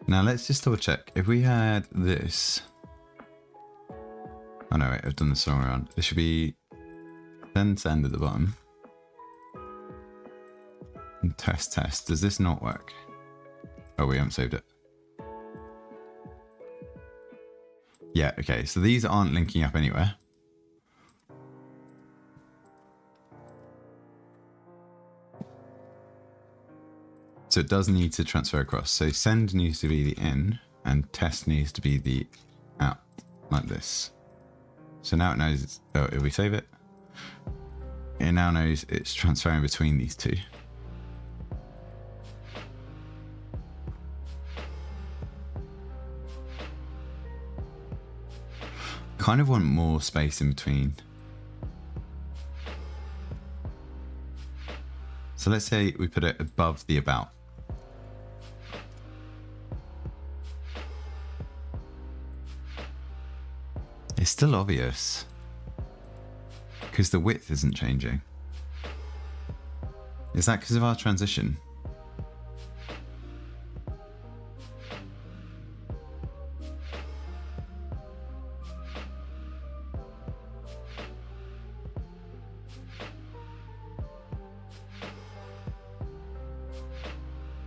Now let's just double check. If we had this... Oh no, wait, I've done this wrong around. This should be send at the bottom. And test. Does this not work? Oh, we haven't saved it. Yeah, okay, so these aren't linking up anywhere. So it does need to transfer across. So send needs to be the in and test needs to be the out, like this. So now it knows it's, oh, if we save it, it now knows it's transferring between these two. Kind of want more space in between. So let's say we put it above the about. It's still obvious because the width isn't changing. Is that because of our transition?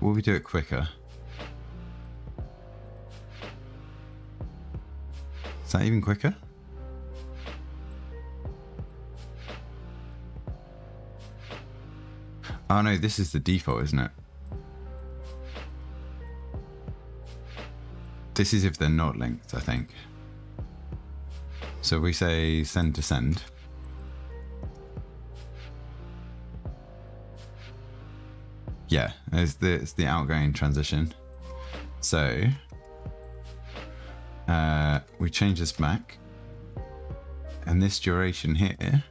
Will we do it quicker? Is that even quicker? Oh no, this is the default, isn't it? This is if they're not linked, I think. So we say send to send. Yeah, it's the outgoing transition. So we change this back, and this duration here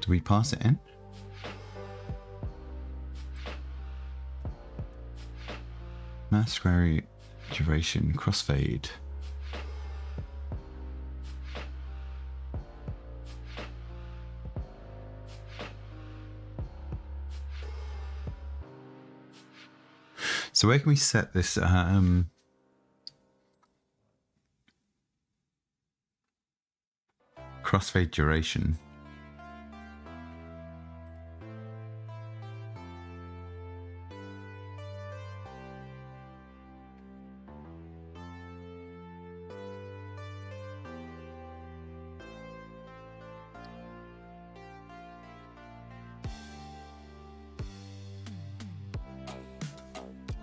do we pass it in? Mass query duration crossfade. So where can we set this crossfade duration?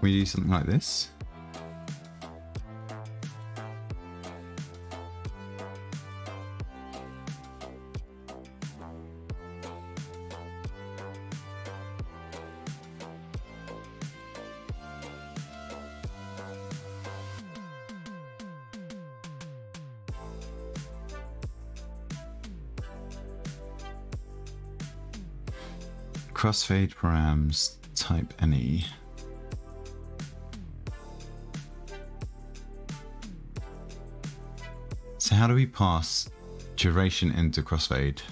We do something like this. Crossfade params type any. So how do we pass duration into crossfade?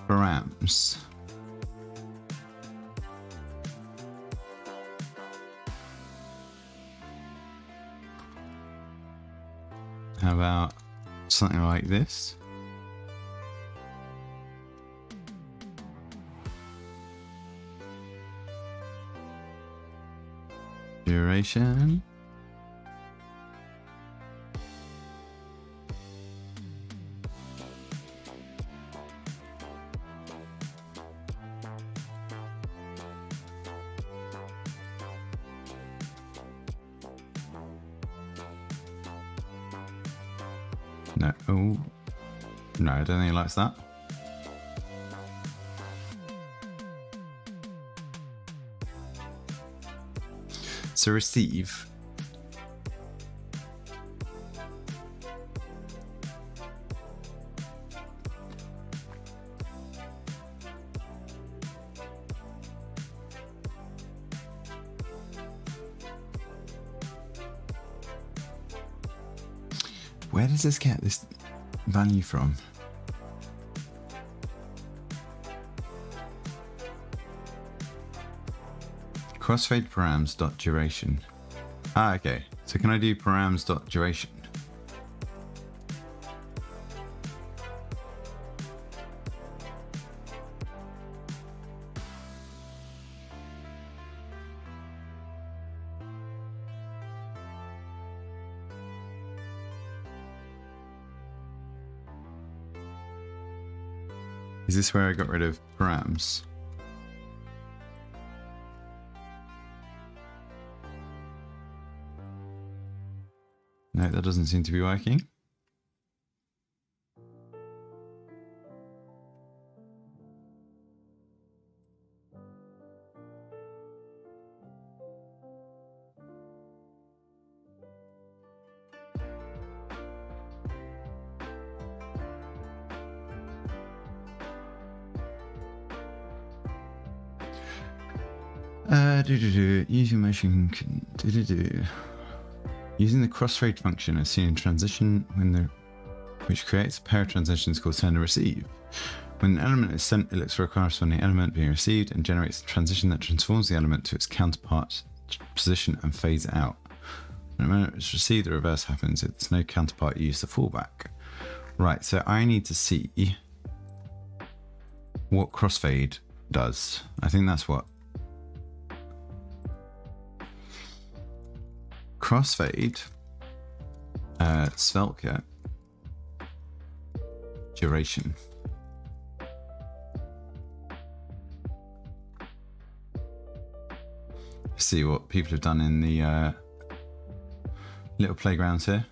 Params. How about something like this? Duration. No, oh, no, I don't think it likes that. So receive. Where does this get this value from? Crossfade params dot duration. Ah, okay. So can I do params dot duration? Is this where I got rid of params? No, that doesn't seem to be working. Using motion, using the crossfade function as seen in transition which creates a pair of transitions called send and receive. When an element is sent, it looks for a corresponding element being received and generates a transition that transforms the element to its counterpart position and fades it out. When an element is received, the reverse happens. If there's no counterpart, you use the fallback. Right, so I need to see what crossfade does. I think that's what crossfade, Sveltekit, duration. See what people have done in the little playgrounds here.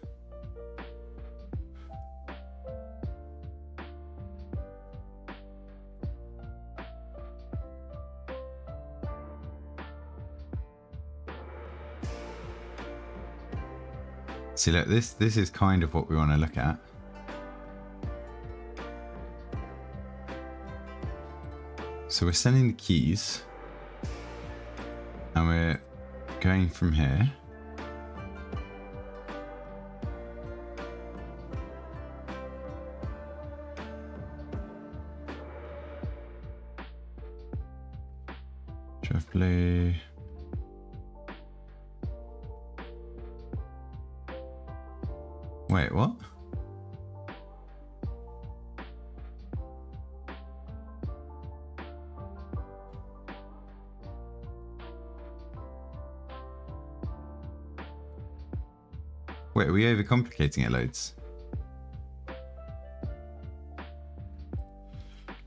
See, look, this is kind of what we want to look at. So we're sending the keys. And we're going from here. Blue. Wait, what? Wait, are we overcomplicating it loads?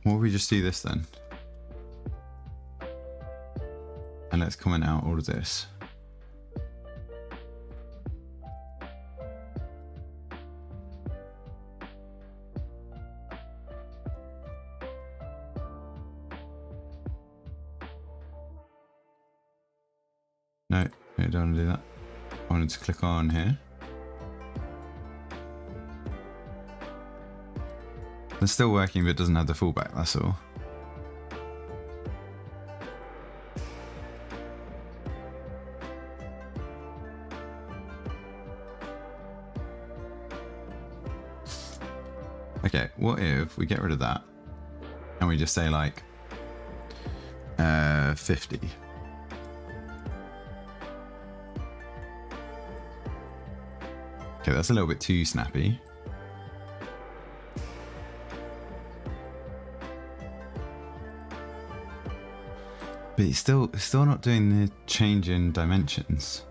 What if we just do this then? And let's comment out all of this. No, I don't want to do that. I wanted to click on here. It's still working, but it doesn't have the fallback, that's all. Okay, what if we get rid of that and we just say like 50? Okay, that's a little bit too snappy. But it's still not doing the change in dimensions.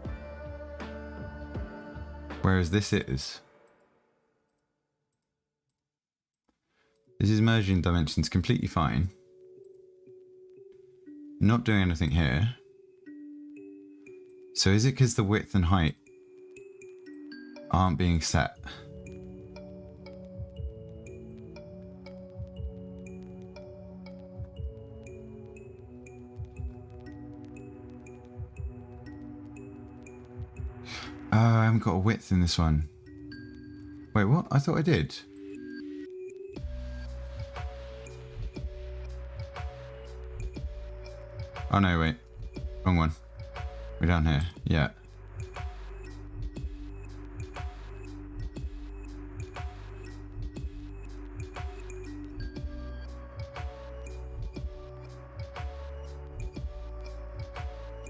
Whereas this is. This is merging dimensions completely fine. Not doing anything here. So is it because the width and height aren't being set? Oh, I haven't got a width in this one. Wait, what? I thought I did. Oh no, wait. Wrong one. We're down here. Yeah.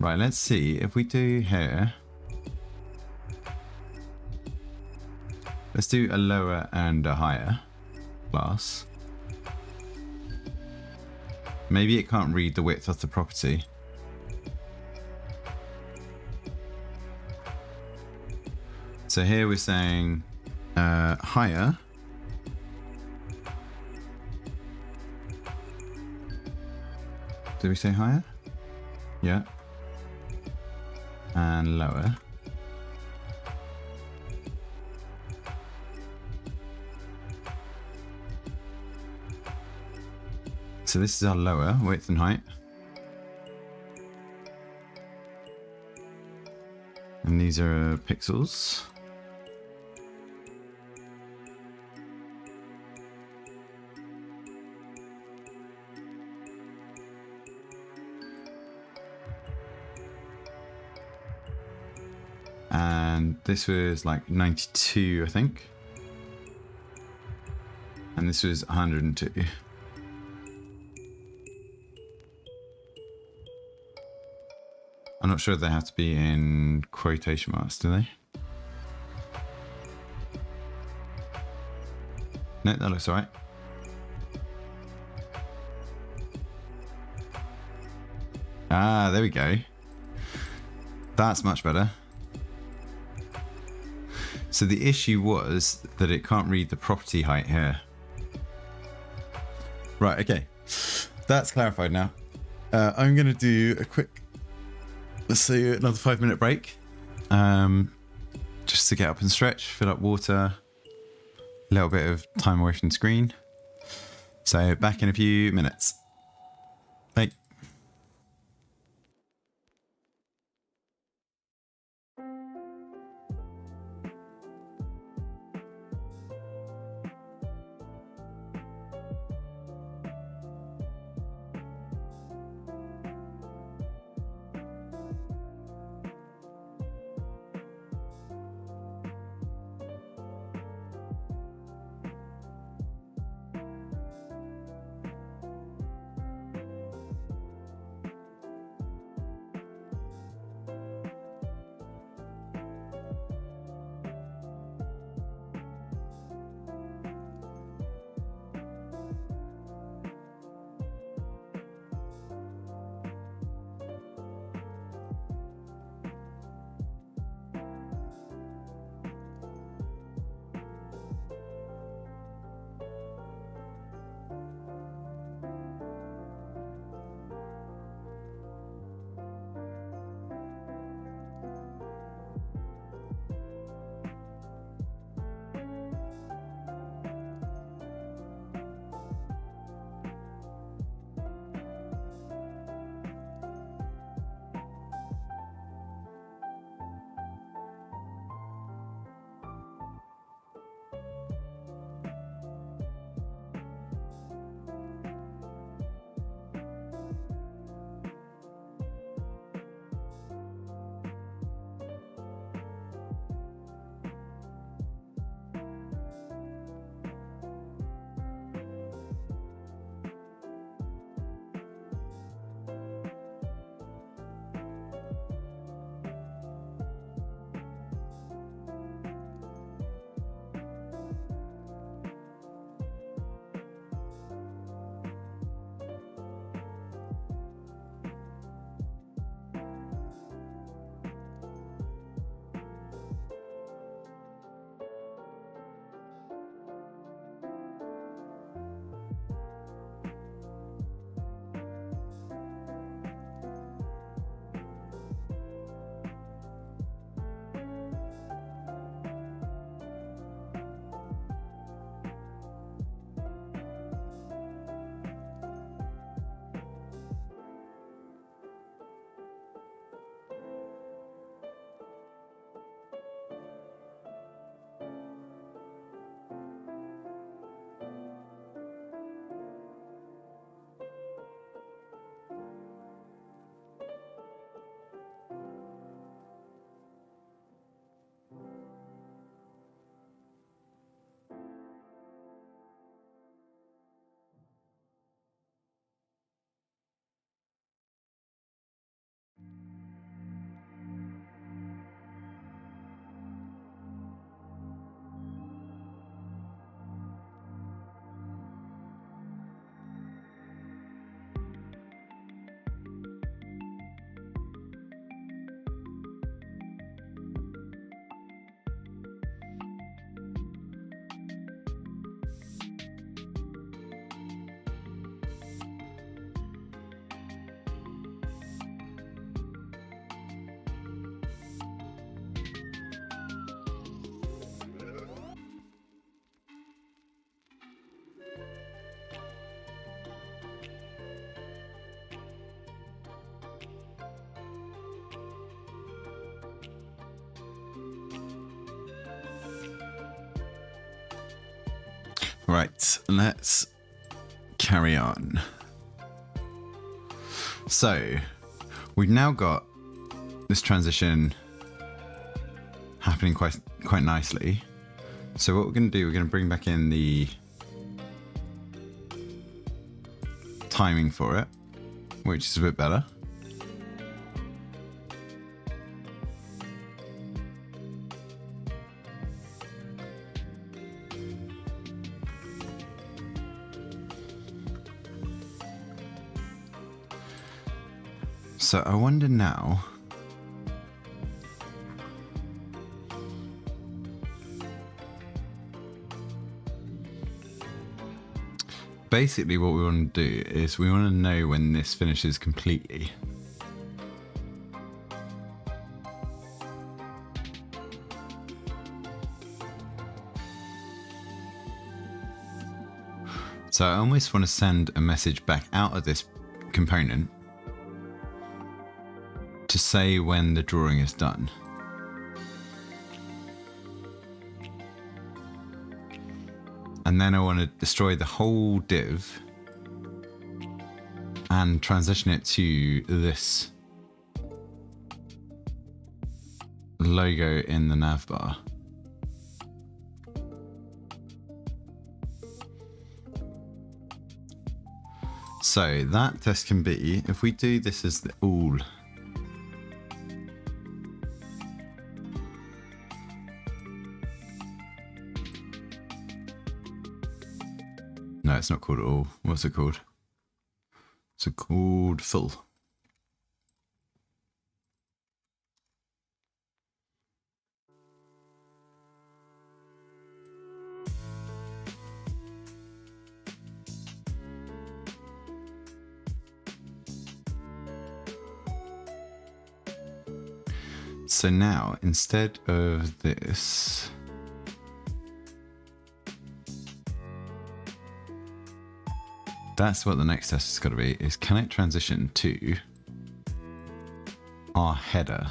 Right, let's see if we do here. Let's do a lower and a higher class. Maybe it can't read the width of the property. So here we're saying higher. Did we say higher? Yeah. And lower. So this is our lower width and height. And these are pixels. And this was like 92, I think. And this was 102. I'm not sure if they have to be in quotation marks, do they? No, that looks alright. Ah, there we go. That's much better. So the issue was that it can't read the property height here. Right, okay. That's clarified now. I'm going to do a quick, let's say another 5-minute break. Just to get up and stretch, fill up water, a little bit of time away from the screen. So back in a few minutes. Bye. Right, let's carry on. So, we've now got this transition happening quite nicely. So what we're going to do, we're going to bring back in the timing for it, which is a bit better. So I wonder now, basically what we want to do is we want to know when this finishes completely. So I almost want to send a message back out of this component to say when the drawing is done. And then I want to destroy the whole div and transition it to this logo in the navbar. So that test can be, if we do this as the all, no, it's not called all. What's it called? It's called full. So now, instead of this, that's what the next test has got to be, is can it transition to our header?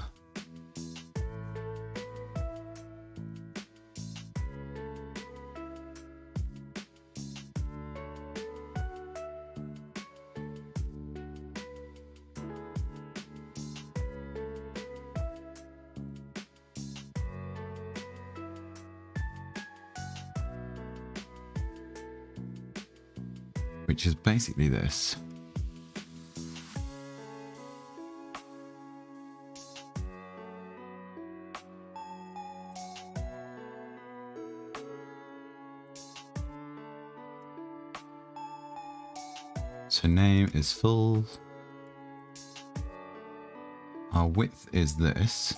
Which is basically this. So name is full. Our width is this.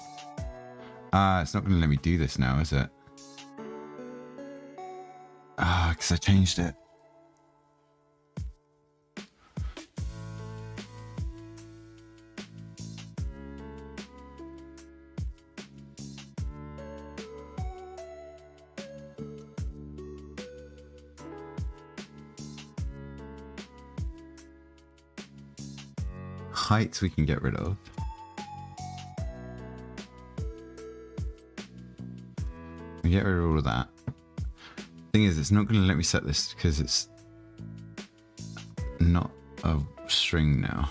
It's not going to let me do this now, is it? Because I changed it. Heights we can get rid of. We get rid of all of that. Thing is, it's not going to let me set this because it's not a string now.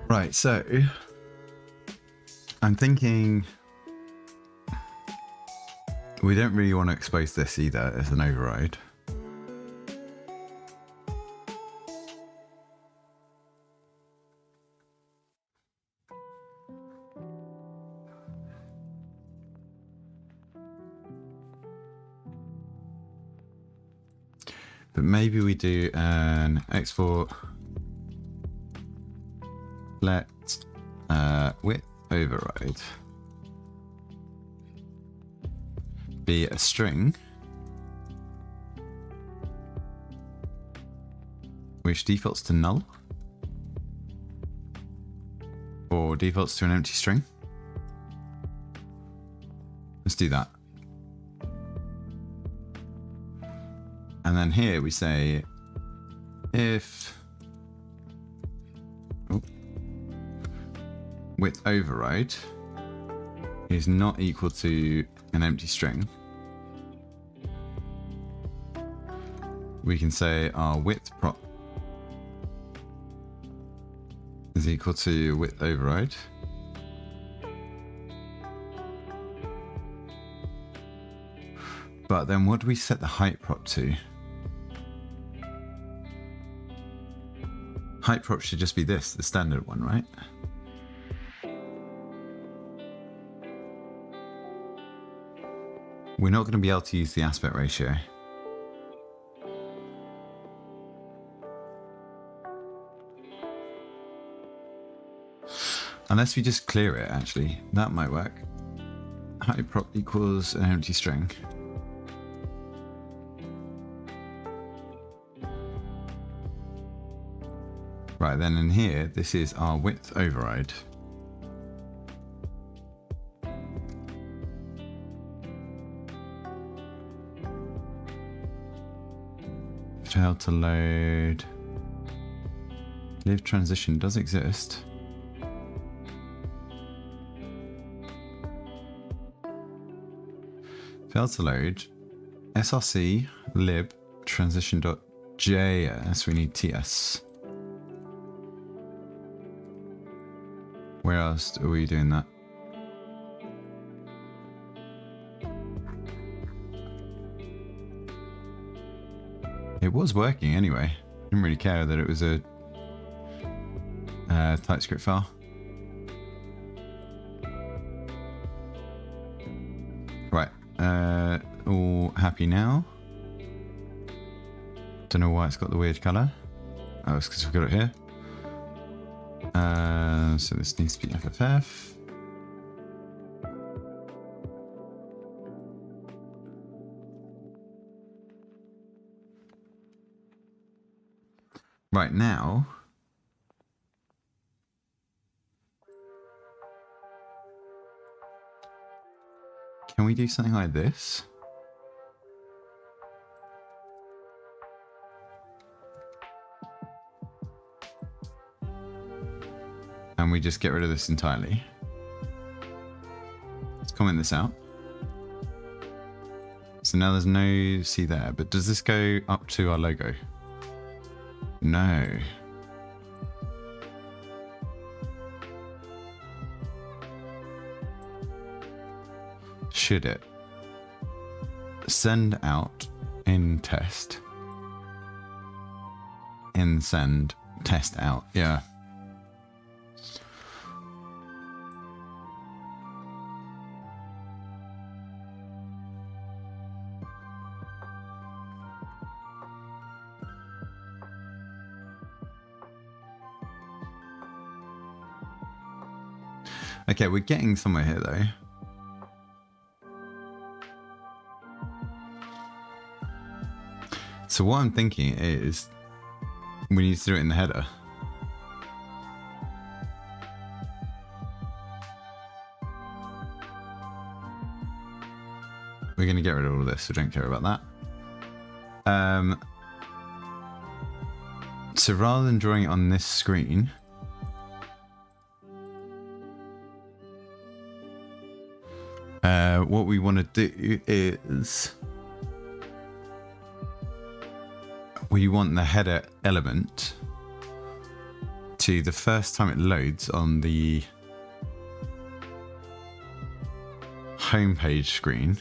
Right, so I'm thinking we don't really want to expose this either as an override. But maybe we do an export let width override be be a string which defaults to null or defaults to an empty string. Let's do that. And then here we say if width override is not equal to an empty string, we can say our width prop is equal to width override. But then what do we set the height prop to? Height prop should just be this, the standard one, right? We're not going to be able to use the aspect ratio. Unless we just clear it, actually. That might work. Height prop equals an empty string. Right, then in here, this is our width override. Failed to load. Live transition does exist. Failed to load. src lib transition.js. We need ts. Where else are we doing that? It was working anyway. Didn't really care that it was a TypeScript file. Right, all happy now. Don't know why it's got the weird color. Oh, it's because we've got it here. So this needs to be FFF. Right now, can we do something like this? And we just get rid of this entirely. Let's comment this out. So now there's no C there, but does this go up to our logo? No. Should it? Send out in test. In send test out. Yeah. Okay, we're getting somewhere here though. So what I'm thinking is we need to do it in the header. We're going to get rid of all of this, so don't care about that. So rather than drawing it on this screen, what we want to do is we want the header element to, the first time it loads on the homepage screen,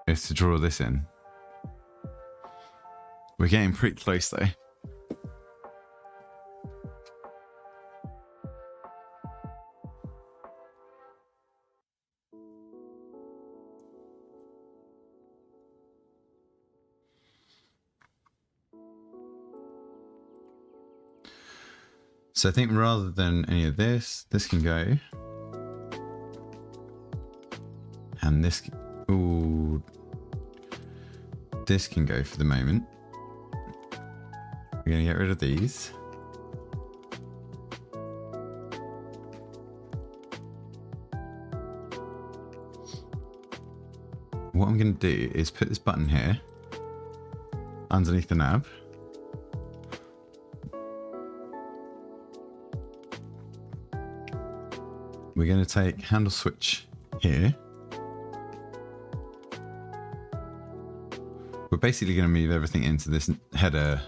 is to draw this in. We're getting pretty close though. So I think rather than any of this, this can go. And this, ooh, this can go for the moment. We're going to get rid of these. What I'm going to do is put this button here underneath the nav. We're going to take handle switch here. We're basically going to move everything into this header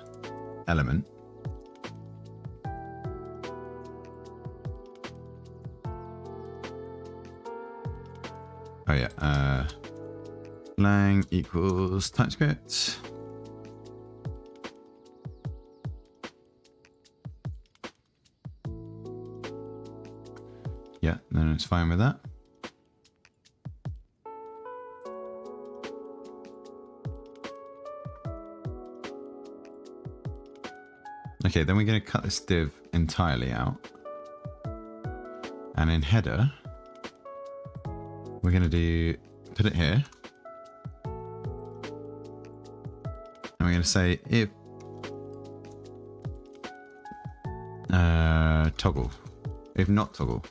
element. Oh yeah, lang equals TypeScript. Yeah, then it's fine with that. Okay, then we're going to cut this div entirely out. And in header, we're going to put it here. And we're going to say if toggle, if not toggle,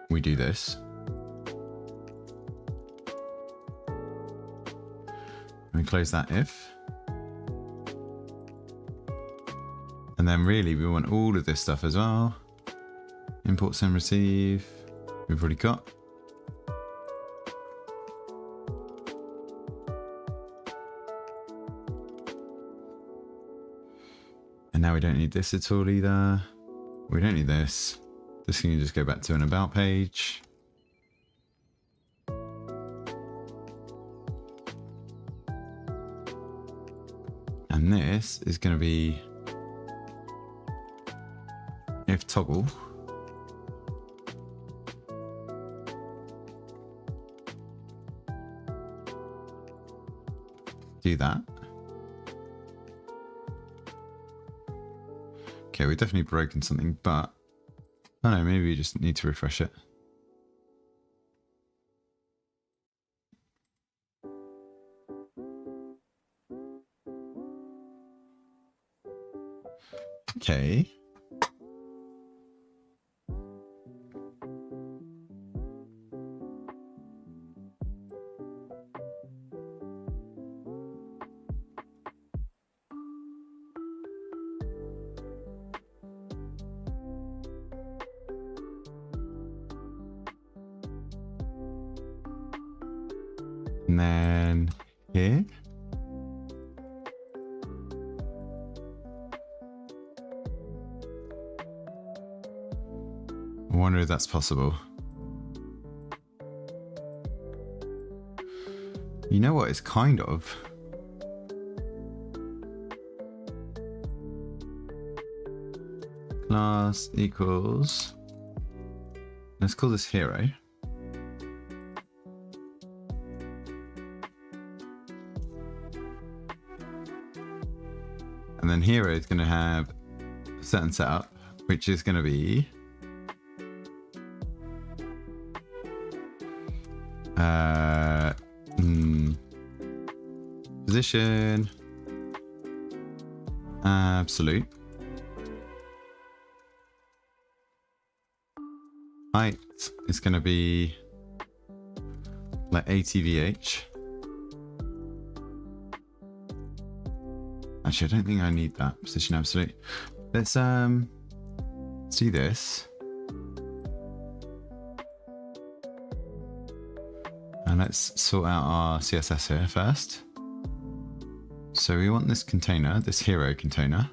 we do this. And we close that if. And then really we want all of this stuff as well. Import, send, receive, we've already got. And now we don't need this at all either. We don't need this. This can just go back to an about page. And this is going to be if toggle. Do that. Okay, we've definitely broken something, but I don't know, maybe we just need to refresh it. Okay. And then here. I wonder if that's possible. You know what? It's kind of. Class equals. Let's call this hero. And then hero is going to have a certain setup, which is going to be position absolute, height is going to be like ATVH. Actually, I don't think I need that position absolute. Let's do this. And let's sort out our CSS here first. So we want this container, this hero container.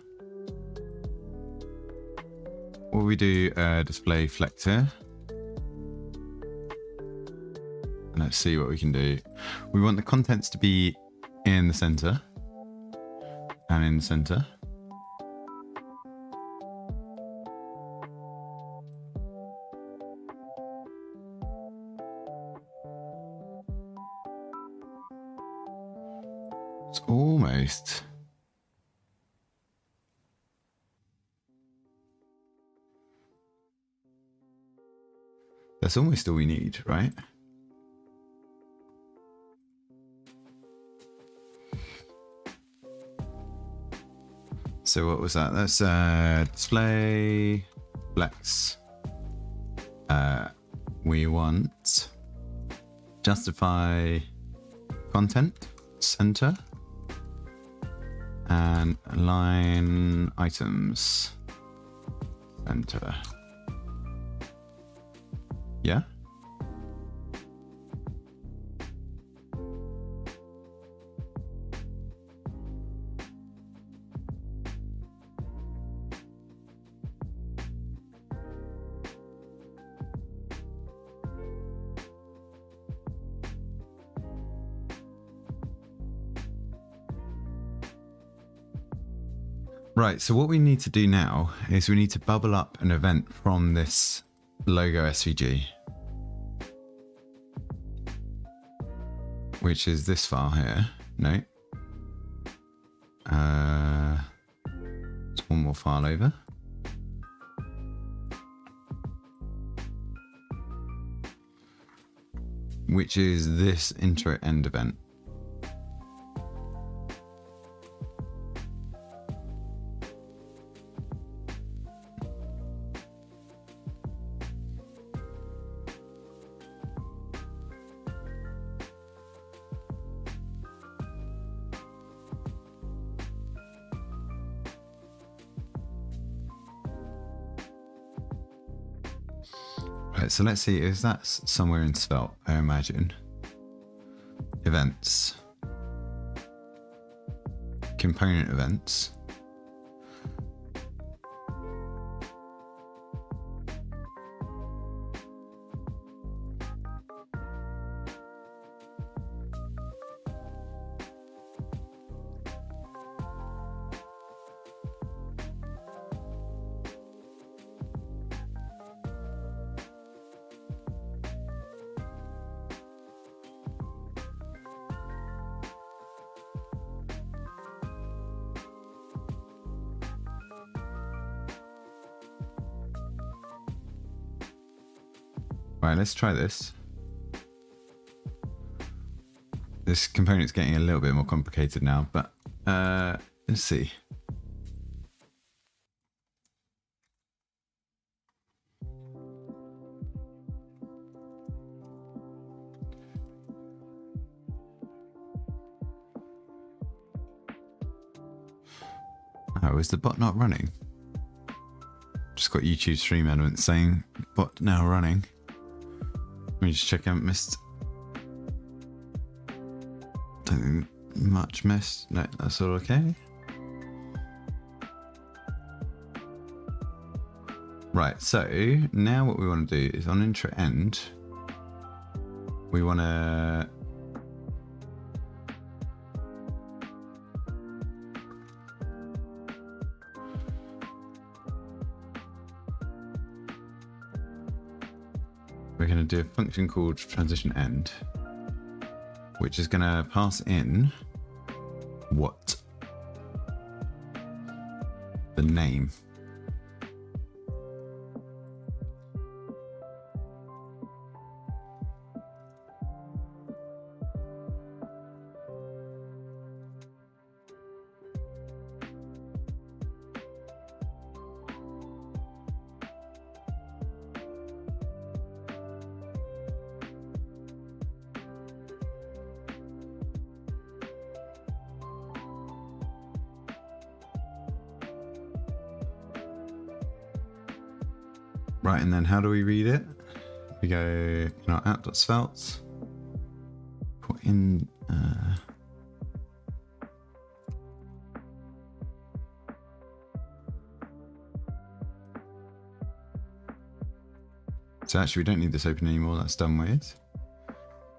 What we do, display flex here. And let's see what we can do. We want the contents to be in the center. And in the center. It's almost. That's almost all we need, right? So what was that? That's display flex. We want justify content center and align items center. Yeah. Right, so what we need to do now is we need to bubble up an event from this logo SVG, which is this file here. No. It's one more file over. Which is this intro end event. Right, so let's see, is that somewhere in Svelte, I imagine. Events. Component events. Right, let's try this. This component's getting a little bit more complicated now, but let's see. Oh, is the bot not running? Just got YouTube stream elements saying bot now running. Let me just check I haven't missed. Don't think much missed. No, that's all okay. Right, so now what we want to do is on intro end, we want to we're going to do a function called transition end, which is going to pass in what? The name. Right, and then how do we read it? We go in our app.svelte, put in so actually we don't need this open anymore, that's done with.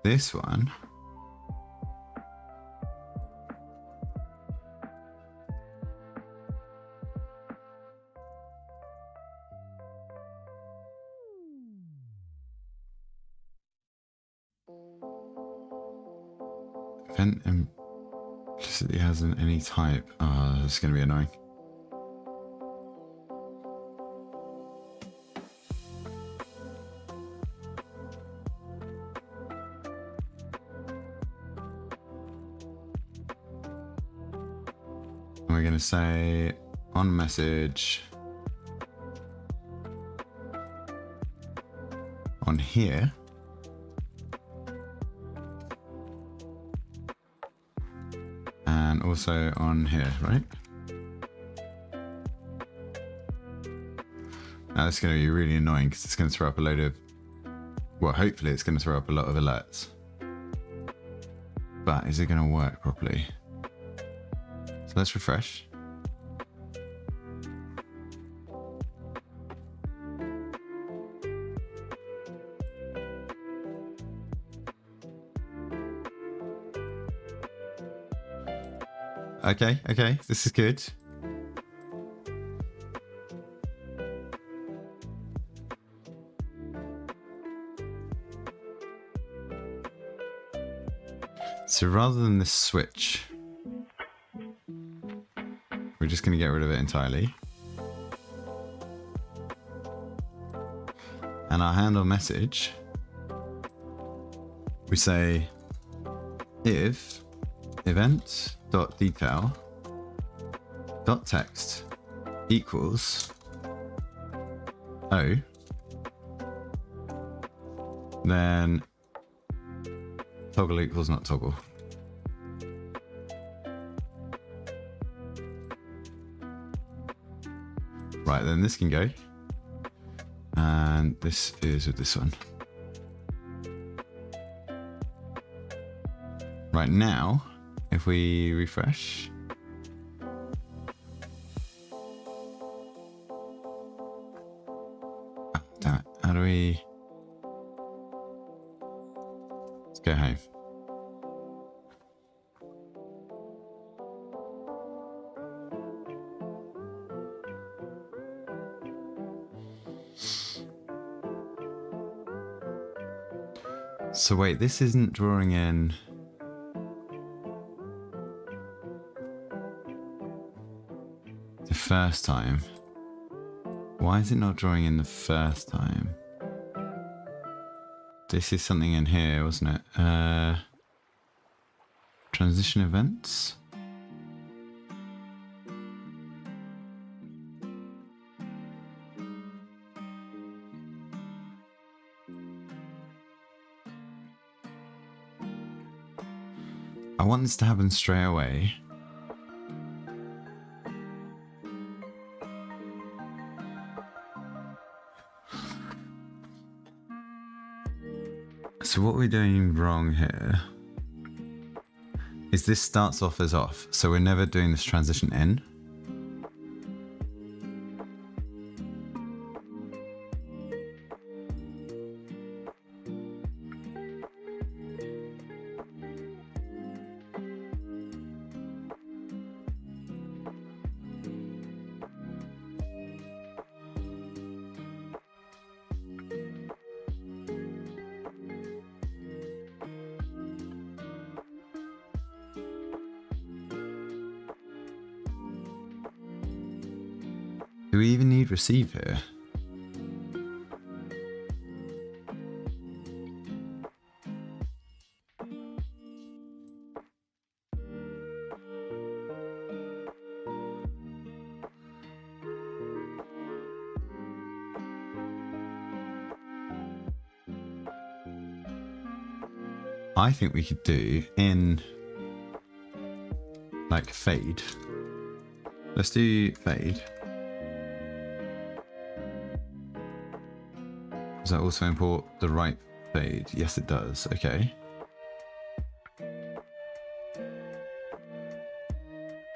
This one event implicitly hasn't any type. Oh, that's going to be annoying. we're going to say on message on here. And also on here, right? Now this is going to be really annoying because it's going to throw up a load of, well, hopefully it's going to throw up a lot of alerts. But is it going to work properly? So let's refresh. Okay, this is good. So rather than this switch, we're just going to get rid of it entirely. And our handle message, we say if event.detail.text equals O, then toggle equals not toggle. Right, then this can go. And this is with this one. Right now, if we refresh, oh, damn it, how do we, let's go home. So wait, this isn't drawing in. The first time. Why is it not drawing in the first time? This is something in here, wasn't it? Transition events. I want this to happen straight away. So what we're doing wrong here is this starts off as off, so we're never doing this transition in. Do we even need receive here? I think we could do in like fade. Let's do fade. Does that also import the right fade? Yes, it does. Okay.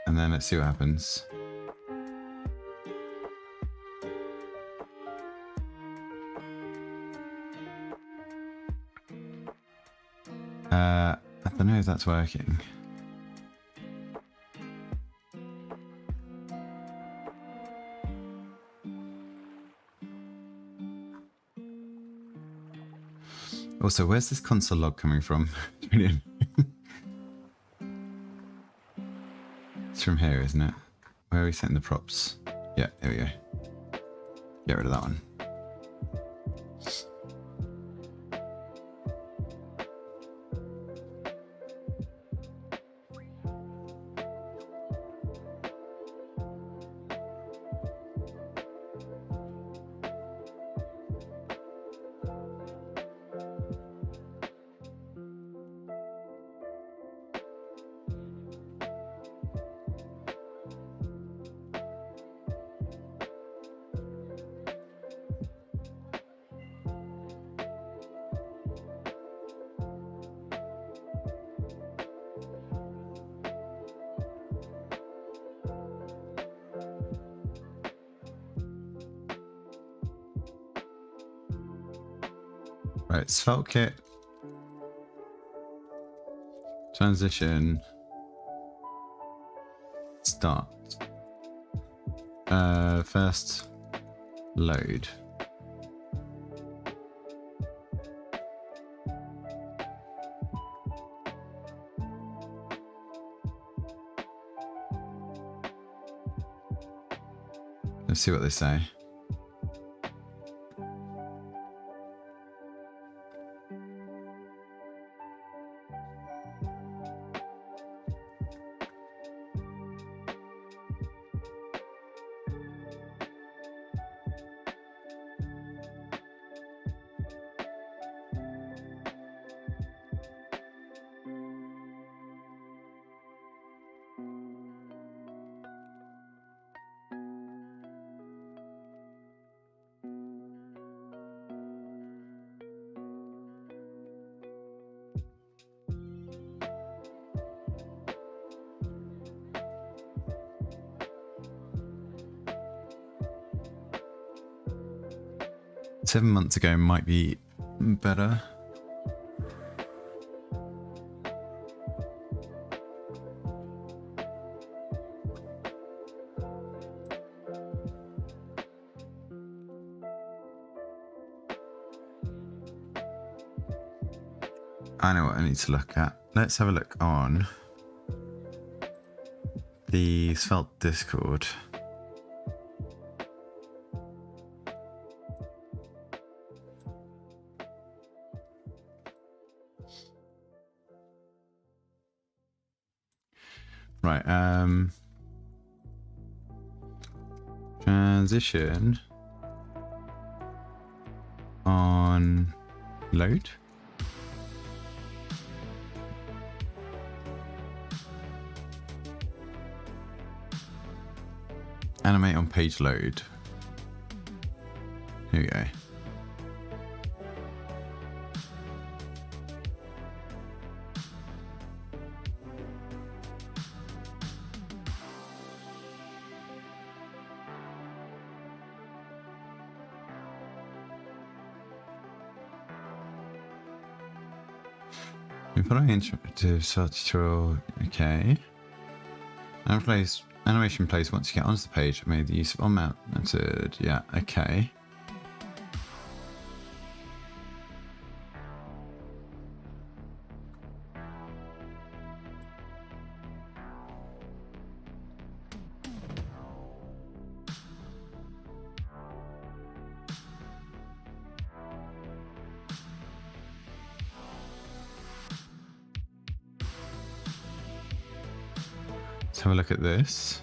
And then let's see what happens. I don't know if that's working. Also, where's this console log coming from? Brilliant. It's from here, isn't it? Where are we setting the props? Yeah, there we go. Get rid of that one. Right, Sveltekit. Transition. Start. First load. Let's see what they say. Seven months ago might be better. I know what I need to look at. Let's have a look on the Svelte Discord. Right, transition on load. Animate on page load. Here we go. We put our interactive start tutorial. Okay. Animation plays once you get onto the page. I made the use of on mount method. Yeah, okay. Let's have a look at this.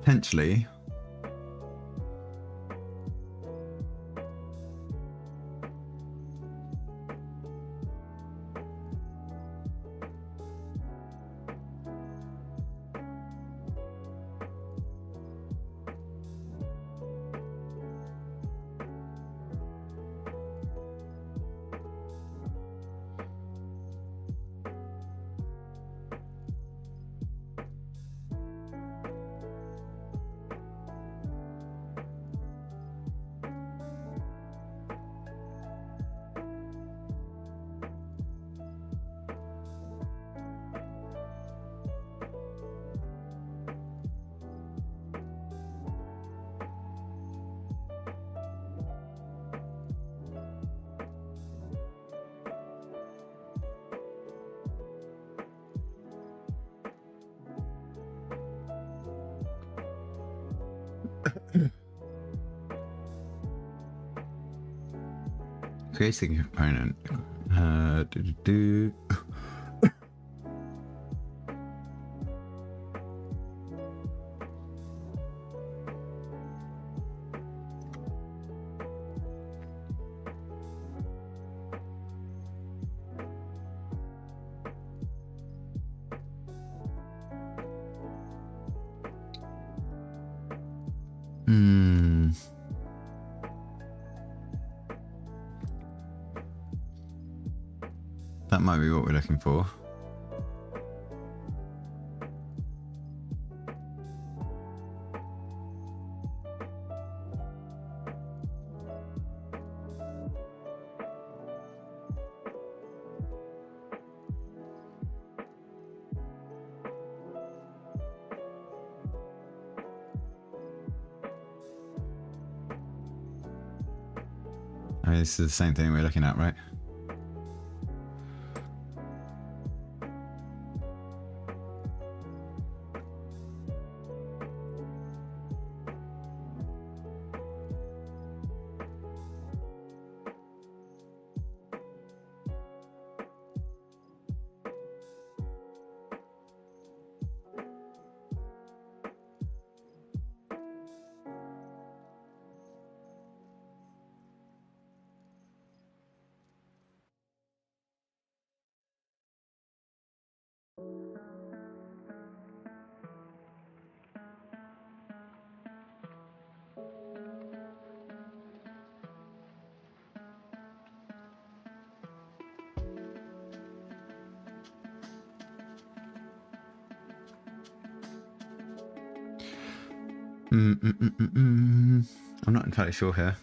Potentially. Creating a component. Do. That might be what we're looking for. I mean, this is the same thing we're looking at, right? I'm not entirely sure here.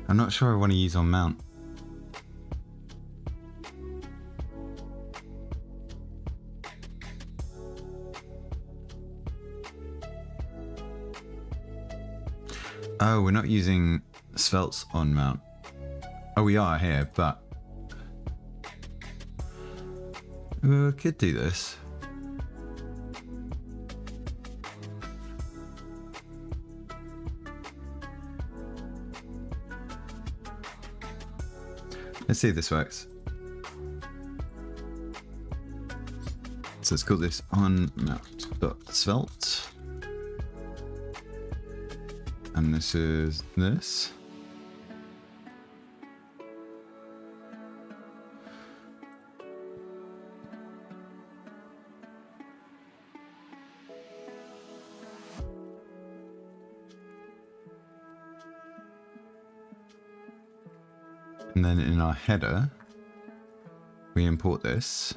I'm not sure I want to use on mount. Oh, we're not using svelts on mount. Oh, we are here, but we could do this. Let's see if this works. So let's call this on mount.svelte. And this is this. And then in our header, we import this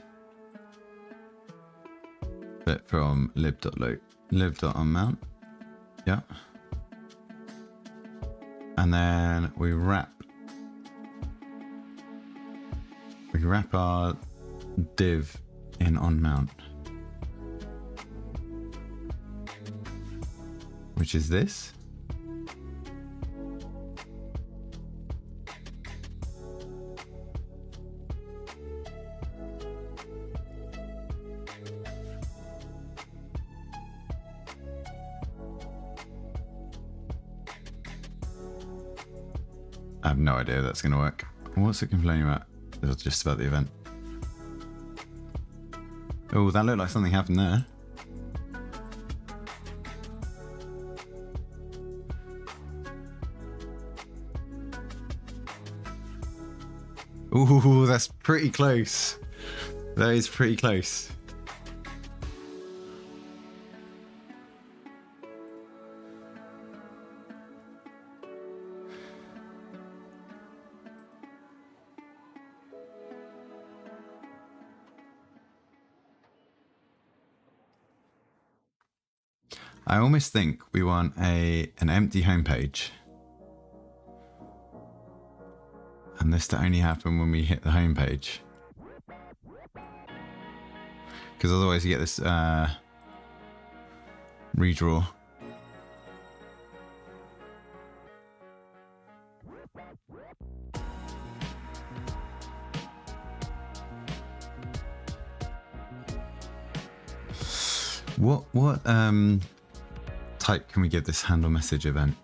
bit from lib.onmount. Yeah. And then we wrap our div in onMount, which is this. I have no idea if that's going to work. What's it complaining about? It's just about the event. Oh, that looked like something happened there. Ooh, that's pretty close. That is pretty close. I almost think we want an empty homepage. And this to only happen when we hit the homepage. Because otherwise you get this redraw. What type can we give this handle message event?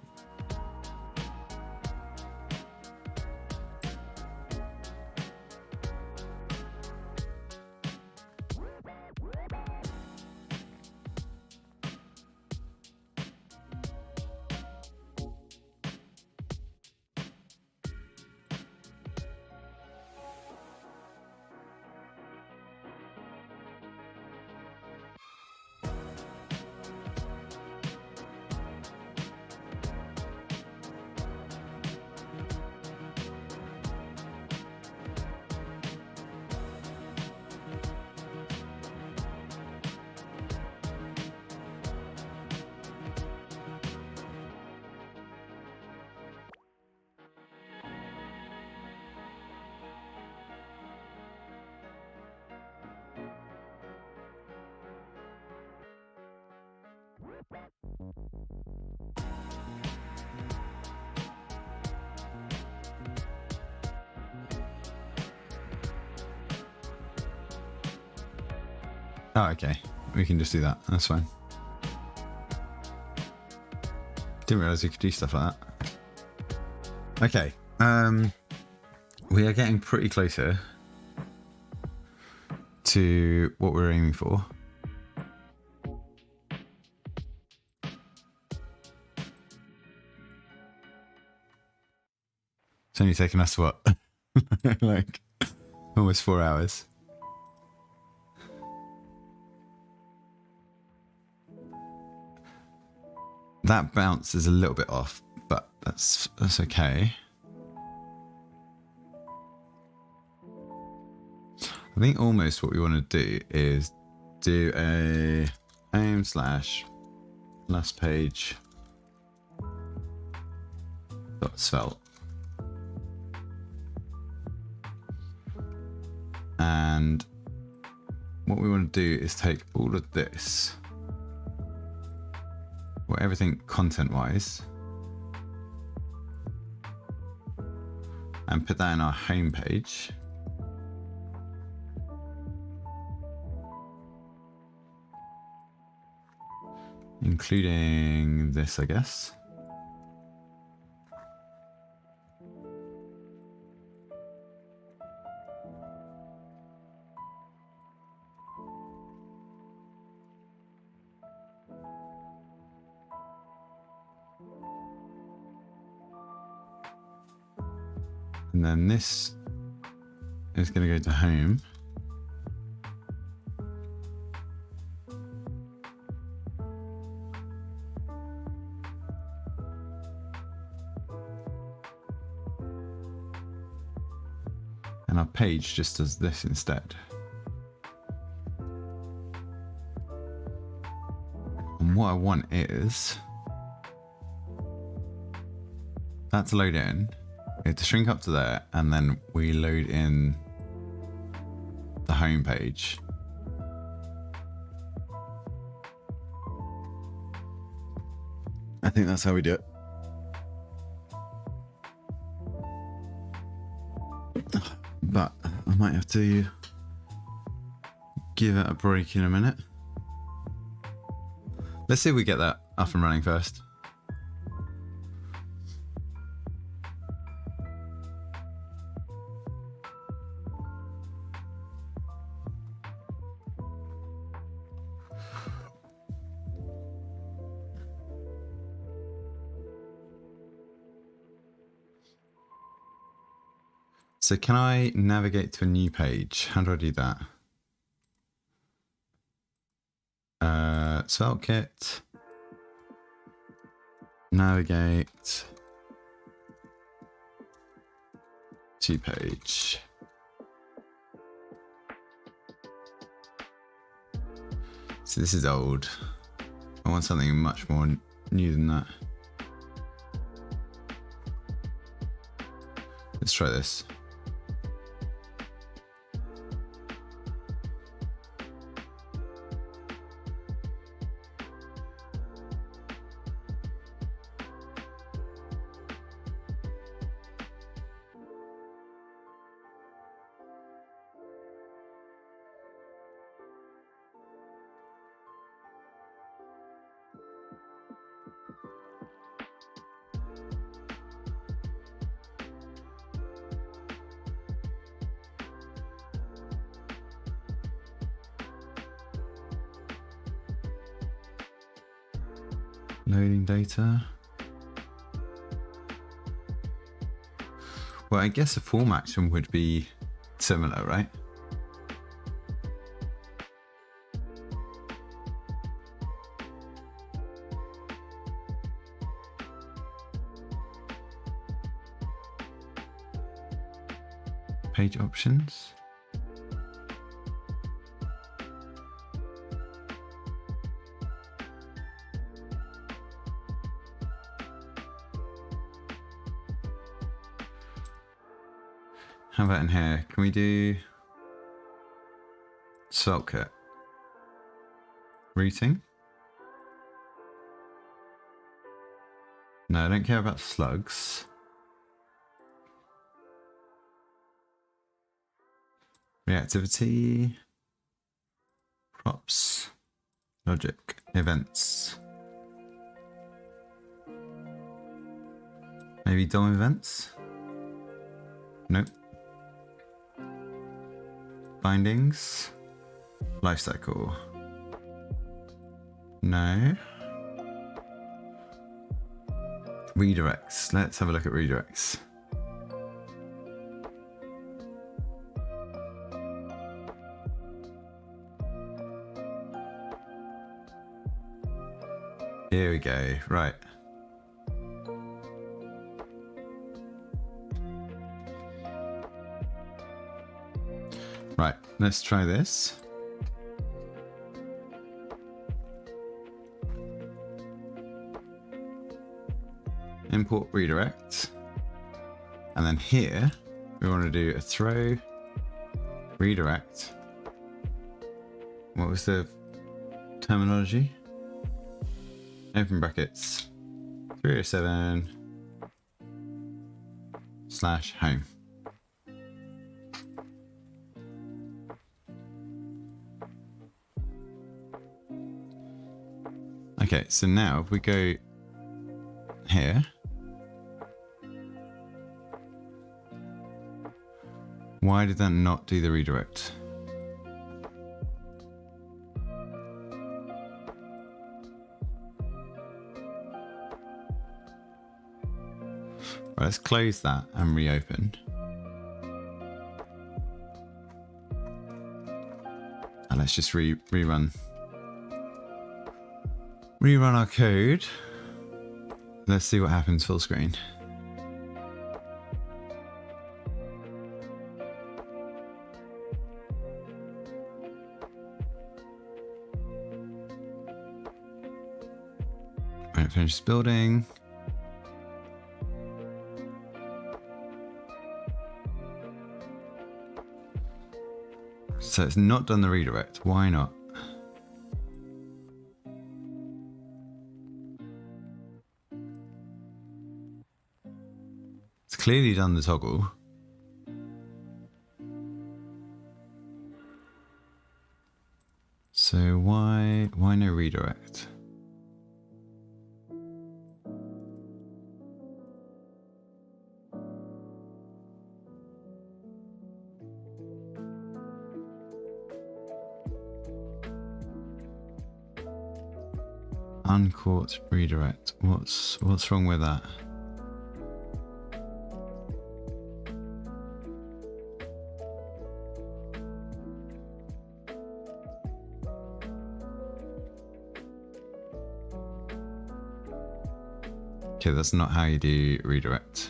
Oh, okay. We can just do that. That's fine. Didn't realize we could do stuff like that. Okay. We are getting pretty close here to what we're aiming for. It's only taken us what? Like almost 4 hours. That bounce is a little bit off, but that's okay. I think almost what we want to do is do a aim / last page dot svelte, and what we want to do is take all of this, well, everything content wise, and put that in our home page. Including this, I guess. And then this is going to go to home. And our page just does this instead. And what I want is that to load in, it to shrink up to there, and then we load in the home page. I think that's how we do it. But I might have to give it a break in a minute. Let's see if we get that up and running first. So can I navigate to a new page? How do I do that? Sveltekit. Navigate to page. So this is old. I want something much more new than that. Let's try this. Loading data. Well, I guess a form action would be similar, right? Page options. How about in here? Can we do Sveltekit? Routing? No, I don't care about slugs. Reactivity. Props. Logic. Events. Maybe DOM events? Nope. Bindings. Lifecycle. No. Redirects. Let's have a look at redirects. Here we go. Right. Right, let's try this. Import redirect. And then here, we want to do a throw, redirect. What was the terminology? Open brackets, 307/home. Okay, so now if we go here, why did that not do the redirect? Right, let's close that and reopen. And let's just rerun our code. Let's see what happens full screen. Right, finish building. So it's not done the redirect. Why not? It's clearly done the toggle. So why no redirect? Uncaught redirect. What's wrong with that? Okay, that's not how you do redirect.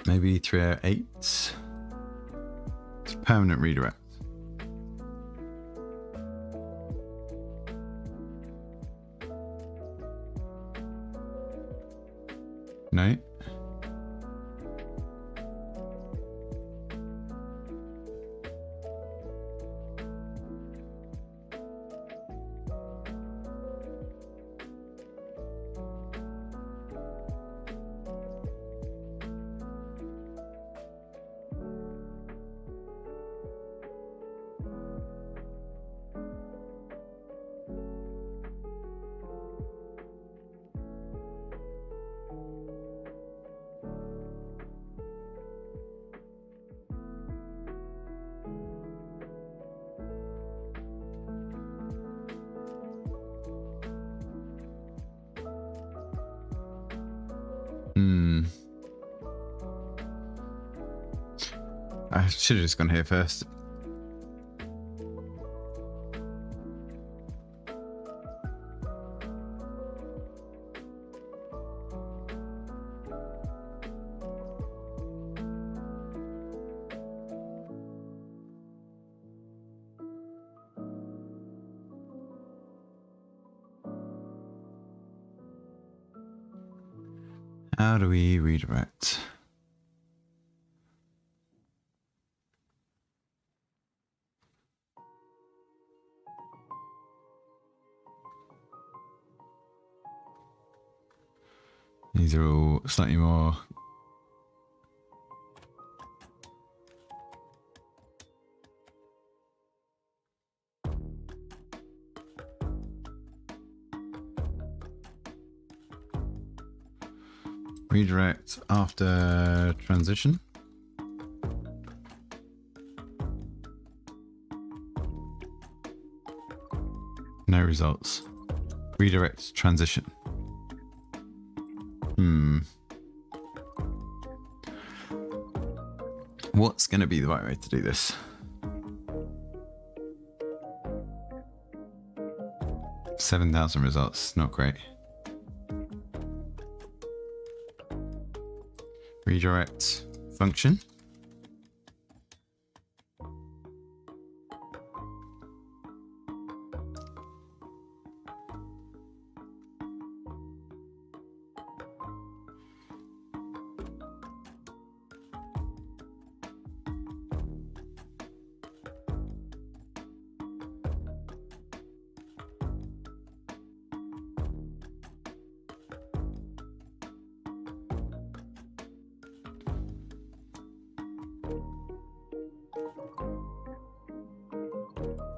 Maybe 308. It's permanent redirect. No. I should have just gone here first. How do we redirect? These are all slightly more. Redirect after transition. No results. Redirect transition. What's going to be the right way to do this? $7,000 results, not great. Redirect function.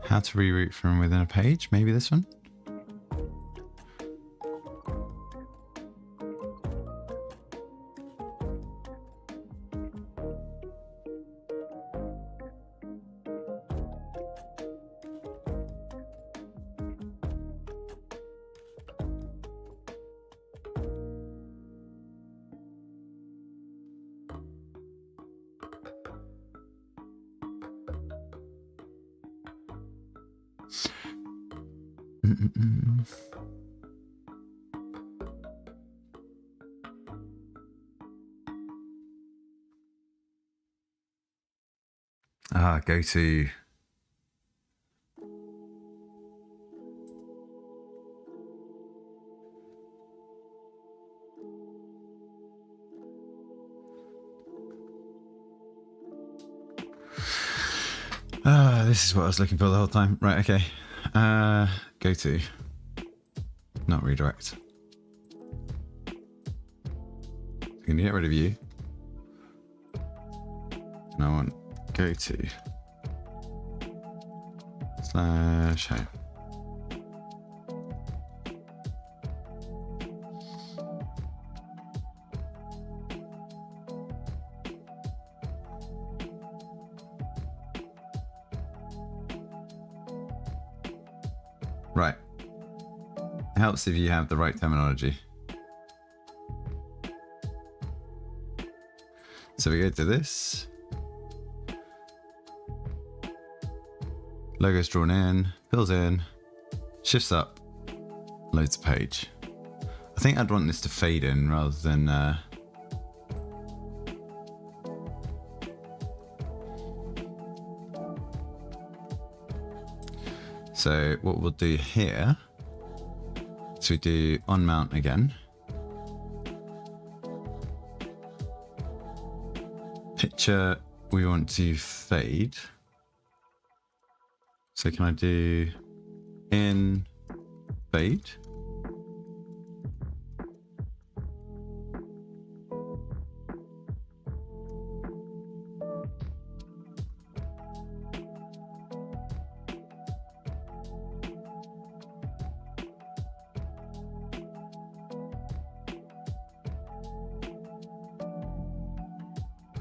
How to reroute from within a page, maybe this one? Go to this is what I was looking for the whole time. Right, okay. Go to, not redirect. I'm gonna get rid of you. And I want go to slash home. Right. It helps if you have the right terminology. So we go to this. Logo's drawn in, fills in, shifts up, loads the page. I think I'd want this to fade in rather than so what we'll do here is we do on mount again. Picture we want to fade. So can I do in fade?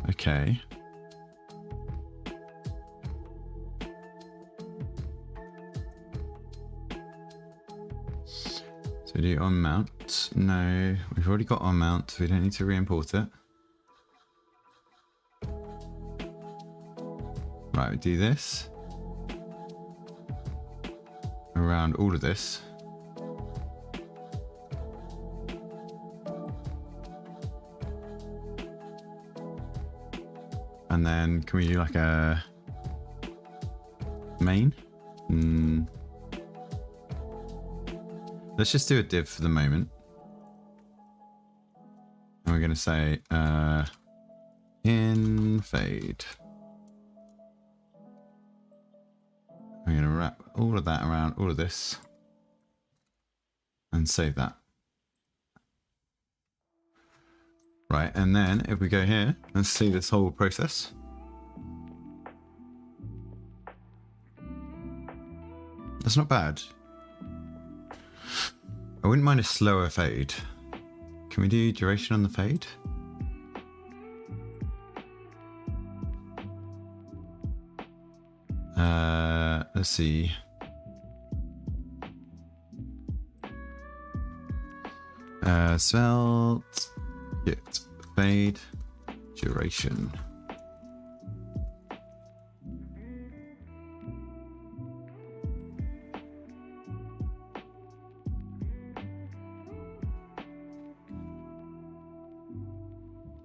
Okay. So we do on mount. No, we've already got on mount. So we don't need to re-import it. Right, we do this. Around all of this. And then can we do like a main? Let's just do a div for the moment. And we're going to say in fade. I'm going to wrap all of that around all of this and save that. Right, and then if we go here, let's see this whole process. That's not bad. I wouldn't mind a slower fade. Can we do duration on the fade? Let's see. Sveltekit fade duration.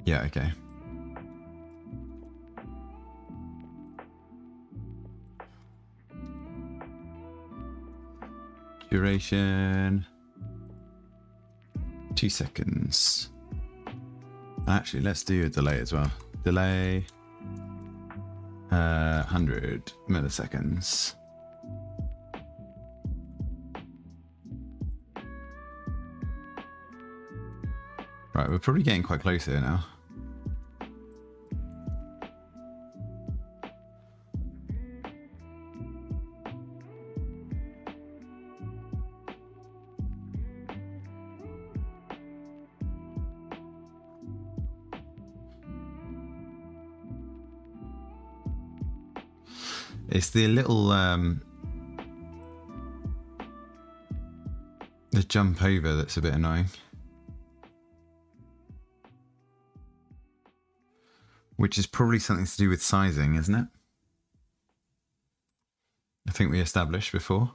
Yeah, okay. Duration 2 seconds. Actually, let's do a delay as well. Delay 100 milliseconds. Right, we're probably getting quite close here now. It's the little the jump over that's a bit annoying. Which is probably something to do with sizing, isn't it? I think we established before.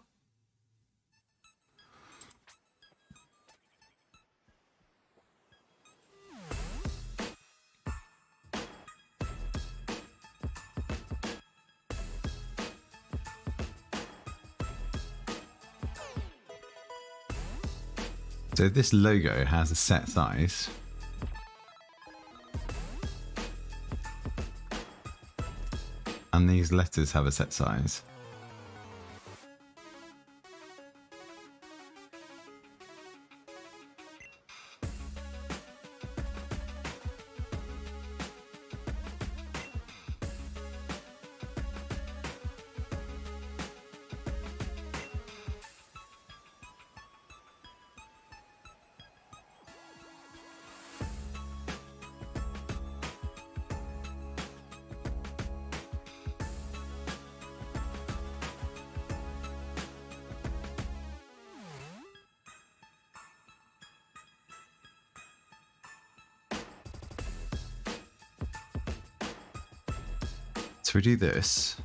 So this logo has a set size. And these letters have a set size. So we do this.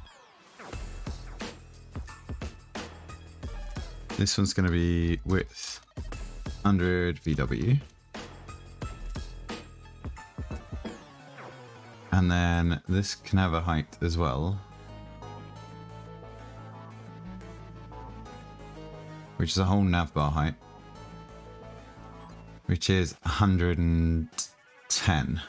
This one's going to be width 100 VW. And then this can have a height as well, which is a whole navbar height, which is 110.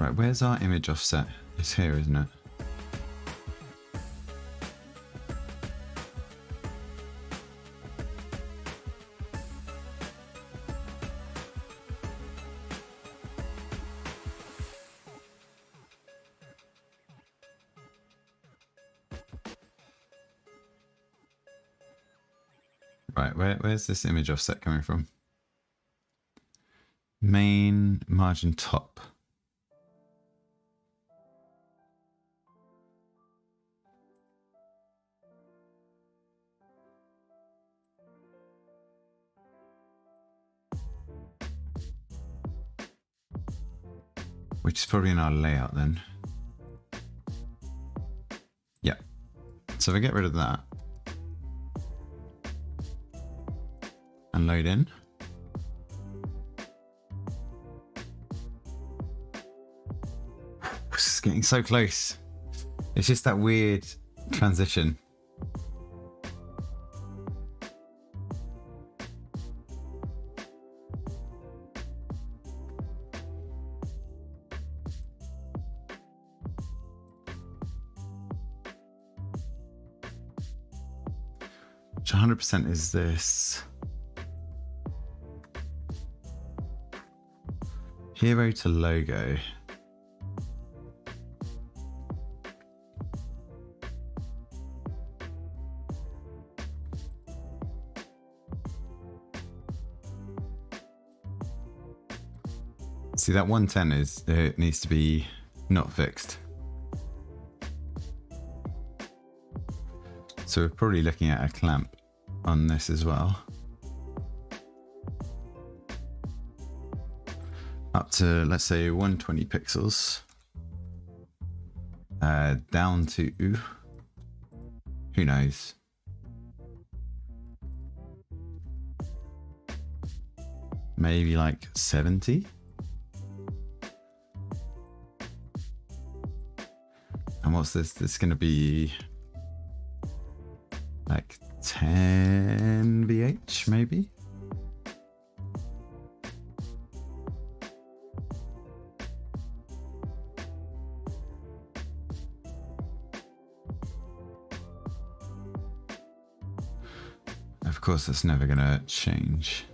Right, where's our image offset? It's here, isn't it? Right, where's this image offset coming from? Main margin top. Which is probably in our layout then. Yeah. So if I get rid of that and load in. It's getting so close. It's just that weird transition. Which 100% is this. Hero to logo. See, that 110 is, it needs to be not fixed. So we're probably looking at a clamp on this as well. Up to, let's say, 120 pixels. Down to, who knows? Maybe like 70. And what's this? This is going to be like 10 VH maybe? Of course, that's never going to change.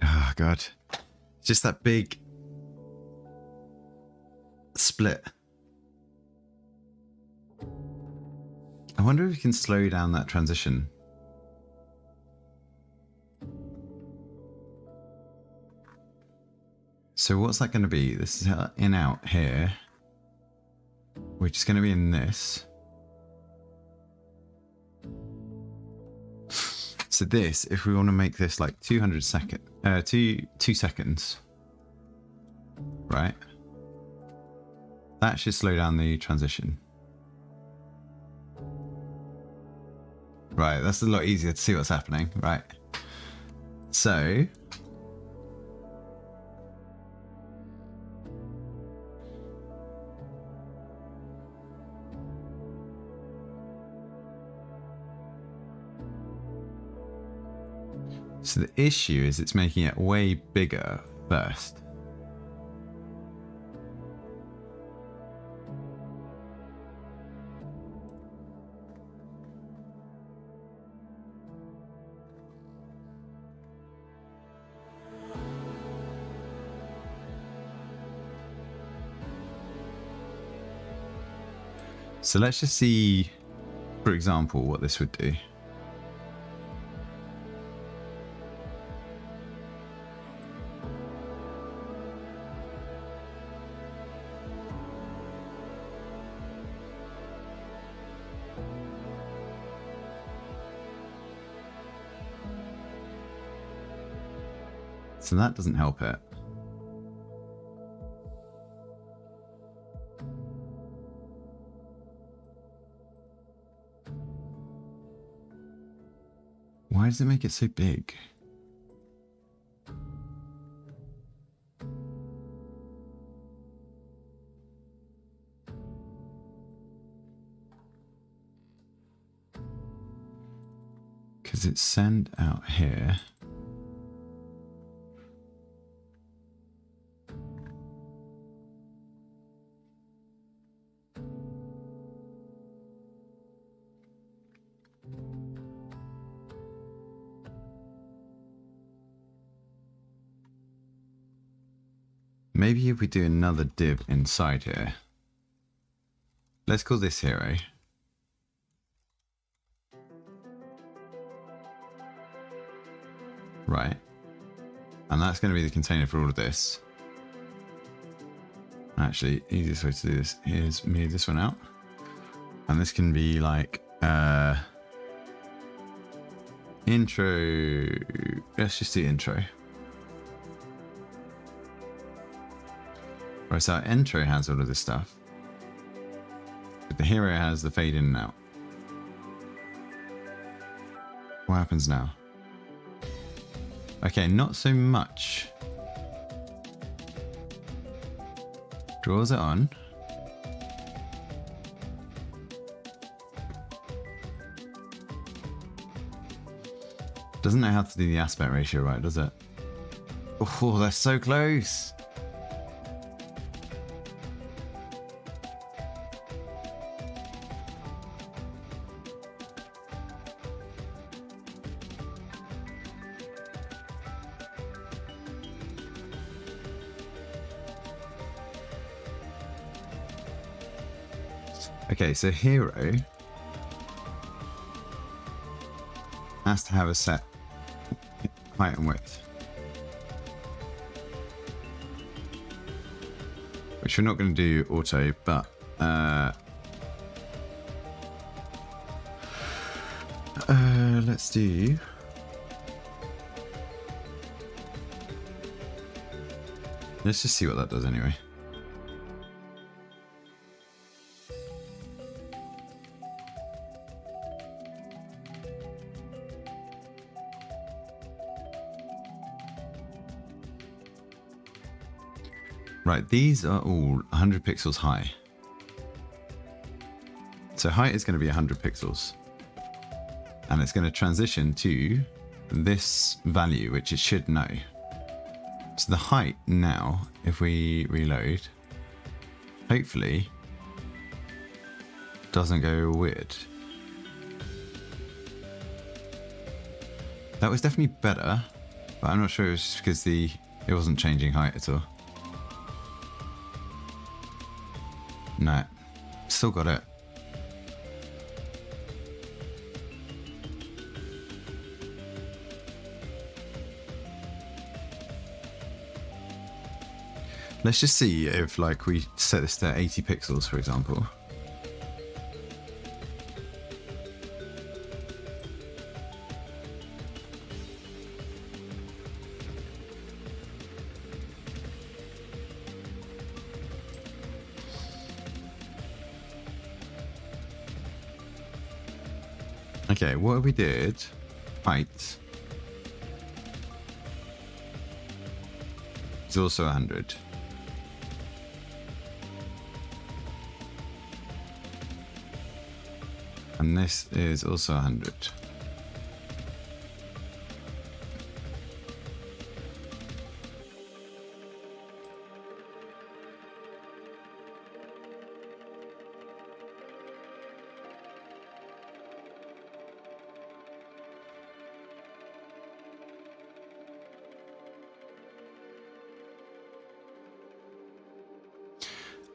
Oh God, just that big split. I wonder if we can slow down that transition. So what's that going to be? This is in out here, which is going to be in this. So this, if we want to make this like 2 seconds, right? That should slow down the transition. Right, that's a lot easier to see what's happening, right? So the issue is it's making it way bigger first. So let's just see, for example, what this would do. So that doesn't help it. Why does it make it so big? Does it send out here? Maybe if we do another div inside here. Let's call this hero. Right. And that's going to be the container for all of this. Actually, easiest way to do this is move this one out. And this can be like intro. Let's just do intro. Right, so our intro has all of this stuff. But the hero has the fade in and out. What happens now? Okay, not so much. Draws it on. Doesn't know how to do the aspect ratio right, does it? Oh, they're so close. Okay, so hero has to have a set height and width, which we're not going to do auto, but let's do. Let's just see what that does anyway. Right, these are all 100 pixels high. So height is going to be 100 pixels. And it's going to transition to this value, which it should know. So the height now, if we reload, hopefully doesn't go weird. That was definitely better, but I'm not sure it was just because it wasn't changing height at all. No, still got it. Let's just see if like we set this to 80 pixels, for example. Okay, what we did, height is also 100. And this is also 100.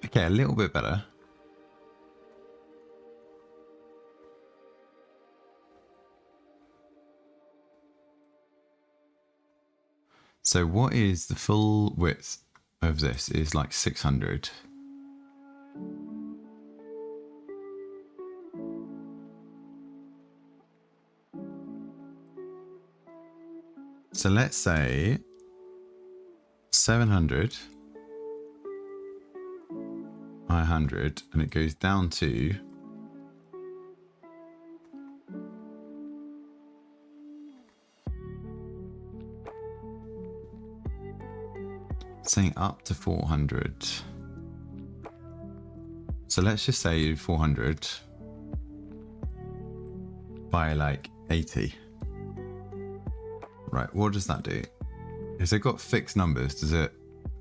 Okay, a little bit better. So what is the full width of this is like 600. So let's say 700 by 100, and it goes down to saying up to 400. So let's just say 400 by like 80. Right, what does that do? If they've got fixed numbers, does it...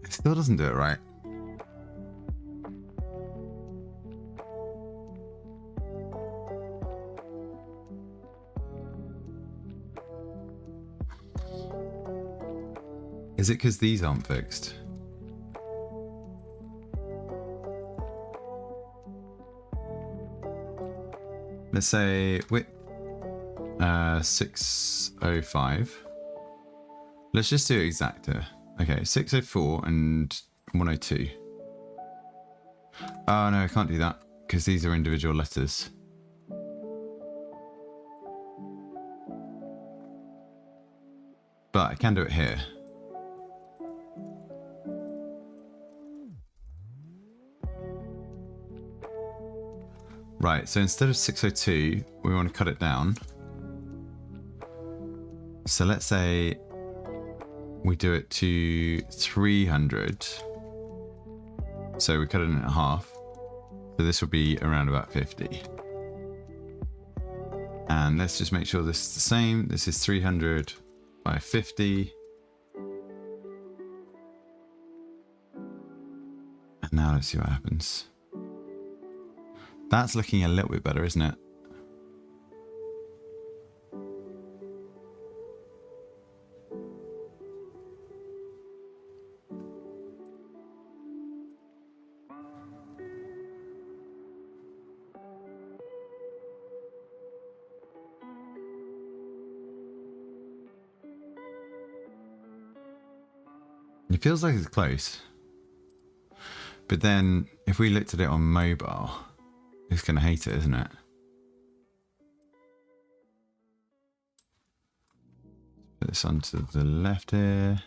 It still doesn't do it right. Is it because these aren't fixed? Let's say width 605. Let's just do exacta. Okay, 604 and 102. Oh no, I can't do that because these are individual letters. But I can do it here. Right, so instead of 602, we want to cut it down. So let's say we do it to 300. So we cut it in half. So this will be around about 50. And let's just make sure this is the same. This is 300 by 50. And now let's see what happens. That's looking a little bit better, isn't it? It feels like it's close. But then if we looked at it on mobile, it's going to hate it, isn't it? Put this onto the left here.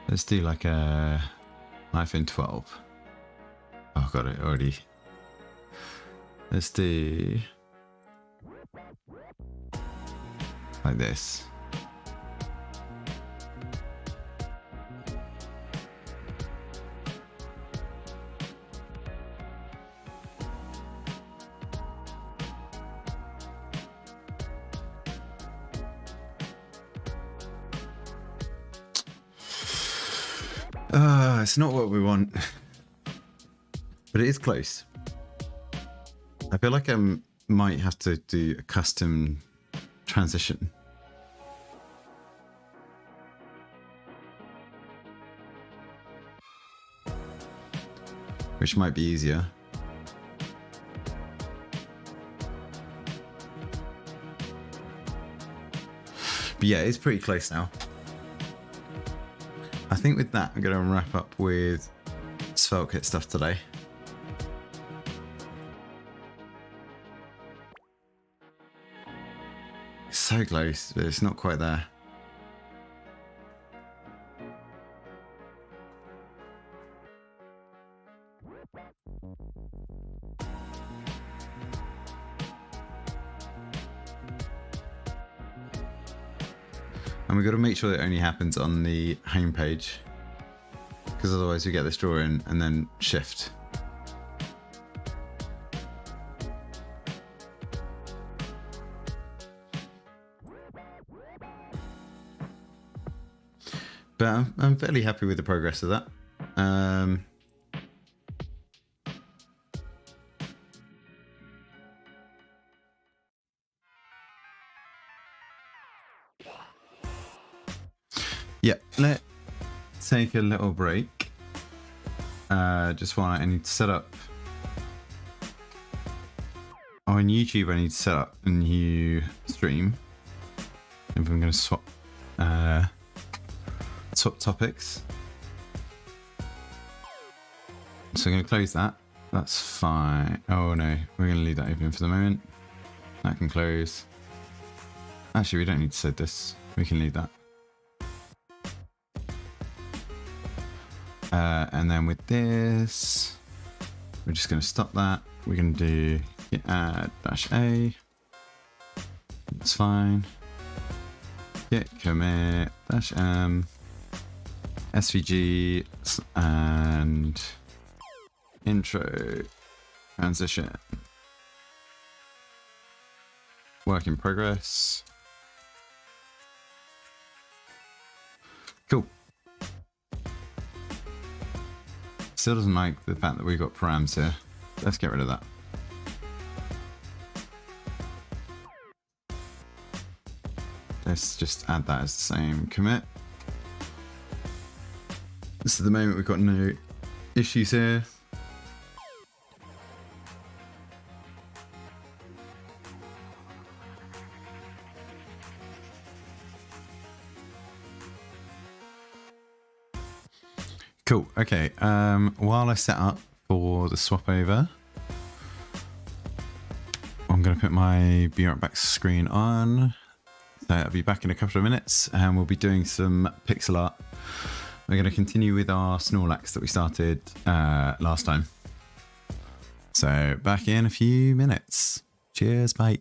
Let's do like a knife in 12. Oh, got it already. Let's do like this. It's not what we want, but it is close. I feel like I might have to do a custom transition. Which might be easier. But yeah, it's pretty close now. I think with that, I'm going to wrap up with Sveltekit stuff today. It's so close, but it's not quite there. And we've got to make sure that it only happens on the home page, because otherwise we get this drawing and then shift. But I'm fairly happy with the progress of that. Yeah, let's take a little break. Just while I need to set up. Oh, on YouTube I need to set up a new stream. If I'm going to swap topics. So I'm going to close that. That's fine. Oh no, we're going to leave that open for the moment. That can close. Actually, we don't need to set this. We can leave that. And then with this, we're just going to stop that. We're going to do git add -a. That's fine. Git commit -m svg and Intro. Transition. Work in progress. Cool. Still doesn't like the fact that we've got params here. Let's get rid of that. Let's just add that as the same commit. So at the moment we've got no issues here. Cool. Okay. While I set up for the swap over, I'm going to put my Be Right Back screen on. So I'll be back in a couple of minutes and we'll be doing some pixel art. We're going to continue with our Snorlax that we started last time. So back in a few minutes. Cheers, bye.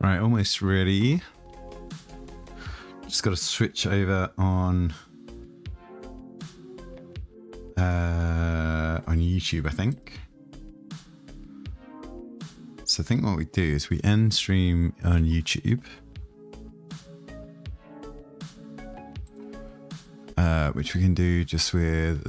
Right, almost ready. Just got to switch over on YouTube, I think. So I think what we do is we end stream on YouTube, which we can do just with